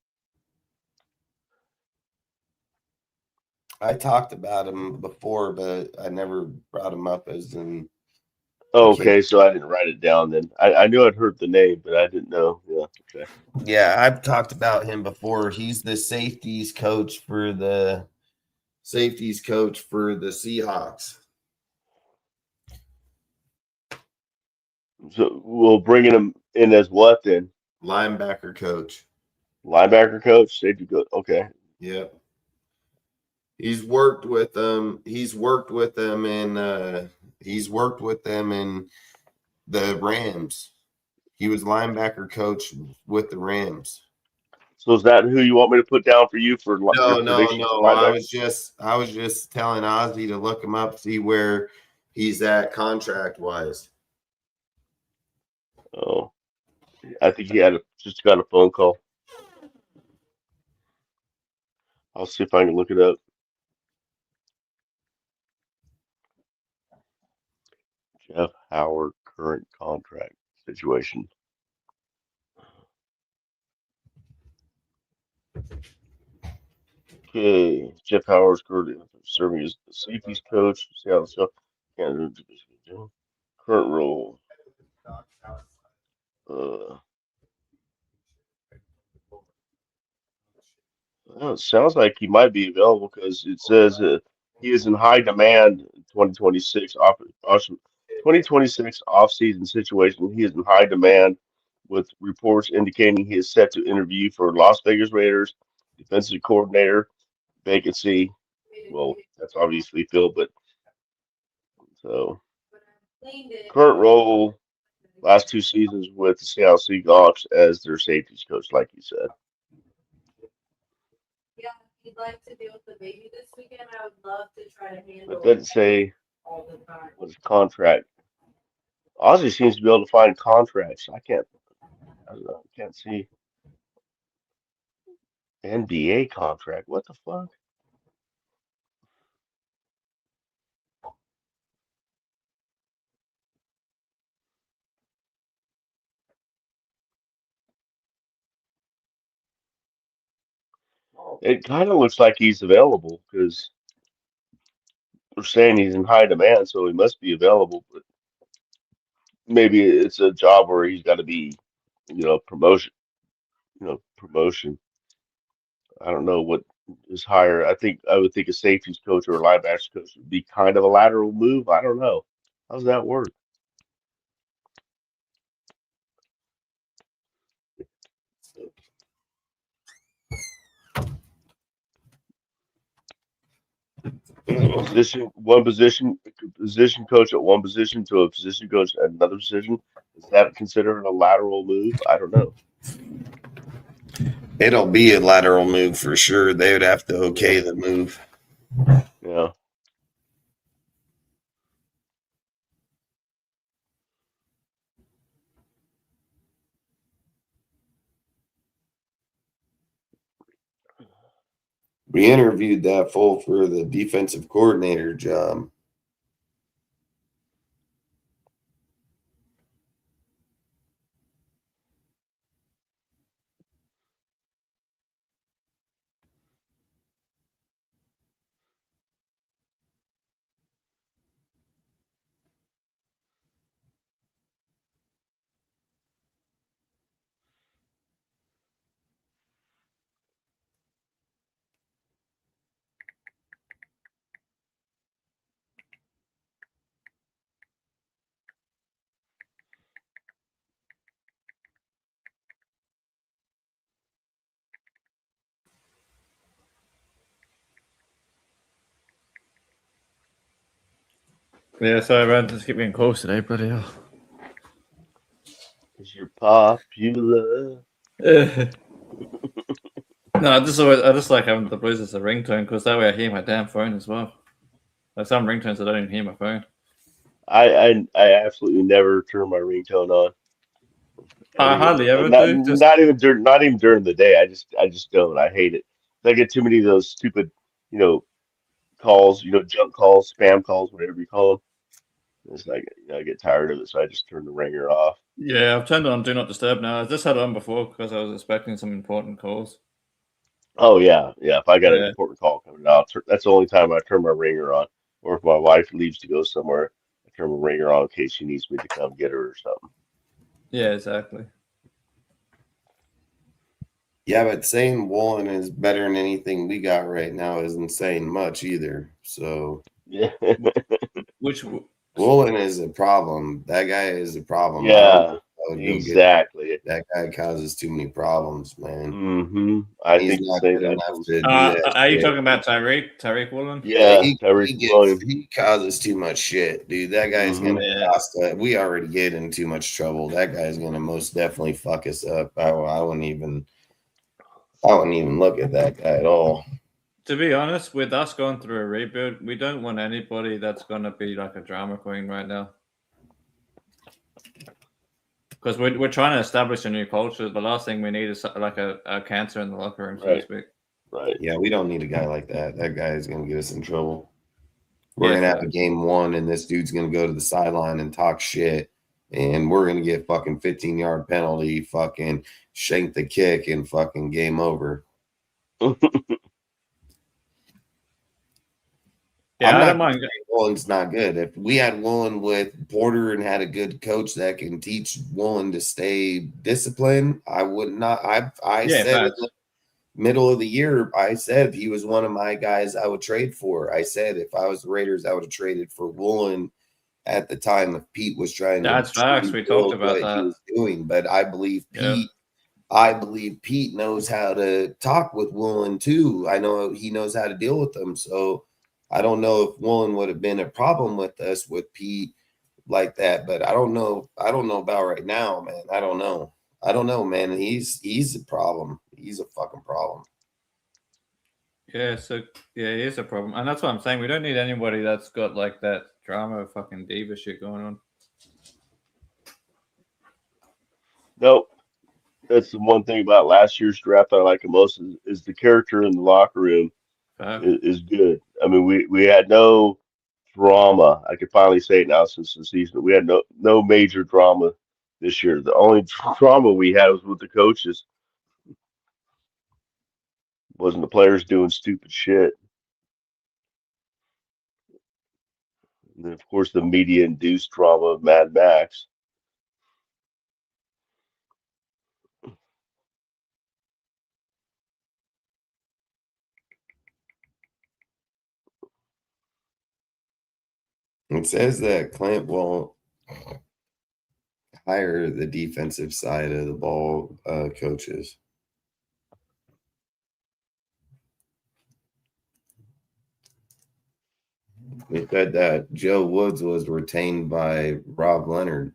I talked about him before, but I never brought him up as in. Okay, so I didn't write it down then. I knew I'd heard the name, but I didn't know. Yeah, okay. Yeah, I've talked about him before. He's the safeties coach for the Seahawks. So we'll bring him in as what then? Linebacker coach. Linebacker coach? Safety coach. Okay. Yep. He's worked with them. He's worked with them in the Rams. He was linebacker coach with the Rams. So is that who you want me to put down for you for? No. I was just telling Ozzy to look him up, see where he's at contract wise. Oh, I think he just got a phone call. I'll see if I can look it up. Jeff Howard current contract situation. Okay, Jeff Howard's currently serving as the safeties coach. Seattle Current role. Well, it sounds like he might be available because it says he is in high demand in 2026 off-season situation. He is in high demand, with reports indicating he is set to interview for Las Vegas Raiders defensive coordinator vacancy. Well, that's obviously filled, but so current role last 2 seasons with the Seattle Seahawks as their safeties coach, like you said. he'd like to deal with the baby this weekend, I would love to try to handle It doesn't say all the time. what's contract. Ozzy seems to be able to find contracts. I don't know, I can't see NBA contract. What the fuck? It kind of looks like he's available because we're saying he's in high demand, so he must be available. But maybe it's a job where he's got to be, promotion. Promotion. I don't know what is higher. I would think a safeties coach or a linebackers coach would be kind of a lateral move. I don't know. How's that work? Position coach at one position to a position coach at another position. Is that considered a lateral move? I don't know. It'll be a lateral move for sure. They would have to okay the move. Yeah. We interviewed that fool for the defensive coordinator job. Yeah, sorry, man. Just keep getting close today, bloody hell. Because you're popular. No, I just like having the blues as a ringtone because that way I hear my damn phone as well. Like some ringtones I don't even hear my phone. I absolutely never turn my ringtone on. I hardly ever not, do. Not even during the day. I just don't. I hate it. I get too many of those stupid, calls, junk calls, spam calls, whatever you call them. It's like I get tired of it, so I just turn the ringer off. Yeah, I've turned on Do Not Disturb now. I just had it on before because I was expecting some important calls. Oh yeah. If I got an important call coming out, that's the only time I turn my ringer on. Or if my wife leaves to go somewhere, I turn my ringer on in case she needs me to come get her or something. Yeah, exactly. Yeah, but saying Woolen is better than anything we got right now isn't saying much either. So yeah, which Woolen is a problem. That guy is a problem. Yeah, exactly. That guy causes too many problems, man. Mm-hmm. I think not say good that. enough to do that. Are you talking about Tyreek Woolen? Yeah, he causes too much shit, dude. That guy's gonna cost us. We already get in too much trouble. That guy's gonna most definitely fuck us up. I wouldn't even look at that guy at all. To be honest, with us going through a rebuild, we don't want anybody that's going to be like a drama queen right now. Because we're trying to establish a new culture. The last thing we need is like a cancer in the locker room, so to speak. Right. Yeah, we don't need a guy like that. That guy is going to get us in trouble. We're going to have a game one, and this dude's going to go to the sideline and talk shit. And we're going to get fucking 15-yard penalty, fucking shank the kick, and fucking game over. Yeah, I don't mind. Woolen's not good. If we had Woolen with Porter and had a good coach that can teach Woolen to stay disciplined, I would not. I said in the middle of the year, I said he was one of my guys I would trade for. I said if I was the Raiders, I would have traded for Woolen at the time if Pete was trying to. That's facts. We talked about that. He was doing, but I believe Pete. I believe Pete knows how to talk with Woolen too. I know he knows how to deal with them. So I don't know if Woolen would have been a problem with us with Pete like that, but I don't know. I don't know about right now, man. I don't know, man. He's a problem. He's a fucking problem. Yeah, so yeah, it is a problem, and that's what I'm saying. We don't need anybody that's got like that drama, fucking diva shit going on. Nope. That's the one thing about last year's draft I like the most is the character in the locker room is good. I mean, we had no drama. I could finally say it now since the season. We had no major drama this year. The only drama we had was with the coaches. Wasn't the players doing stupid shit. And then, of course, the media-induced drama of Mad Max. It says that Klint won't hire the defensive side of the ball coaches. It said that Joe Woods was retained by Rob Leonard.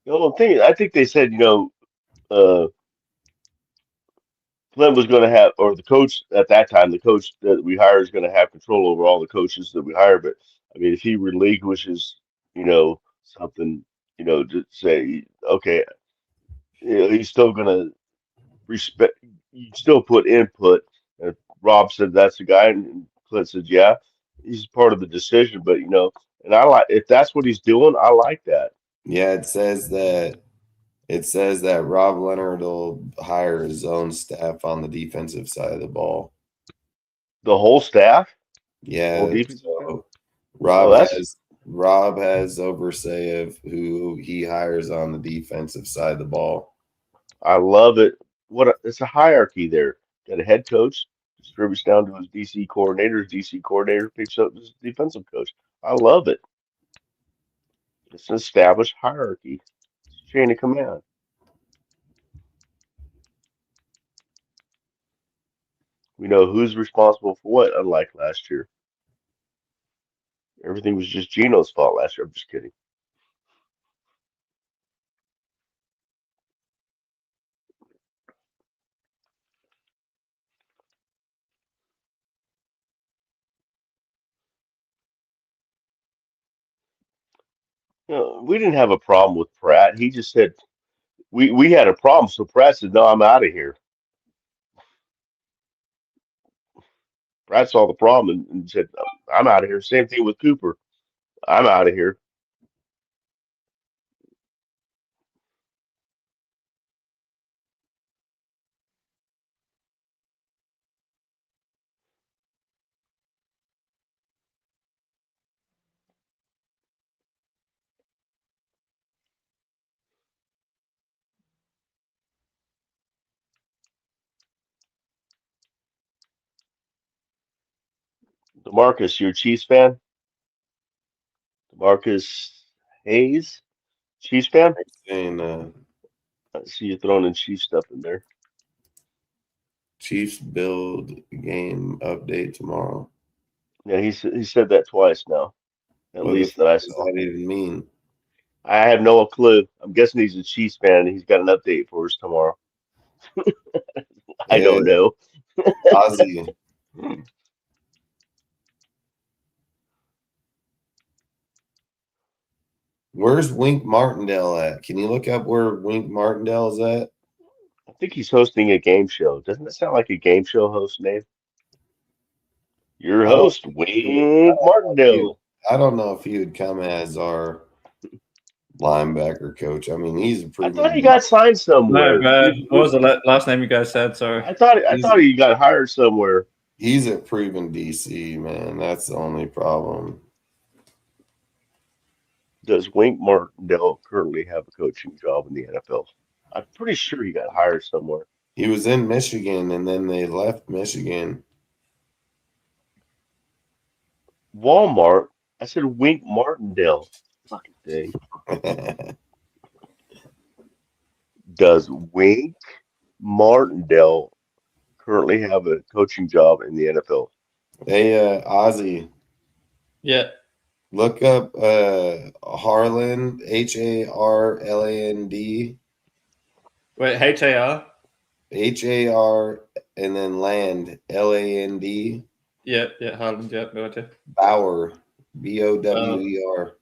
The thing is, I think they said, Flynn was going to have, or the coach at that time, the coach that we hire is going to have control over all the coaches that we hire. But I mean, if he relinquishes, something, to say, okay, he's still going to respect, you still put input. And Rob said that's the guy, and Clint said, yeah, he's part of the decision. But, and I like, if that's what he's doing, I like that. Yeah, it says that Rob Leonard will hire his own staff on the defensive side of the ball. The whole staff? Yeah. So Rob has oversight of who he hires on the defensive side of the ball. I love it. It's a hierarchy there. Got a head coach, distributes down to his DC coordinator. His DC coordinator picks up his defensive coach. I love it. It's an established hierarchy. It's a chain of command. We know who's responsible for what, unlike last year. Everything was just Gino's fault last year. I'm just kidding. We didn't have a problem with Pratt. He just said we had a problem, so Pratt said, "No, I'm out of here." Pratt saw the problem and said, "I'm out of here." Same thing with Cooper. I'm out of here. DeMarcus, you're a Chiefs fan? DeMarcus Hayes, Chiefs fan? And I see you throwing in Chiefs stuff in there. Chiefs build game update tomorrow. Yeah, he said that twice now. At least that I saw. What does that even mean? I have no clue. I'm guessing he's a Chiefs fan and he's got an update for us tomorrow. I don't know. Ozzy. Where's Wink Martindale at? Can you look up where Wink Martindale is at? I think he's hosting a game show. Doesn't that sound like a game show host name? Your host, Wink Martindale. I don't know if he would come as our linebacker coach. I mean, he's a I thought he got signed somewhere. No, what was the last name you guys said? Sorry. I thought he got hired somewhere. He's a proven DC, man. That's the only problem. Does Wink Martindale currently have a coaching job in the NFL? I'm pretty sure he got hired somewhere. He was in Michigan, and then they left Michigan. Walmart. I said Wink Martindale. Fucking thing. Does Wink Martindale currently have a coaching job in the NFL? Hey, Ozzy. Yeah. Look up Harland, HARLAND. Wait, HAR? HAR and then land, LAND. Yeah, Harland, yeah, gotcha. Bauer, BOWER.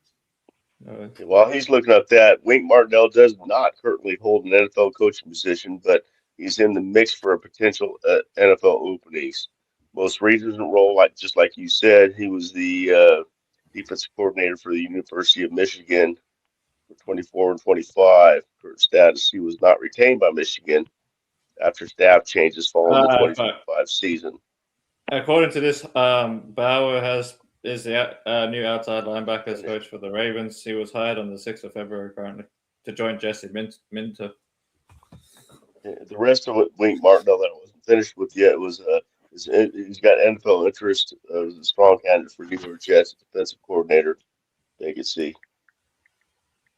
While he's looking up that, Wink Martindale does not currently hold an NFL coaching position, but he's in the mix for a potential NFL openings. Most recent role, just like you said, he was the defensive coordinator for the University of Michigan for 24 and 25. Current status, he was not retained by Michigan after staff changes following the 2025 season. According to this, Bauer is the new outside linebackers coach for the Ravens. He was hired on the 6th of February currently to join Jesse Minter. The rest of it, Wink Martindale, that I wasn't finished with yet, was he's got NFL interest as a strong candidate for New York Jets defensive coordinator. They could see.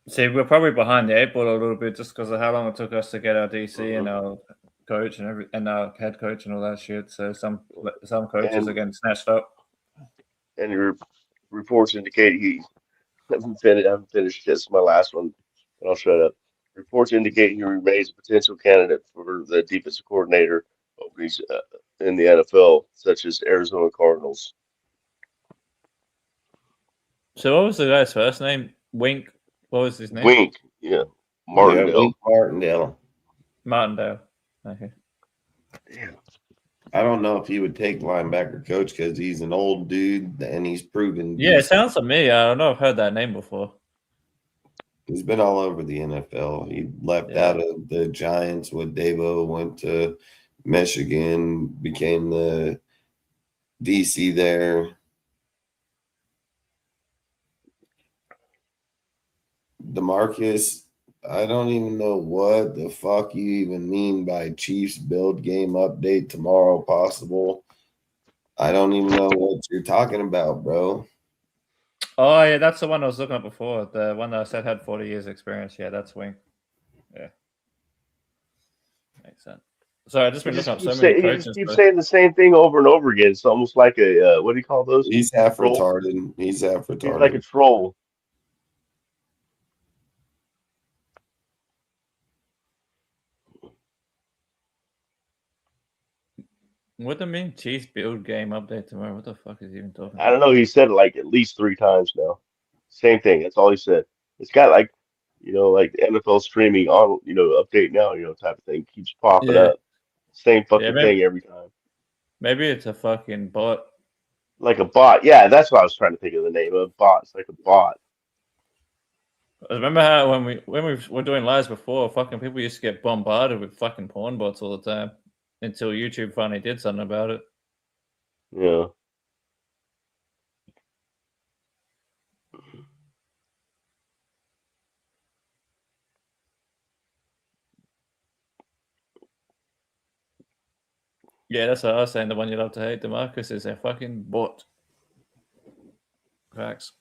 See, we're probably behind the 8 ball a little bit just because of how long it took us to get our DC and our coach and our head coach and all that shit. So some coaches are getting snatched up. And your reports indicate he I haven't finished. This is my last one, and I'll shut up. Reports indicate he remains a potential candidate for the defensive coordinator openings in the NFL, such as Arizona Cardinals. So what was the guy's first name? Wink. What was his name? Wink. Yeah. Martindale. Yeah, Wink Martindale. Martindale. Okay. Damn. I don't know if he would take linebacker coach because he's an old dude and he's proven. Yeah, it sounds to me. I don't know. I've heard that name before. He's been all over the NFL. He left out of the Giants with Dabo, went to Michigan, became the DC there. DeMarcus, I don't even know what the fuck you even mean by Chiefs build game update tomorrow possible. I don't even know what you're talking about, bro. Oh, yeah, that's the one I was looking at before. The one that I said had 40 years experience. Yeah, that's Wink. Yeah. Makes sense. So I've just been looking up so many coaches. You keep saying the same thing over and over again. It's almost like a, what do you call those? He's half retarded. He's half retarded. He's like a troll. What do you mean Chiefs build game update tomorrow? What the fuck is he even talking about? I don't know. He said it like at least 3 times now. Same thing. That's all he said. It's got like, like the NFL streaming on, update now, type of thing keeps popping up. Same fucking thing every time. Maybe it's a fucking bot. Like a bot. Yeah, that's what I was trying to think of the name of. Bot. It's like a bot. I remember how when we were doing lives before, fucking people used to get bombarded with fucking porn bots all the time until YouTube finally did something about it. Yeah. Yeah, that's what I was saying. The one you love to hate, DeMarcus, is a fucking bot. Facts.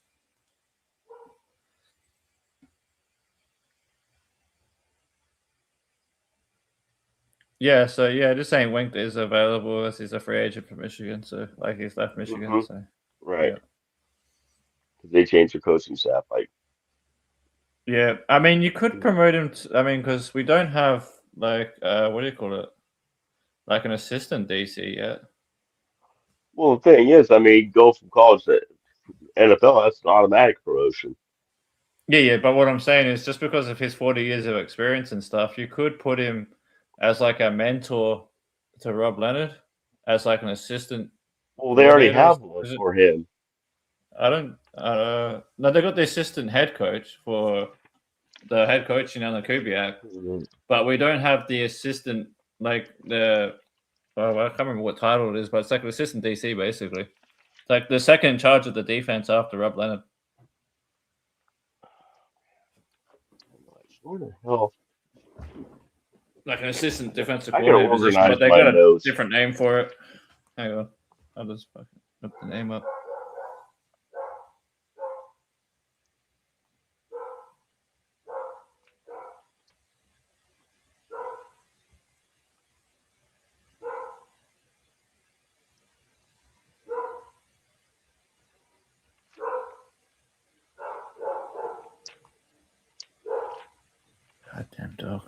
Yeah, so yeah, just saying Wink is available as he's a free agent for Michigan, so like he's left Michigan. So right. Because they changed their coaching staff, Yeah, I mean, you could promote him. Because we don't have like what do you call it? Like an assistant DC yet. Well, the thing is, go from college to NFL, that's an automatic promotion. Yeah, but what I'm saying is just because of his 40 years of experience and stuff, you could put him as like a mentor to Rob Leonard, as like an assistant. Well, they already have one for him. No, they got the assistant head coach for the head coach, Klint Kubiak, but we don't have the assistant, like I can't remember what title it is, but it's like the assistant DC basically. It's like the second in charge of the defense after Rob Leonard. What the hell? Like an assistant defensive coordinator position, but they got a different name for it. Hang on. I'll just fucking look the name up. Damn dog.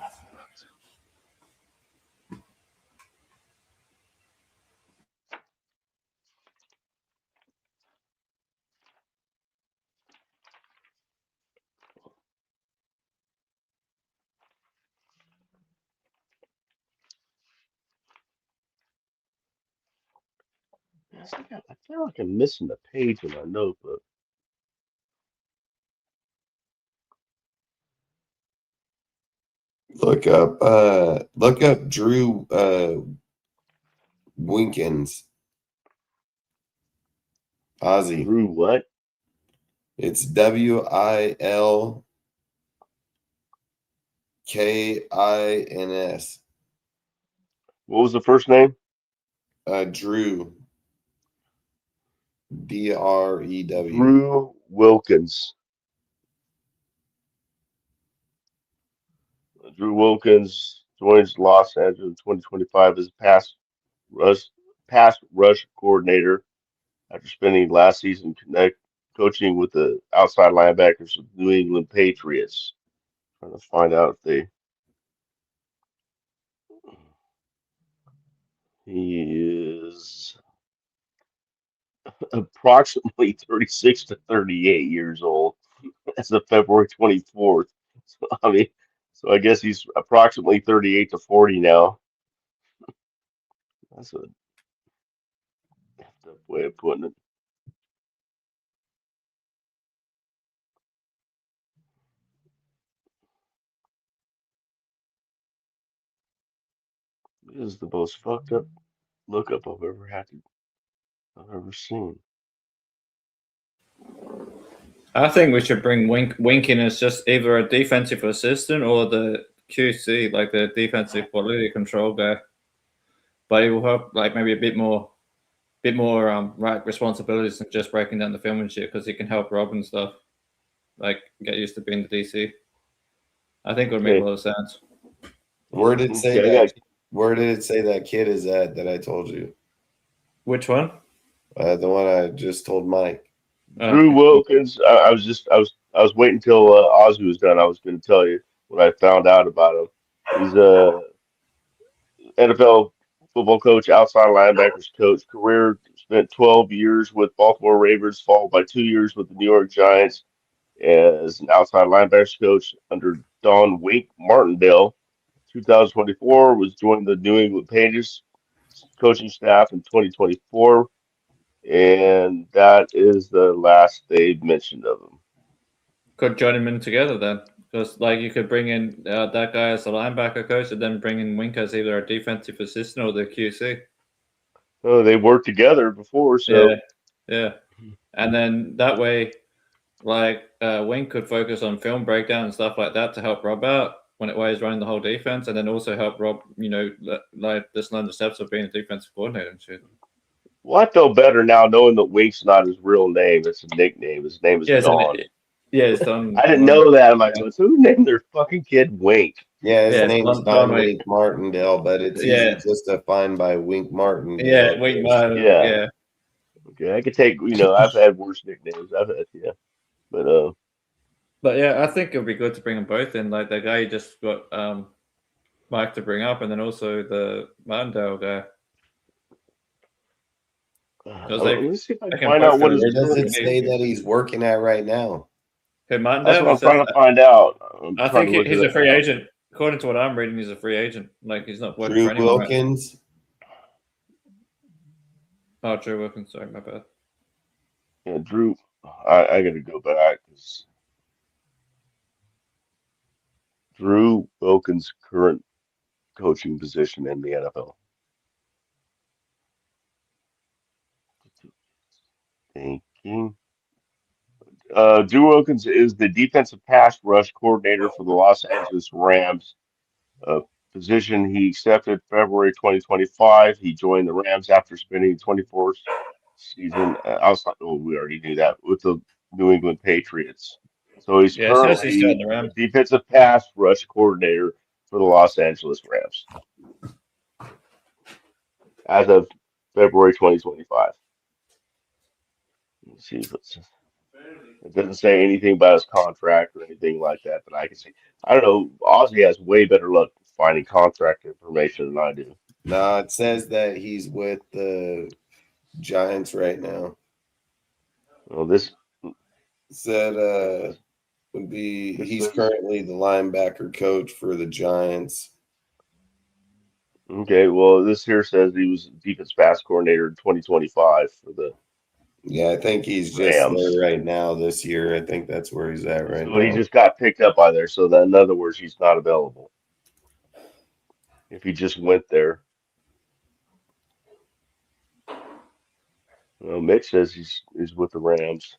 I feel like I'm missing a page in my notebook. Look up Drew Winkins. Ozzy. Drew what? It's WILKINS. What was the first name? Drew. DREW. Drew Wilkins. Drew Wilkins joins Los Angeles in 2025 as pass rush coordinator after spending last season coaching with the outside linebackers of New England Patriots. Trying to find out if he is approximately 36 to 38 years old as of February 24th. So I guess he's approximately 38 to 40 now. That's a tough way of putting it. This is the most fucked up lookup I've ever seen. I think we should bring Wink in as just either a defensive assistant or the QC, like the defensive quality control guy. But he will have like maybe a bit more right responsibilities than just breaking down the film and shit, because he can help Rob and stuff. Like get used to being the DC. I think it would make a lot of sense. Where did it say that? Where did it say that kid is at that I told you? Which one? The one I just told Mike. Drew Wilkins. I was waiting until Ozzy was done. I was going to tell you what I found out about him. He's a NFL football coach, outside linebackers coach. Career spent 12 years with Baltimore Ravens, followed by 2 years with the New York Giants as an outside linebackers coach under Don Wink Martindale. 2024 was joined the New England Patriots coaching staff in 2024. And that is the last they've mentioned of him. Could join him in together then, because like you could bring in that guy as a linebacker coach, and then bring in Wink as either a defensive assistant or the QC. Oh, they worked together before, so yeah. And then that way, like Wink could focus on film breakdown and stuff like that to help Rob out when he's running the whole defense, and then also help Rob, like just learn the steps of being a defensive coordinator and shit. Well, I feel better now knowing that Wink's not his real name. It's a nickname. His name is Don. It's Don. I didn't know that. I'm like, who named their fucking kid Wink? Yeah, his name's Don Wink Martindale, but it's easy just to find by Wink Martindale. Yeah, Wink Martindale. Yeah. Okay, I could take. I've had worse nicknames. But yeah, I think it'd be good to bring them both in. Like the guy you just got Mike to bring up, and then also the Martindale guy. Let me see if I can find out what his. Where does it say that he's working at right now? Okay, Martindale. That's what I'm trying to find out. I think he's a free agent. According to what I'm reading, he's a free agent. Like he's not working for anyone. Wilkins. Oh, Drew Wilkins. Sorry, my bad. Yeah, Drew. I got to go back because Drew Wilkins' current coaching position in the NFL. Thinking. Drew Wilkins is the defensive pass rush coordinator for the Los Angeles Rams. Position he accepted February 2025. He joined the Rams after spending 24th season outside. Oh, we already knew that with the New England Patriots. So he's currently the defensive pass rush coordinator for the Los Angeles Rams as of February 2025. Let's see what's It doesn't say anything about his contract or anything like that I can see. I don't know. Ozzy has way better luck finding contract information than I do. No, it says that he's with the Giants right now. Well, this said would be he's currently the linebacker coach for the Giants. okay. Well, this here says he was defense pass coordinator in 2025 for the Yeah, I think he's just Rams. there right now this year. I think that's where he's at right So he now. just got picked up by there. So that, in other words, he's not available. If he just went there. Well, Mick says he's with the Rams.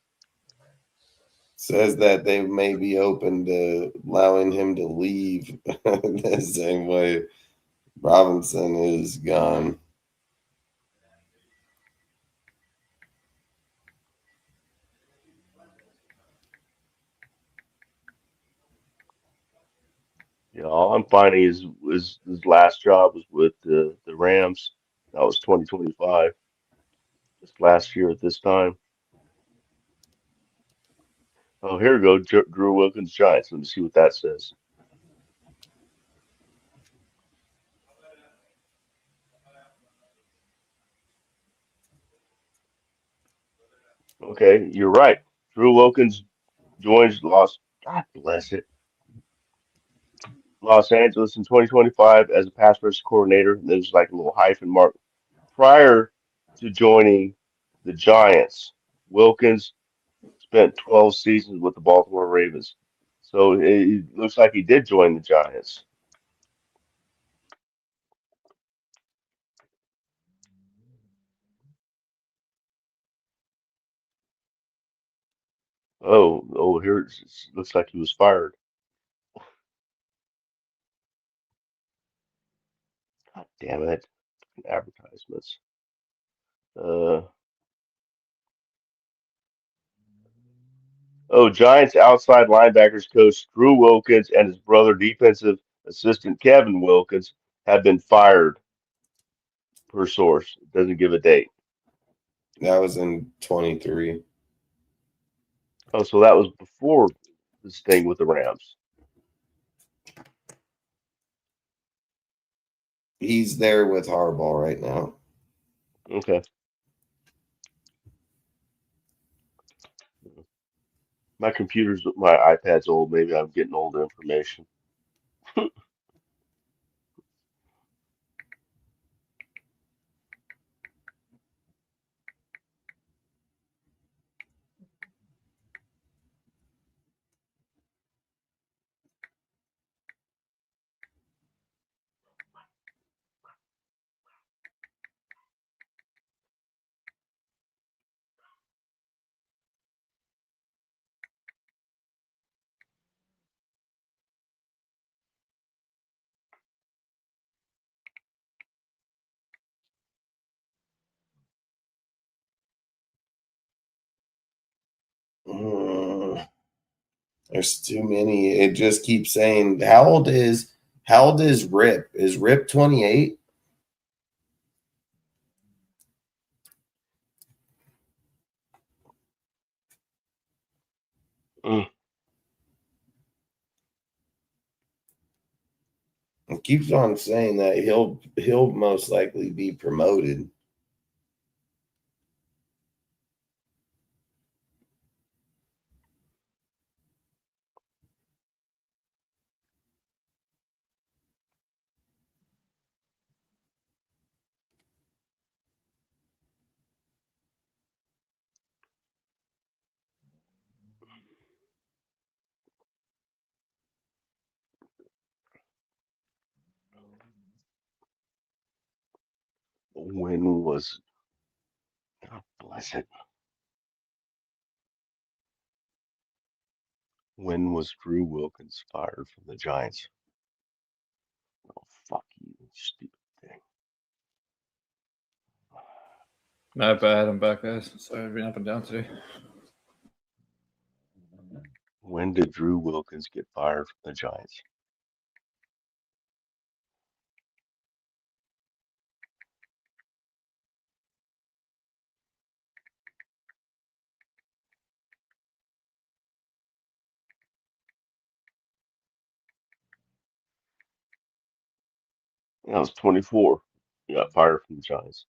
Says that they may be open to allowing him to leave the same way Robinson is gone. Yeah, all I'm finding is his last job was with the Rams. That was 2025, just last year at this time. Oh, here we go. Drew Wilkins Giants. Let me see what that says. Okay, you're right. Drew Wilkins joins God bless it. Los Angeles in 2025 as a pass rush coordinator. And there's like a little hyphen mark. Prior to joining the Giants, Wilkins spent 12 seasons with the Baltimore Ravens. So it looks like he did join the Giants. Here it looks like he was fired. God damn it. Advertisements. Uh, Giants outside linebackers coach Drew Wilkins and his brother defensive assistant Kevin Wilkins have been fired per source. It doesn't give a date. That was in 23. Oh, so that was before this thing with the Rams. He's there with Harbaugh right now. Okay. My iPad's old. Maybe I'm getting old information. There's too many. It just keeps saying, how old is Rip? Is Rip 28? Mm. It keeps on saying that he'll most likely be promoted. When was, God bless it. When was Drew Wilkins fired from the Giants? Oh, fuck you, stupid thing. My bad. I'm back, guys. Sorry, I've been up and down today. When did Drew Wilkins get fired from the Giants? That was 24. He got fired from the Giants.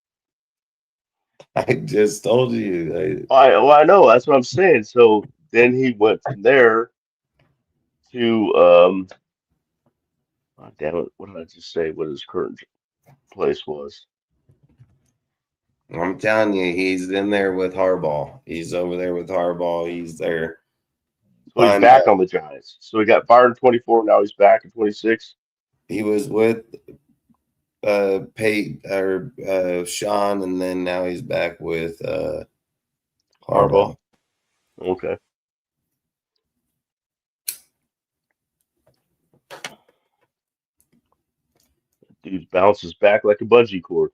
I just told you. I know. That's what I'm saying. So then he went from there to oh, damn it, what did I just say? What his current place was? I'm telling you, he's in there with Harbaugh. He's over there with Harbaugh. He's there. So he's back on the Giants. So he got fired in 24. Now he's back in 26. He was with Sean, and then now he's back with Harbaugh. Okay. Dude bounces back like a bungee cord.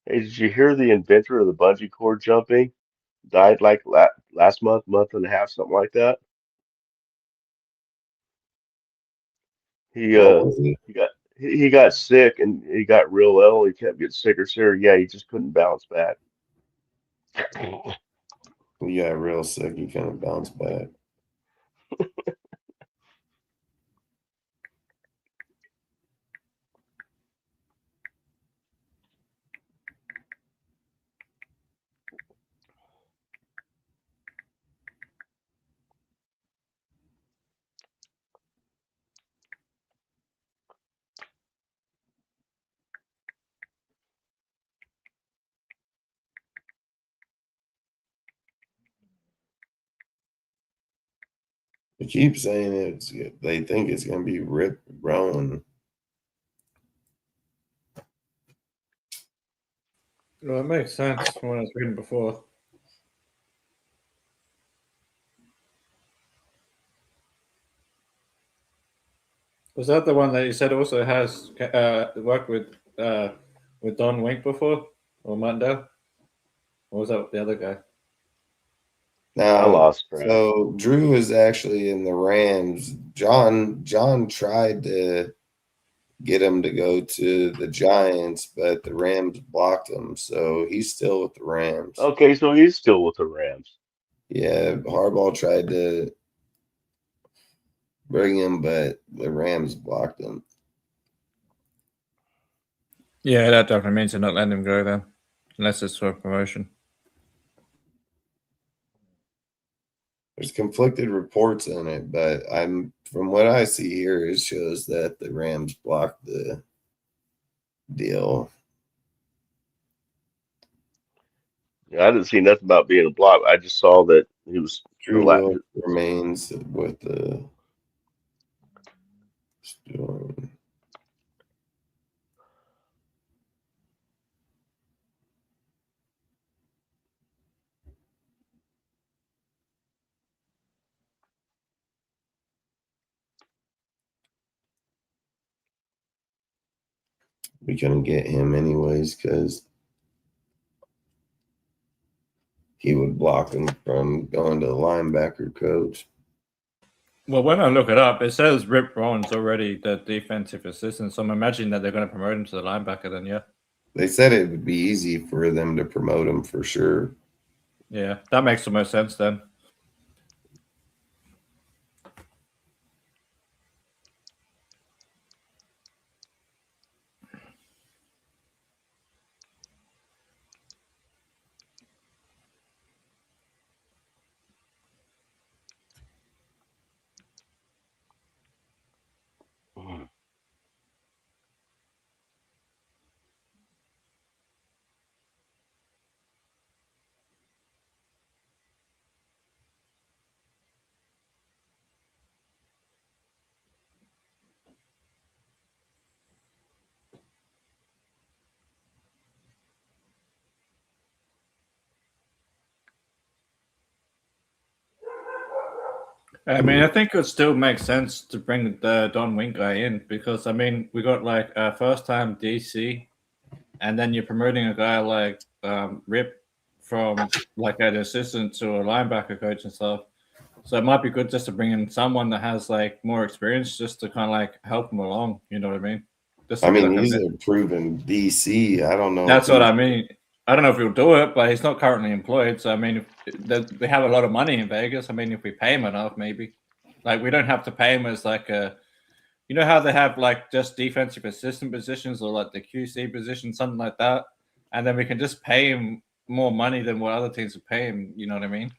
Hey, did you hear the inventor of the bungee cord jumping died like last month and a half, something like that? He he got sick and he got real ill. He kept getting sicker. Yeah, he just couldn't bounce back. He got real sick. He couldn't bounce back. They keep saying they think it's going to be Rip Rowan. Well, it makes sense from what I was reading before. Was that the one that you said also has worked with Don Wink before, or Mandel? Or was that the other guy? Now, I lost track. So Drew is actually in the Rams. John tried to get him to go to the Giants, but the Rams blocked him, so he's still with the Rams. Okay, so he's still with the Rams. Yeah, Harbaugh tried to bring him, but the Rams blocked him. Yeah, that definitely means they're not letting him go then, unless it's for promotion. There's conflicted reports in it, but from what I see here, it shows that the Rams blocked the deal. Yeah, I didn't see nothing about being a block. I just saw that he was Drew Will remains with the Storm. We couldn't get him anyways because he would block him from going to the linebacker coach. Well, when I look it up, it says Rip Rowan's already the defensive assistant, so I'm imagining that they're going to promote him to the linebacker then, yeah. They said it would be easy for them to promote him for sure. Yeah, that makes the most sense then. I mean, I think it still makes sense to bring the Don Wink guy in because, I mean, we got like first time DC, and then you're promoting a guy like Rip from like an assistant to a linebacker coach and stuff. So it might be good just to bring in someone that has like more experience, just to kind of like help them along. You know what I mean? I mean, he's a proven DC. I don't know. That's what I mean. I don't know if he'll do it, but he's not currently employed. So I mean, we have a lot of money in Vegas. I mean, if we pay him enough, maybe. Like we don't have to pay him as like a, you know how they have like just defensive assistant positions or like the QC position, something like that, and then we can just pay him more money than what other teams would pay him. You know what I mean?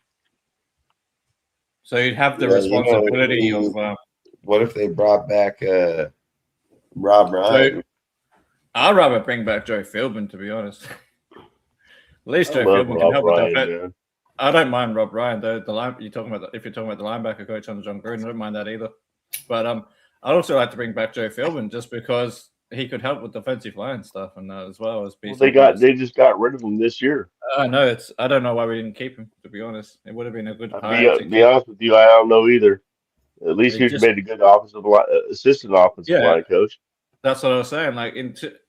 So you'd have the responsibility of. What if they brought back Rob Ryan? So, I'd rather bring back Joe Philbin, to be honest. At least Joe Philbin can help with that. I don't mind Rob Ryan though. If you're talking about the linebacker coach under John Gruden, I don't mind that either. But I'd also like to bring back Joe Philbin just because he could help with defensive line stuff and as well as. Well, they just got rid of him this year. I know I don't know why we didn't keep him. To be honest, it would have been a good hire. To be honest with you, I don't know either. At least he made a good assistant offensive line coach. That's what I was saying. Like,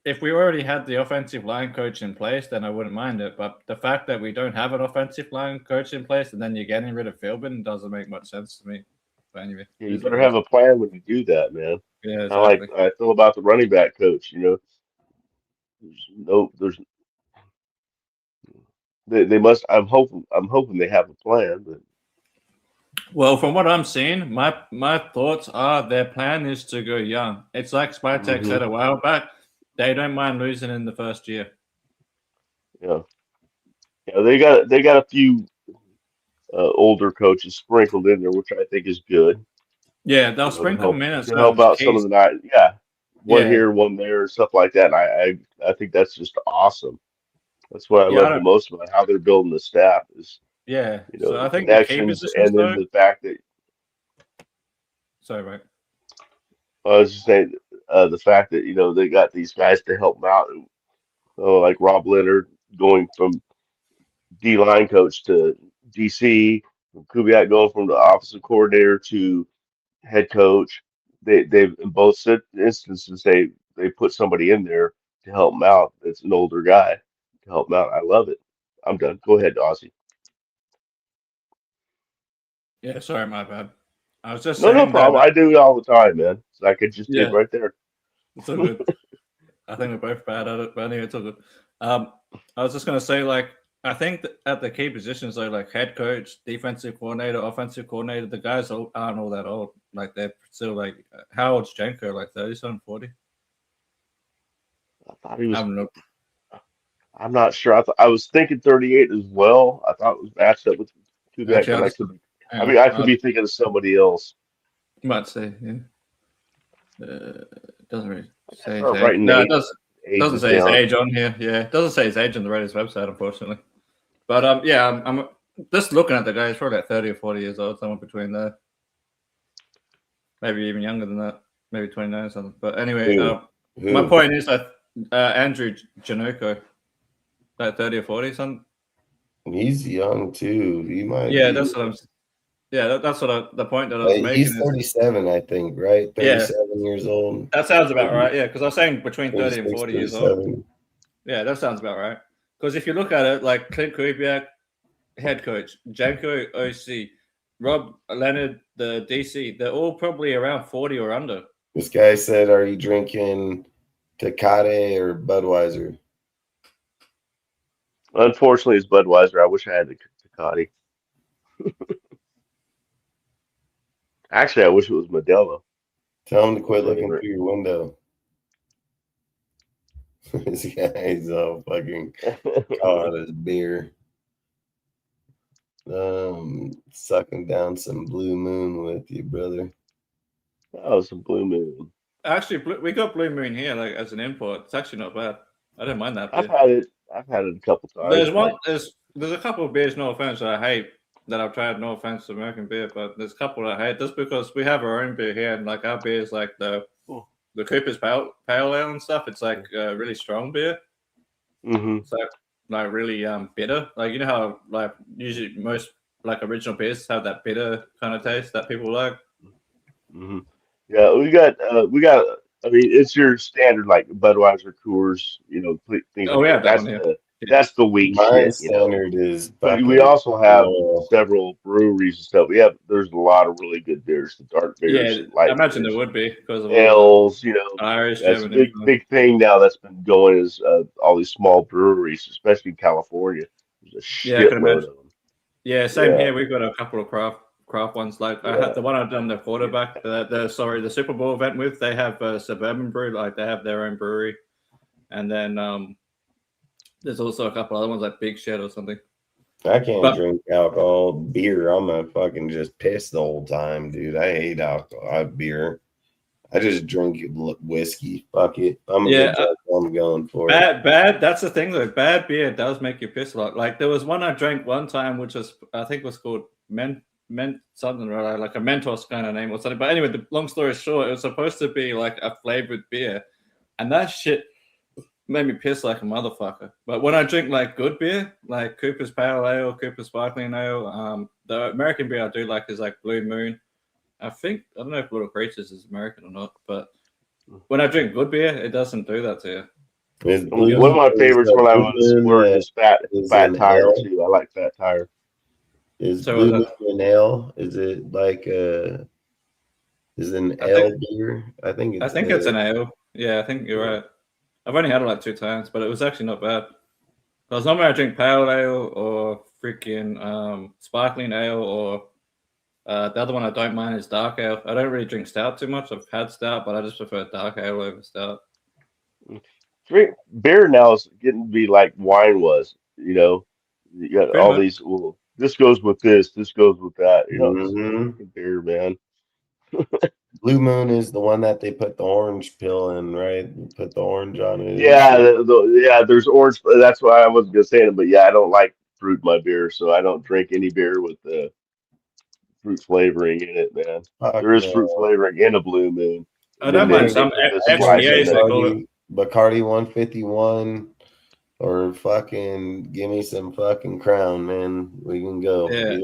if we already had the offensive line coach in place, then I wouldn't mind it. But the fact that we don't have an offensive line coach in place, and then you're getting rid of Philbin, doesn't make much sense to me. But anyway, yeah, you better have a plan when you do that, man. Yeah, exactly. I feel about the running back coach. You know, they must. I'm hoping they have a plan, but. Well, from what I'm seeing, my thoughts are their plan is to go young. It's like Spytek said a while back. They don't mind losing in the first year. Yeah, they got a few older coaches sprinkled in there, which I think is good. Yeah, they'll sprinkle minutes to help out some of the night. Yeah, one here, one there, stuff like that. And I think that's just awesome. That's what I love the most about how they're building the staff is. Yeah, you know, so I think the key positions, and then the fact that. Sorry, mate. I was just saying the fact that they got these guys to help them out, like Rob Leonard going from D line coach to DC, Kubiak going from the offensive coordinator to head coach. They've in both instances they put somebody in there to help them out. It's an older guy to help them out. I love it. I'm done. Go ahead, Ozzy. Yeah, sorry, my bad. I was just no problem. I do it all the time, man. So I could just did right there. It's all good. I think we're both bad at it, but anyway, it's all good. I was just gonna say, like, I think that at the key positions, though, like head coach, defensive coordinator, offensive coordinator, the guys aren't all that old. Like they're still like, how old's Janocko? Like 37, 40? I thought he was. I'm not sure. I was thinking 38 as well. I thought it was matched up with Kubiak. I could be thinking of somebody else. You might say, yeah. Doesn't really say his age. No, it doesn't say his age on here. Yeah, it doesn't say his age on the Raiders website, unfortunately. But I'm just looking at the guy. He's probably like 30 or 40 years old, somewhere between there. Maybe even younger than that. Maybe 29 or something. But anyway, my point is that Andrew Janocko, like 30 or 40 something. He's young too. He might. Yeah, that's what I'm. Yeah, that's what the point that I was making. He's 37, I think, right? 37 years old. That sounds about right. Yeah, because I was saying between 30 and 40 years old. Yeah, that sounds about right. Because if you look at it, like Klint Kubiak, head coach, Janocko, OC, Rob Leonard, the DC, they're all probably around 40 or under. This guy said, "Are you drinking Tecate or Budweiser?" Unfortunately, it's Budweiser. I wish I had the Tecate. Actually, I wish it was Modelo. Tell him to quit looking through your window. This guy's all fucking caught his beer. Sucking down some Blue Moon with you, brother. Oh, some Blue Moon. Actually, we got Blue Moon here, like as an import. It's actually not bad. I don't mind that. I've had it a couple times. There's a couple of beers, no offense, that I hate. That I've tried, no offense to American beer, but there's a couple that I hate just because we have our own beer here, and like our beer is like the Cooper's Pale Ale and stuff. It's like really strong beer. Mm-hmm. It's like really bitter. Like you know how like usually most like original beers have that bitter kind of taste that people like. Mm-hmm. Yeah, we got. I mean, it's your standard like Budweiser, Coors, things. Oh yeah, that's That's the weak My shit, standard is But we fucking also have loyal. several breweries and stuff. There's a lot of really good beers, the dark beers, Yeah, light I imagine beers, there would be because of ales. Irish, That's a German big thing now that's been going is all these small breweries, especially in California. There's a Yeah, I can shitload imagine. of them. Yeah, same here. We've got a couple of craft ones. Like I had the one I've done the quarterback, the Super Bowl event with. They have a Suburban Brew, like they have their own brewery, and then there's also a couple other ones like Big Shed or something. I can't drink alcohol, beer. I'm a fucking just piss the whole time, dude. I hate alcohol, beer. I just drink whiskey. Fuck it. I'm going for it. Bad. That's the thing though. Bad beer does make you piss a lot. Like there was one I drank one time, which was I think was called Ment something, right? Like a Mentos kind of name or something. But anyway, the long story short, it was supposed to be like a flavored beer, and that shit made me piss like a motherfucker. But when I drink like good beer, like Cooper's Pale Ale, Cooper's Sparkling Ale, the American beer I do like is like Blue Moon. I don't know if Little Creatures is American or not, but when I drink good beer, it doesn't do that to you. One of my favorites when I was splurging is Fat Tire too. I like Fat Tire. Is Blue Moon an ale? Is it like is it an ale beer? I think it's an ale. Yeah, I think you're right. I've only had it like 2 times, but it was actually not bad. Because normally I drink pale ale or freaking sparkling ale, or the other one I don't mind is dark ale. I don't really drink stout too much. I've had stout, but I just prefer dark ale over stout. Beer now is getting to be like wine was. You got Pretty all much. these. Well, this goes with this. This goes with that. Mm-hmm. Beer, man. Blue Moon is the one that they put the orange pill in, right? Put the orange on it. Yeah, there's orange. That's why I wasn't gonna say it, but yeah, I don't like fruit in my beer, so I don't drink any beer with the fruit flavoring in it, man. There is fruit flavoring in a Blue Moon. I don't mind some FCAs, they call it. Bacardi 151, or fucking give me some fucking Crown, man. We can go. Yeah.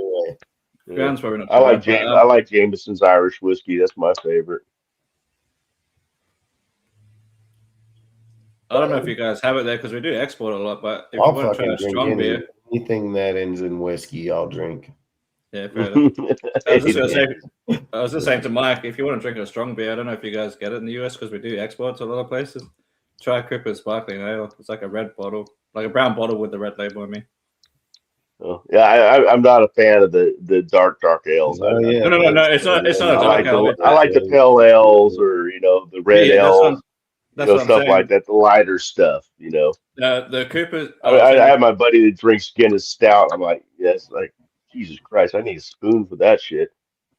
Crown's probably not. I like Jameson's Irish whiskey. That's my favorite. I don't know if you guys have it there because we do export a lot, but if you want to try a strong beer, anything that ends in whiskey, I'll drink. Yeah, fair enough. I was just saying to Mike, if you want to drink a strong beer, I don't know if you guys get it in the US because we do export to a lot of places. Try Cooper's Sparkling Ale. It's like a red bottle, like a brown bottle with the red label, I mean. Oh, yeah, I'm not a fan of the dark ales. No, it's not a dark ale. I like the pale ales or the red ales. Stuff like that, the lighter stuff, The Cooper's. I have my buddy that drinks Guinness Stout. I'm like, yes, like Jesus Christ, I need a spoon for that shit.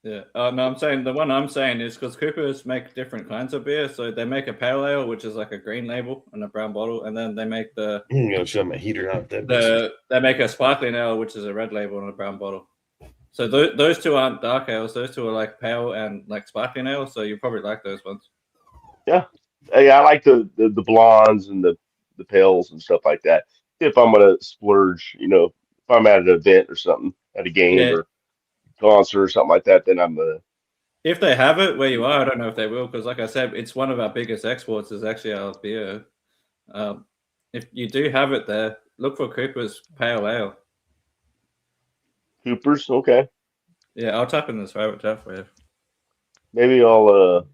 Yeah. No, I'm saying the one I'm saying is because Coopers make different kinds of beer. So they make a pale ale, which is like a green label and a brown bottle, and then they make the. I'm gonna shut my heater out there. They make a sparkling ale, which is a red label and a brown bottle. So those two aren't dark ales. Those two are like pale and like sparkling ale. So you probably like those ones. Yeah. I like the blondes and the pales and stuff like that. If I'm gonna splurge, if I'm at an event or something, at a game or concert or something like that, then I'm gonna. If they have it where you are, I don't know if they will, because like I said, it's one of our biggest exports is actually our beer. If you do have it there, look for Cooper's Pale Ale. Cooper's, okay. Yeah, I'll type in this favorite chat for you. Maybe I'll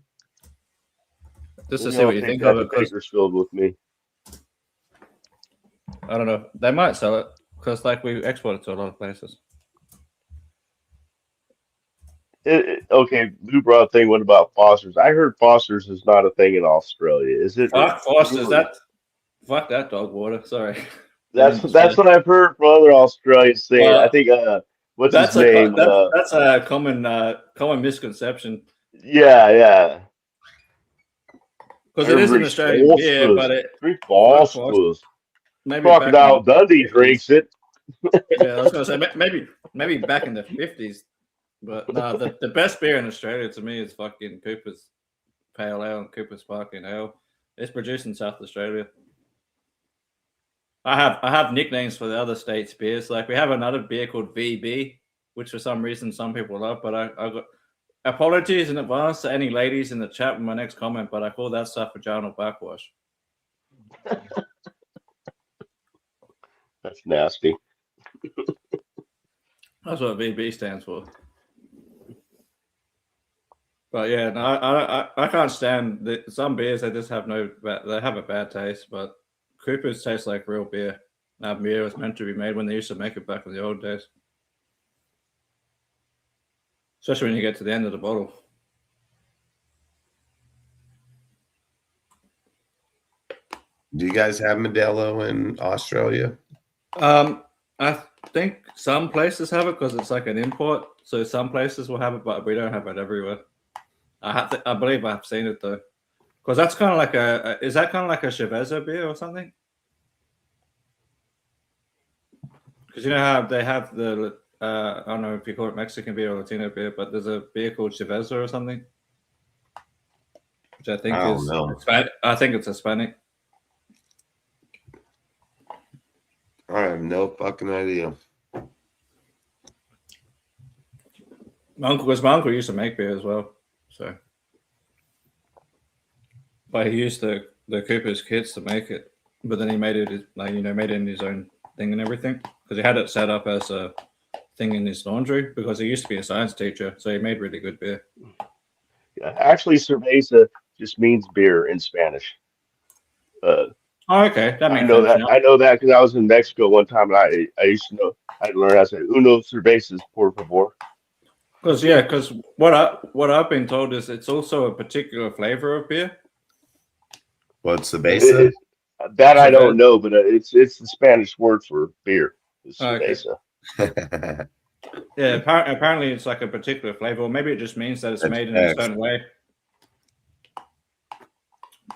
just to see what you think of it. Bakersfield with me. I don't know. They might sell it because like we export it to a lot of places. Okay, Lou brought a thing. What about Foster's? I heard Foster's is not a thing in Australia. Is it? Fuck Foster's. Fuck that dog water. Sorry. That's what I've heard from other Australians saying. I think what's his name? That's a common misconception. Yeah. Because it is an Australian beer, but it Foster's. Maybe Crocodile Dundee drinks it. Yeah, I was gonna say maybe back in the 50s. But no, the best beer in Australia to me is fucking Cooper's Pale Ale and Cooper's Sparkling Ale. It's produced in South Australia. I have nicknames for the other states' beers. Like we have another beer called VB, which for some reason some people love. But I got apologies in advance to any ladies in the chat with my next comment. But I call that stuff vaginal backwash. That's nasty. That's what VB stands for. But yeah, no, I can't stand some beers. They just have they have a bad taste. But Cooper's taste like real beer. That beer was meant to be made when they used to make it back in the old days. Especially when you get to the end of the bottle. Do you guys have Modelo in Australia? I think some places have it because it's like an import. So some places will have it, but we don't have it everywhere. I believe I've seen it though, because that's kind of like is that kind of like a Cerveza beer or something? Because you know how they have the I don't know if you call it Mexican beer or Latino beer, but there's a beer called Cerveza or something, which I think is Hispanic. I think it's Hispanic. I have no fucking idea. My uncle used to make beer as well, so. But he used the Cooper's kits to make it, but then he made it made it in his own thing and everything because he had it set up as a thing in his laundry because he used to be a science teacher, so he made really good beer. Yeah, actually, cerveza just means beer in Spanish. Okay, that makes I know sense. that. I know that because I was in Mexico one time, and I used to know. I learned how to say "uno cervezas, por favor." Because what I've been told is it's also a particular flavor of beer. What's the base? That I don't know, but it's the Spanish word for beer. It's cerveza. Okay. Yeah, apparently it's like a particular flavor. Or maybe it just means that it's made in a certain way.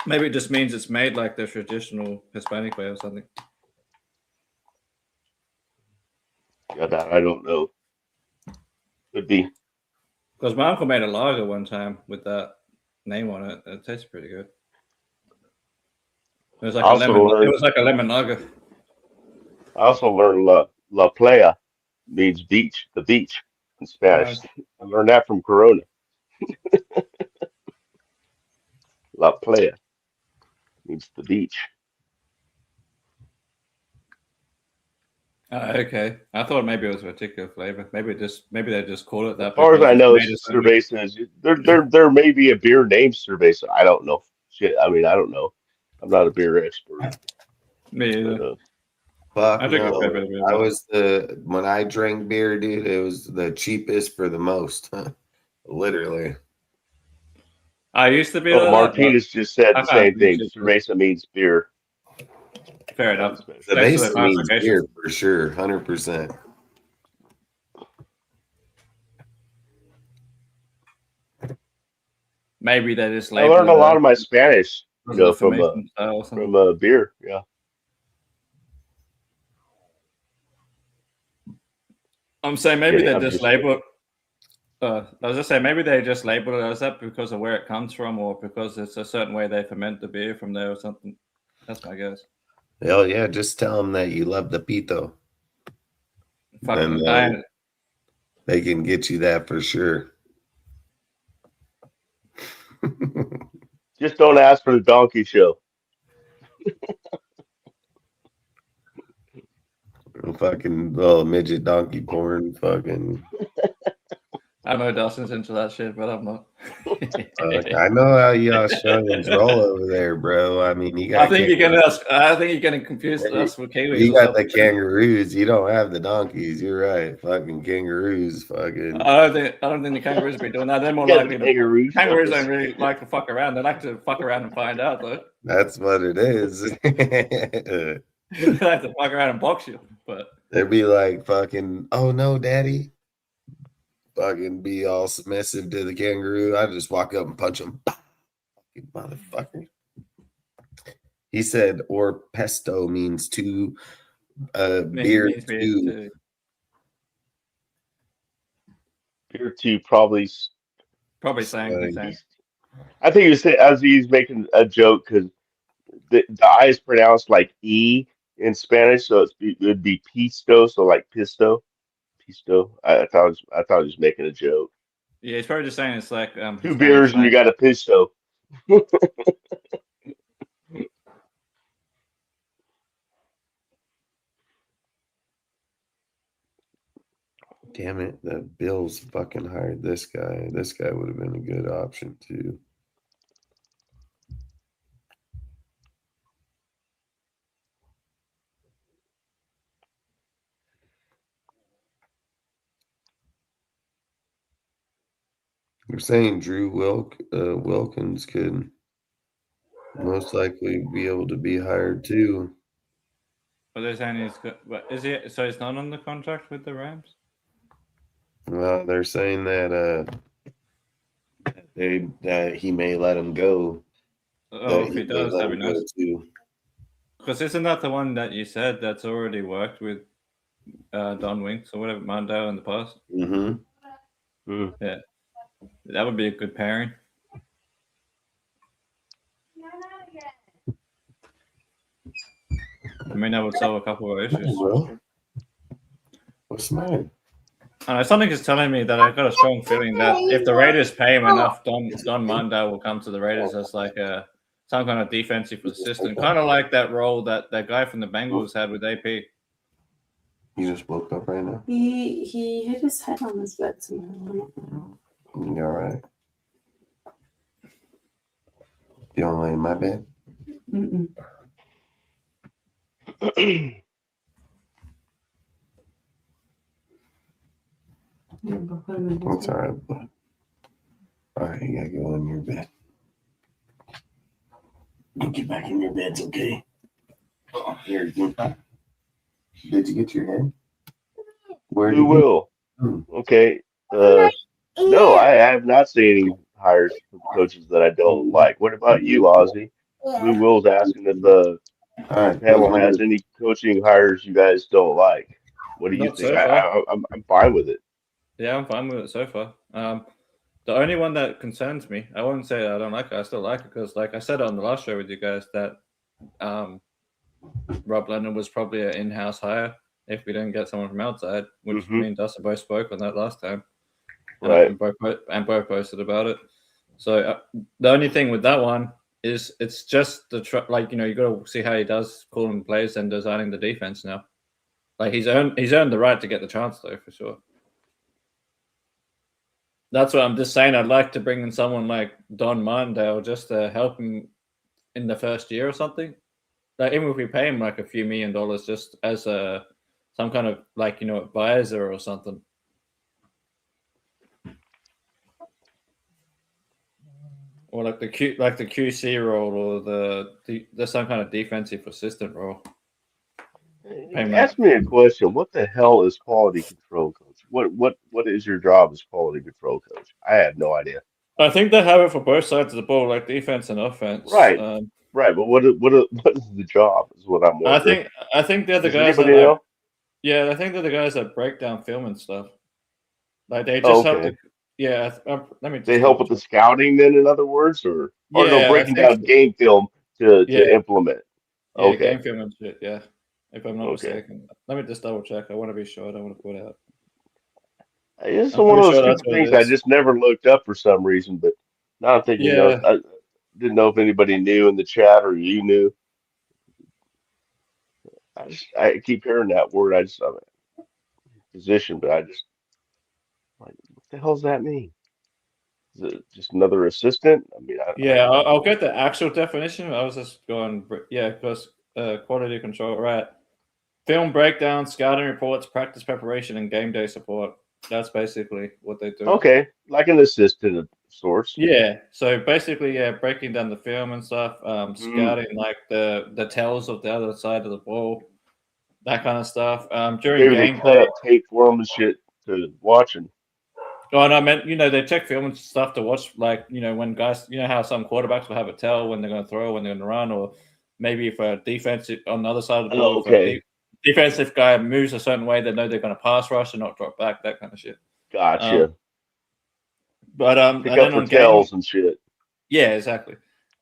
Maybe it just means it's made like the traditional Hispanic way or something. Yeah, that I don't know. Could be. Because my uncle made a lager one time with that name on it. It tastes pretty good. It was like a lemon lager. I also learned La Playa means beach, the beach in Spanish. I learned that from Corona. La Playa means the beach. Okay. I thought maybe it was a particular flavor. Maybe they just call it that. As far as I know, it's cerveza. There may be a beer named cerveza. I don't know. Shit. I mean, I don't know. I'm not a beer expert. Me either. Fuck no. When I drank beer, dude, it was the cheapest for the most. Literally. I used to be. Martinez just said the same thing. Cerveza means beer. Fair enough. Cerveza means beer for sure, 100%. Maybe they just. I learned a lot of my Spanish, from beer. Yeah. I'm saying maybe they just label. I was just saying maybe they just label it as that because of where it comes from, or because it's a certain way they ferment the beer from there, or something. That's my guess. Hell yeah! Just tell them that you love the pito. And they can get you that for sure. Just don't ask for the donkey show. Fucking little midget donkey porn, fucking. I know Dustin's into that shit, but I'm not. I know how you Australians roll over there, bro. I mean, you got. I think you're getting confused us with Kiwis. You got the kangaroos. You don't have the donkeys. You're right. Fucking kangaroos. Fucking. I don't think the kangaroos be doing that. They're more likely. Kangaroos don't really like to fuck around. They like to fuck around and find out, though. That's what it is. They like to fuck around and box you, but they'd be like, "Fucking, oh no, daddy." Fucking be all submissive to the kangaroo. I just walk up and punch him. Fucking motherfucker. He said, or pesto means two, beer two. Beer two, probably saying. I think he's making a joke because the I is pronounced like E in Spanish, so it would be pisto, so like pisto. I thought he was making a joke. Yeah, he's probably just saying it's like two beers and you got a pisto. Damn it, the Bills fucking hired this guy. This guy would have been a good option too. They're saying Drew Wilkins could most likely be able to be hired too. But they're saying he's good. But is he? So he's not on the contract with the Rams? Well, they're saying that that he may let him go. Oh, if he does, that'd be nice. Because isn't that the one that you said that's already worked with Don Winks or whatever, Mondale in the past? Mm-hmm. Yeah, that would be a good pairing. I mean, that would solve a couple of issues. Well, what's the matter? Something is telling me that I've got a strong feeling that if the Raiders pay him enough, Don Mondale will come to the Raiders as like some kind of defensive assistant, kind of like that role that guy from the Bengals had with AP. You just woke up right now? He hit his head on his bed somewhere. You all right? You don't lay in my bed? Mm-mm. That's all right. All right, you gotta go in your bed. You get back in your beds, okay? Oh, here you go. Did you get your head? Where you will? Okay. No, I have not seen any hires from coaches that I don't like. What about you, Ozzy? Blue Will's asking if the panel has any coaching hires you guys don't like. What do you think? I'm fine with it. Yeah, I'm fine with it so far. The only one that concerns me, I wouldn't say I don't like it. I still like it because, like I said on the last show with you guys, that Rob Leonard was probably an in-house hire if we didn't get someone from outside, which me and Dustin both spoke on that last time. Right. And both posted about it. So the only thing with that one is it's just you got to see how he does calling plays and designing the defense now. Like he's earned the right to get the chance though, for sure. That's what I'm just saying. I'd like to bring in someone like Don Mondale just to help him in the first year or something. Like even if we pay him like a few $1 million just as some kind of advisor or something. Or like the QC role or the some kind of defensive assistant role. Ask me a question. What the hell is quality control coach? What is your job as quality control coach? I have no idea. I think they have it for both sides of the ball, like defense and offense. Right. Right. But what is the job? Is what I'm wondering. I think they're the guys. Yeah, I think they're the guys that break down film and stuff. Like they just help. Let me. They help with the scouting, then, in other words, or no, breaking down game film to implement. Yeah, okay. Game film and shit. Yeah, if I'm not mistaken. Let me just double check. I want to be sure. I don't want to put out. It's one of those things I just never looked up for some reason, but now I'm thinking, I didn't know if anybody knew in the chat or you knew. I keep hearing that word. I'm position, but I just like, what the hell does that mean? Is it just another assistant? I mean, I'll get the actual definition. I was just going, because quality control, right? Film breakdown, scouting reports, practice preparation, and game day support. That's basically what they do. Okay, like an assistant of sorts. Yeah. So basically, breaking down the film and stuff, scouting like the tells of the other side of the ball, that kind of stuff. During maybe game they cut up tape for them and shit to watching. Oh, and I meant, they check film and stuff to watch, like, when guys, how some quarterbacks will have a tell when they're going to throw, when they're going to run, or maybe if a defensive on the other side of the ball, if a defensive guy moves a certain way, they know they're going to pass rush and not drop back, that kind of shit. Gotcha. But pick up for tells and shit. Yeah, exactly.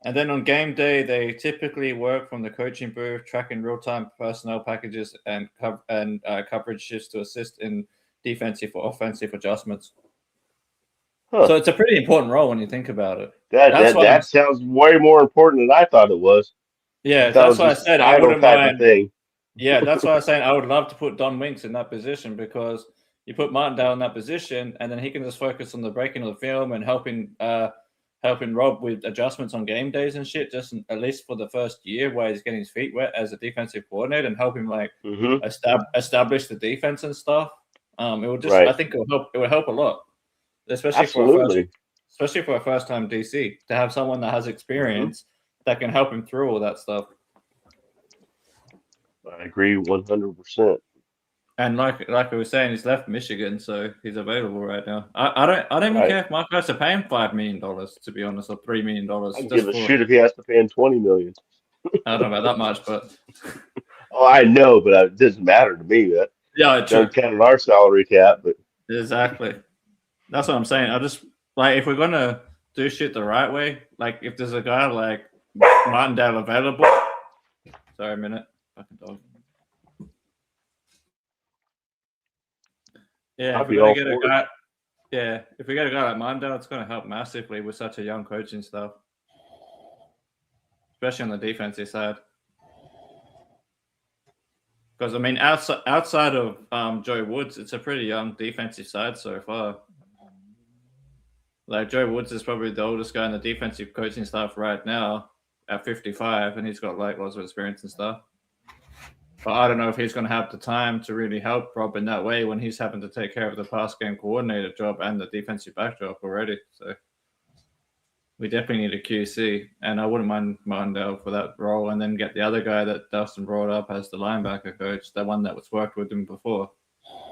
And then on game day, they typically work from the coaching booth, tracking real-time personnel packages and coverage shifts to assist in defensive or offensive adjustments. Huh. So it's a pretty important role when you think about it. That sounds way more important than I thought it was. Yeah, that's why I said I wouldn't mind. Thing. Yeah, that's why I was saying I would love to put Don Winks in that position because You put Martindale in that position, and then he can just focus on the breaking of the film and helping Rob with adjustments on game days and shit, just at least for the first year where he's getting his feet wet as a defensive coordinator, and help him establish the defense and stuff. It will just, I think, it will help a lot, especially for a first time DC, to have someone that has experience that can help him through all that stuff. I agree 100%. And like I was saying, he's left Michigan, so he's available right now. I don't even care if Mark has to pay him $5 million, to be honest, or $3 million. I don't give a shit if he has to pay him $20 million. I don't know about that much, but I know, but it doesn't matter to me. That doesn't count on our salary cap. But exactly, that's what I'm saying. I just like, if we're gonna do shit the right way, like if there's a guy like Martindale available. Sorry, a minute, fucking dog. Yeah, if we get a guy, if we get a guy like Martindale, it's going to help massively with such a young coaching staff, especially on the defensive side. Because I mean, outside of Joe Woods, it's a pretty young defensive side so far. Like Joe Woods is probably the oldest guy in the defensive coaching staff right now at 55, and he's got like lots of experience and stuff. But I don't know if he's going to have the time to really help Rob in that way when he's having to take care of the pass game coordinator job and the defensive back job already. So we definitely need a QC, and I wouldn't mind Martindale for that role, and then get the other guy that Dustin brought up as the linebacker coach, the one that was worked with him before.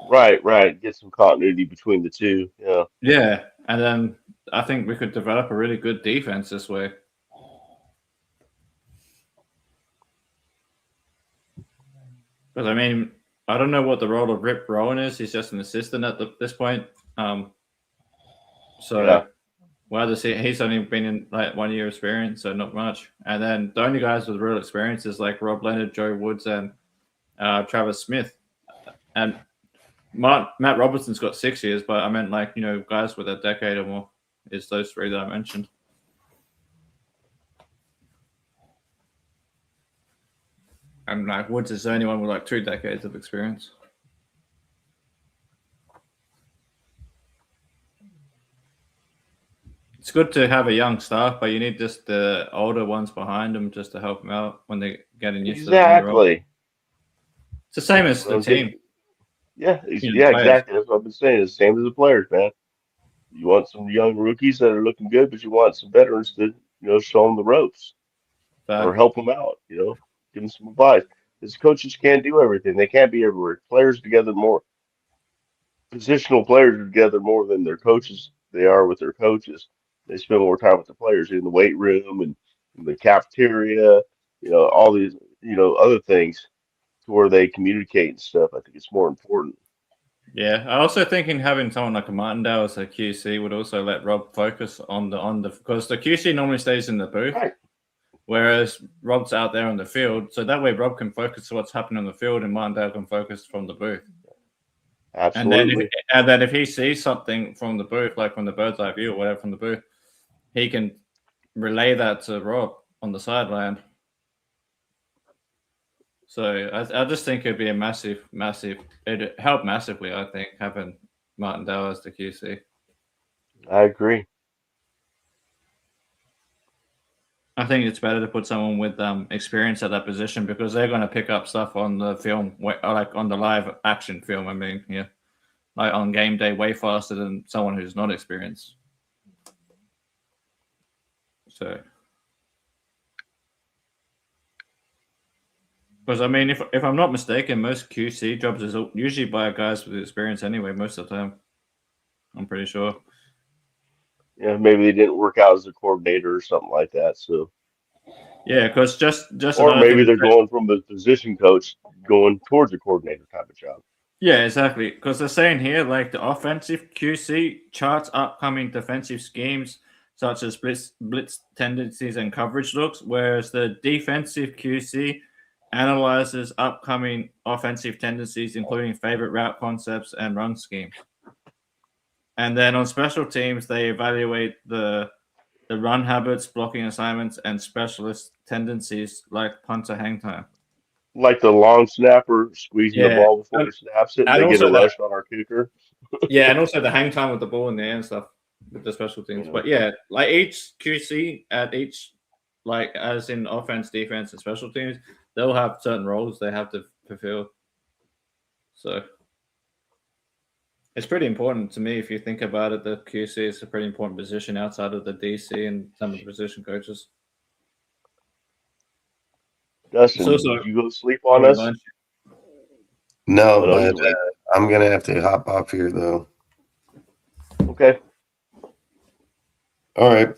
Right. Get some continuity between the two. Yeah. Yeah, and then I think we could develop a really good defense this way. Because, I mean, I don't know what the role of Rip Rowan is. He's just an assistant at this point. He's only been in like 1 year experience, so not much. And then the only guys with real experience is like Rob Leonard, Joe Woods, and Travis Smith. And Matt Robertson's got 6 years, but I meant like, guys with a decade or more is those three that I mentioned. And like Woods is the only one with like 2 decades of experience. It's good to have a young staff, but you need just the older ones behind them just to help them out when they're getting used to the role. It's the same as the team. Exactly. That's what I've been saying. It's the same as the players, man. You want some young rookies that are looking good, but you want some veterans to, show them the ropes or help them out, give them some advice. Because coaches can't do everything. They can't be everywhere. Players together more. Positional players are together more than their coaches. They are with their coaches. They spend more time with the players in the weight room and in the cafeteria, all these, other things to where they communicate and stuff. I think it's more important. Yeah, I also think having someone like a Martindale as a QC would also let Rob focus on the because the QC normally stays in the booth, right, whereas Rob's out there on the field. So that way Rob can focus on what's happening on the field and Martindale can focus from the booth. Absolutely. And then if he sees something from the booth, like from the bird's eye view or whatever from the booth, he can relay that to Rob on the sideline. So I just think it'd be a massive, it'd help massively, I think, having Martindale as the QC. I agree. I think it's better to put someone with experience at that position because they're going to pick up stuff on the film, like on the live action film, like on game day way faster than someone who's not experienced. So... Because, if I'm not mistaken, most QC jobs is usually by guys with experience anyway, most of the time. I'm pretty sure. Yeah, maybe they didn't work out as a coordinator or something like that. So. Yeah, because just or maybe they're going from the position coach going towards a coordinator type of job. Yeah, exactly. Because they're saying here, like the offensive QC charts upcoming defensive schemes such as blitz tendencies and coverage looks, whereas the defensive QC analyzes upcoming offensive tendencies, including favorite route concepts and run schemes. And then on special teams, they evaluate the run habits, blocking assignments, and specialist tendencies like punter hang time. Like the long snapper squeezing the ball before he snaps it, and they get a rush on our kicker. Yeah, and also the hang time with the ball in the air and stuff with the special teams. But yeah, like each QC at each, like as in offense, defense, and special teams, they'll have certain roles they have to fulfill. So it's pretty important to me if you think about it. The QC is a pretty important position outside of the DC and some of the position coaches. Dustin, did you go sleep on us? No, but I'm gonna have to hop off here though. Okay. All right.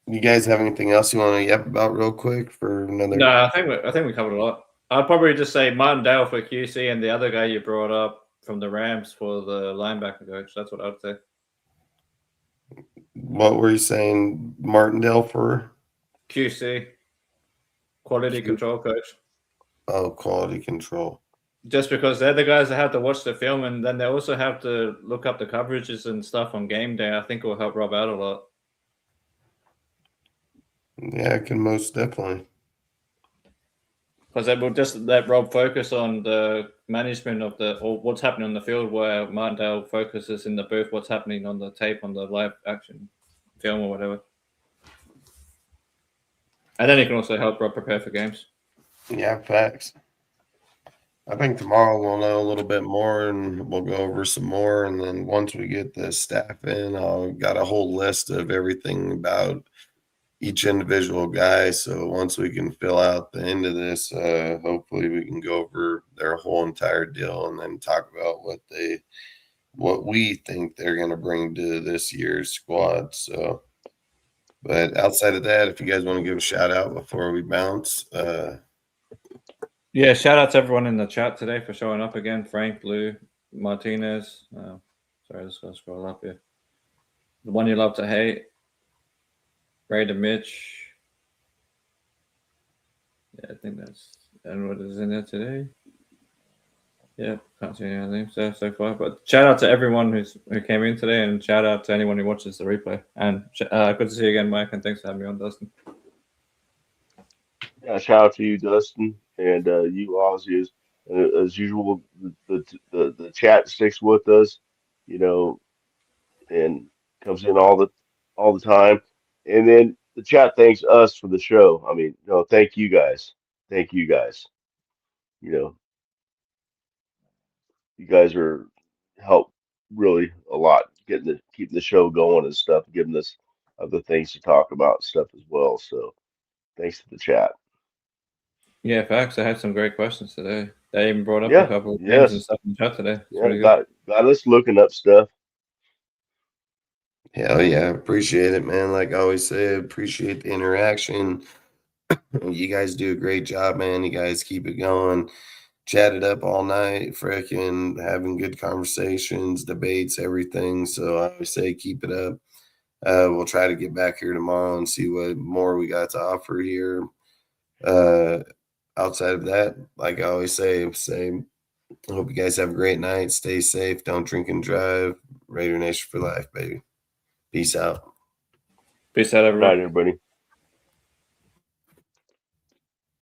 You guys have anything else you want to yap about real quick for another? No, I think we covered a lot. I'd probably just say Martindale for QC and the other guy you brought up from the Rams for the linebacker coach. That's what I'd say. What were you saying, Martindale for? QC, quality control coach. Oh, quality control. Just because they're the guys that have to watch the film and then they also have to look up the coverages and stuff on game day. I think it will help Rob out a lot. Yeah, it can most definitely. Because it will just let Rob focus on the management of or what's happening on the field, where Martindale focuses in the booth what's happening on the tape, on the live action film or whatever. And then it can also help Rob prepare for games. Yeah, facts. I think tomorrow we'll know a little bit more and we'll go over some more. And then once we get the staff in, I've got a whole list of everything about each individual guy. So once we can fill out the end of this, hopefully we can go over their whole entire deal and then talk about what we think they're going to bring to this year's squad. So, but outside of that, if you guys want to give a shout out before we bounce, yeah, shout out to everyone in the chat today for showing up again. Frank, Lou, Martinez. Sorry, let's go scroll up here. The one you love to hate. Raider Mitch. Yeah, I think that's what is in there today. Yeah, can't see anything so far. But shout out to everyone who came in today, and shout out to anyone who watches the replay. And good to see you again, Mike, and thanks for having me on, Dustin. Yeah, shout out to you, Dustin, and you, Ozzy, as usual. The chat sticks with us, and comes in all the time. And then the chat thanks us for the show. I mean, thank you guys. Thank you guys. You guys are help really a lot keeping the show going and stuff, giving us other things to talk about and stuff as well. So thanks to the chat. Yeah, facts. I had some great questions today. They even brought up a couple of games and stuff in the chat today. Yeah, got us looking up stuff. Hell yeah, appreciate it, man. Like I always say, appreciate the interaction. You guys do a great job, man. You guys keep it going. Chatted up all night, freaking having good conversations, debates, everything. So I always say keep it up. We'll try to get back here tomorrow and see what more we got to offer here. Outside of that, like I always say, I hope you guys have a great night. Stay safe. Don't drink and drive. Raider Nation for life, baby. Peace out. Peace out, everybody. Good night, everybody.